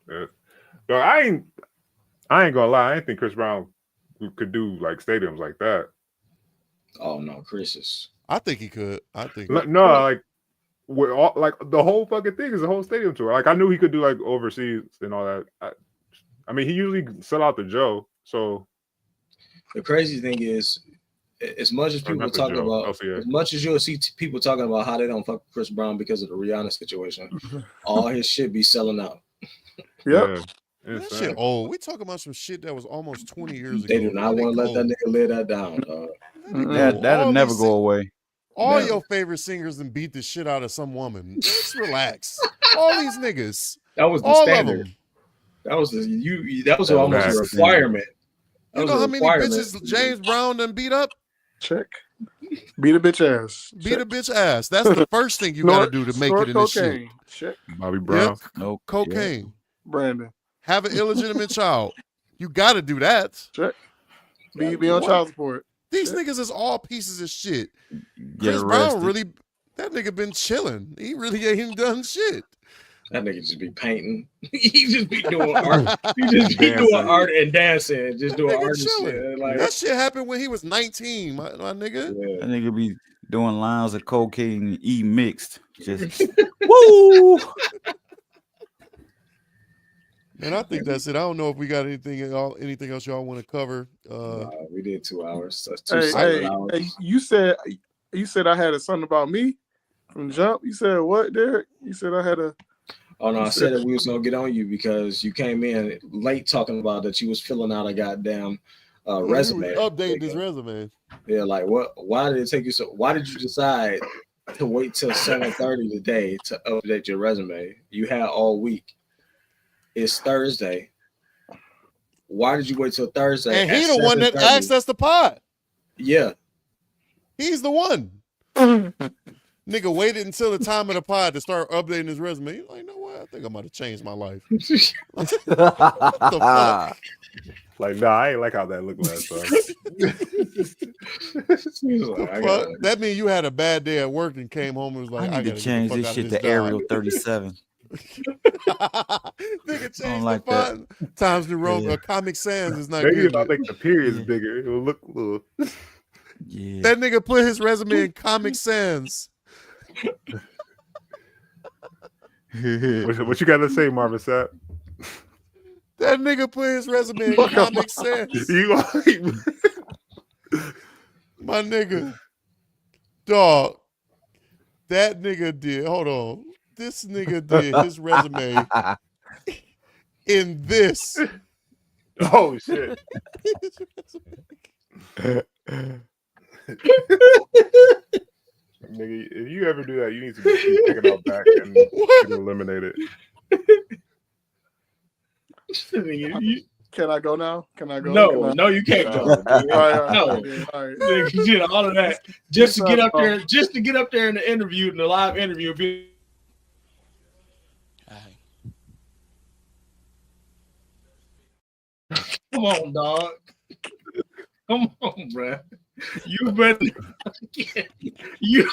Yeah. But I ain't gonna lie. I ain't think Chris Brown could do like stadiums like that. Oh no, Chris is. I think he could. I think no, like with all, like the whole fucking thing is a whole stadium tour. Like I knew he could do like overseas and all that. I mean, he usually sell out the Joe. So the crazy thing is, as much as people talking about, as much as you'll see people talking about how they don't fuck Chris Brown because of the Rihanna situation, all his shit be selling out. Yep. Yeah. That shit old. We talking about some shit that was almost 20 years ago. They do not want to let that nigga lay that down, dog. That'll never go away. All your favorite singers and beat the shit out of some woman. Just relax. All these niggas. That was the standard. That was almost a requirement. You know how many bitches James Brown done beat up? Check. Beat a bitch ass. Beat a bitch ass. That's the first thing you gotta do to make it in this shit. Check. Bobby Brown. Yep. No cocaine. Brandon. Have an illegitimate child. You gotta do that. Check. Be on child support. These niggas is all pieces of shit. Chris Brown really, that nigga been chilling. He really ain't done shit. That nigga just be painting. He just be doing art. He just be doing art and dancing. Just doing art and shit. Like, that shit happened when he was 19, my nigga. Yeah. That nigga be doing lines of cocaine and E mixed. Just woo. And I think that's it. I don't know if we got anything else y'all want to cover. We did 2 hours. That's hours. Hey, you said I had something about me from Jump. You said what, Derek? You said I had a. Oh no, I said that we was gonna get on you because you came in late talking about that you was filling out a goddamn resume. Updating his resume. Yeah, like what? Why did it take you so? Why did you decide to wait till 7:30 today to update your resume? You had all week. It's Thursday. Why did you wait till Thursday? And he the one that accessed the pod. Yeah. He's the one. Nigga waited until the time of the pod to start updating his resume. He's like, you know what? I think I might have changed my life. What the fuck? Like, nah, I ain't like how that looked last time. That means you had a bad day at work and came home and was like, I need to change this shit to Arial 37. Nigga changed like the font. Times New Roman. Comic Sans is not maybe good. If I make the periods bigger, it will look a little. Yeah. That nigga put his resume in Comic Sans. What you got to say, Marvin Sapp? That nigga put his resume in Comic Sans. My nigga. Dog. That nigga did. Hold on. This nigga did his resume in this. Oh, shit. Nigga, if you ever do that, you need to keep taking out back and get eliminated. Can I go now? Can I go? No, you can't go. All right. Nigga, you did all of that just to get up there, in the interview, in the live interview. Come on, dog. Come on, bro. You better you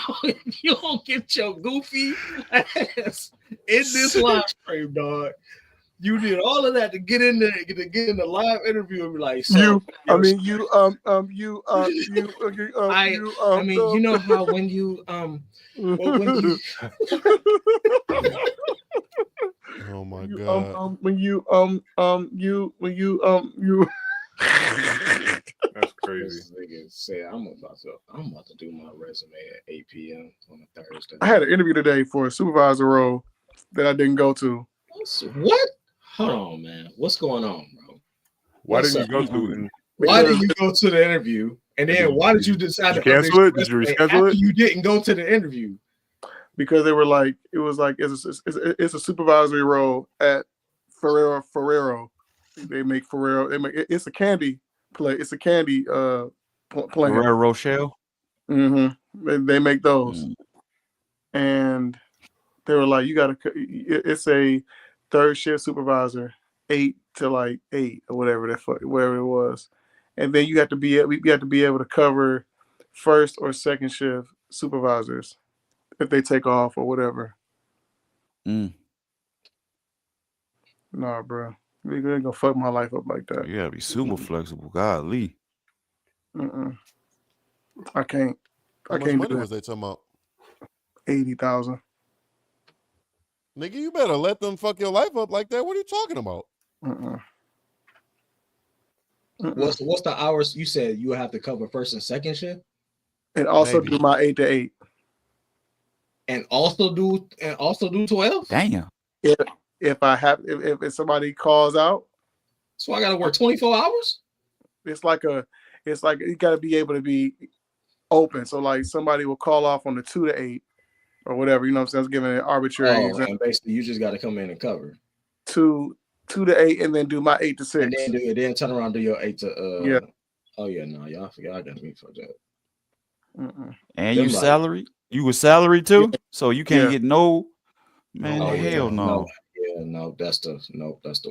don't get your goofy ass in this live stream, dog. You did all of that to get in there, to get in the live interview and be like, so I mean, you know how when you oh my god. When you That's crazy. This nigga said I'm about to do my resume at 8 p.m. on a Thursday. I had an interview today for a supervisor role that I didn't go to. What? Hold on, man. What's going on, bro? Why didn't you go to? Why did you go to the interview? And then why did you decide to cancel it? Did you reschedule it? You didn't go to the interview because they were like, it was like it's a supervisory role at Ferrero. They make Ferrero. It's a candy play. It's a candy plant. Ferrero Rocher. Mm-hmm. They make those, and they were like, you got to. It's a third shift supervisor, 8 to 8 or whatever wherever it was, and then you have to be able to cover first or second shift supervisors if they take off or whatever. Nah, bro. You ain't gonna fuck my life up like that. You gotta be super flexible. Golly. I can't. How much money was they talking about? 80,000. Nigga, you better let them fuck your life up like that. What are you talking about? What's the hours you said you have to cover first and second shift? And also do my 8 to 8. And also do 12? Damn. If somebody calls out. So I gotta work 24 hours? It's like you gotta be able to be open. So like somebody will call off on the 2 to 8 or whatever, you know what I'm saying? I was giving an arbitrary example. And basically you just gotta come in and cover 2 to 8 and then do my 8 to 6. And then turn around and do your 8 to yeah. Oh yeah, no, y'all got me for that. And you salary? You were salary too? Yeah. So you can't get no hell no. Yeah, no, that's the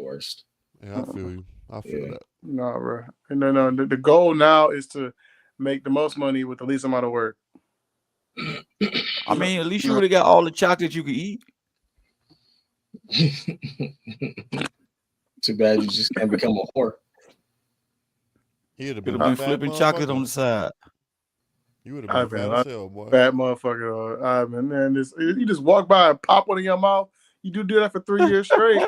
worst. Yeah, I feel you. I feel that. No, bro. No. The goal now is to make the most money with the least amount of work. I mean, at least you would have got all the chocolate you could eat. Too bad you just can't become a whore. He would have been flipping chocolate on the side. You would have been fat as hell, boy. Bad motherfucker. Man, you just walk by and pop one in your mouth. You do that for 3 years straight.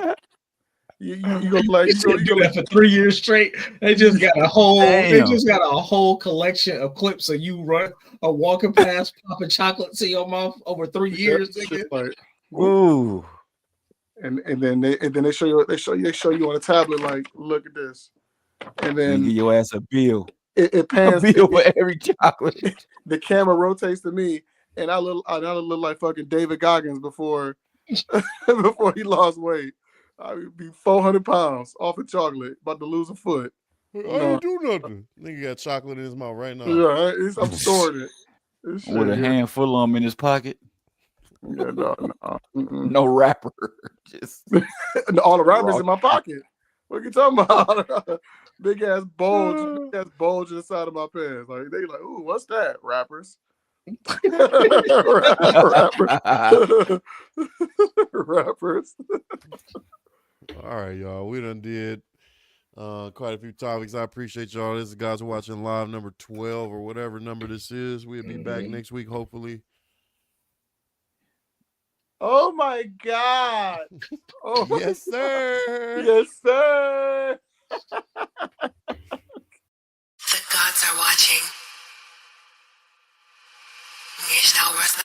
You go like you do that for 3 years straight. They just got a whole collection of clips of you walking past popping chocolates in your mouth over 3 years. Like, ooh. And then they show you on a tablet like, look at this. And then you give your ass a bill. It pans a bill for every chocolate. The camera rotates to me, and I look like fucking David Goggins before he lost weight. I would be 400 pounds off of chocolate, about to lose a foot. I didn't do nothing. Nigga got chocolate in his mouth right now. Yeah, I'm storing it. With a handful of them in his pocket. Yeah, no. No wrapper. Just all the wrappers in my pocket. What you talking about? Big ass bulge in the side of my pants. Like they like, ooh, what's that? Rappers. Rappers. All right, y'all. We done did quite a few topics. I appreciate y'all. This is guys who are watching live number 12 or whatever number this is. We'll be back next week, hopefully. Oh my God. Oh Yes, sir. yes, sir. The gods are watching. It's not worth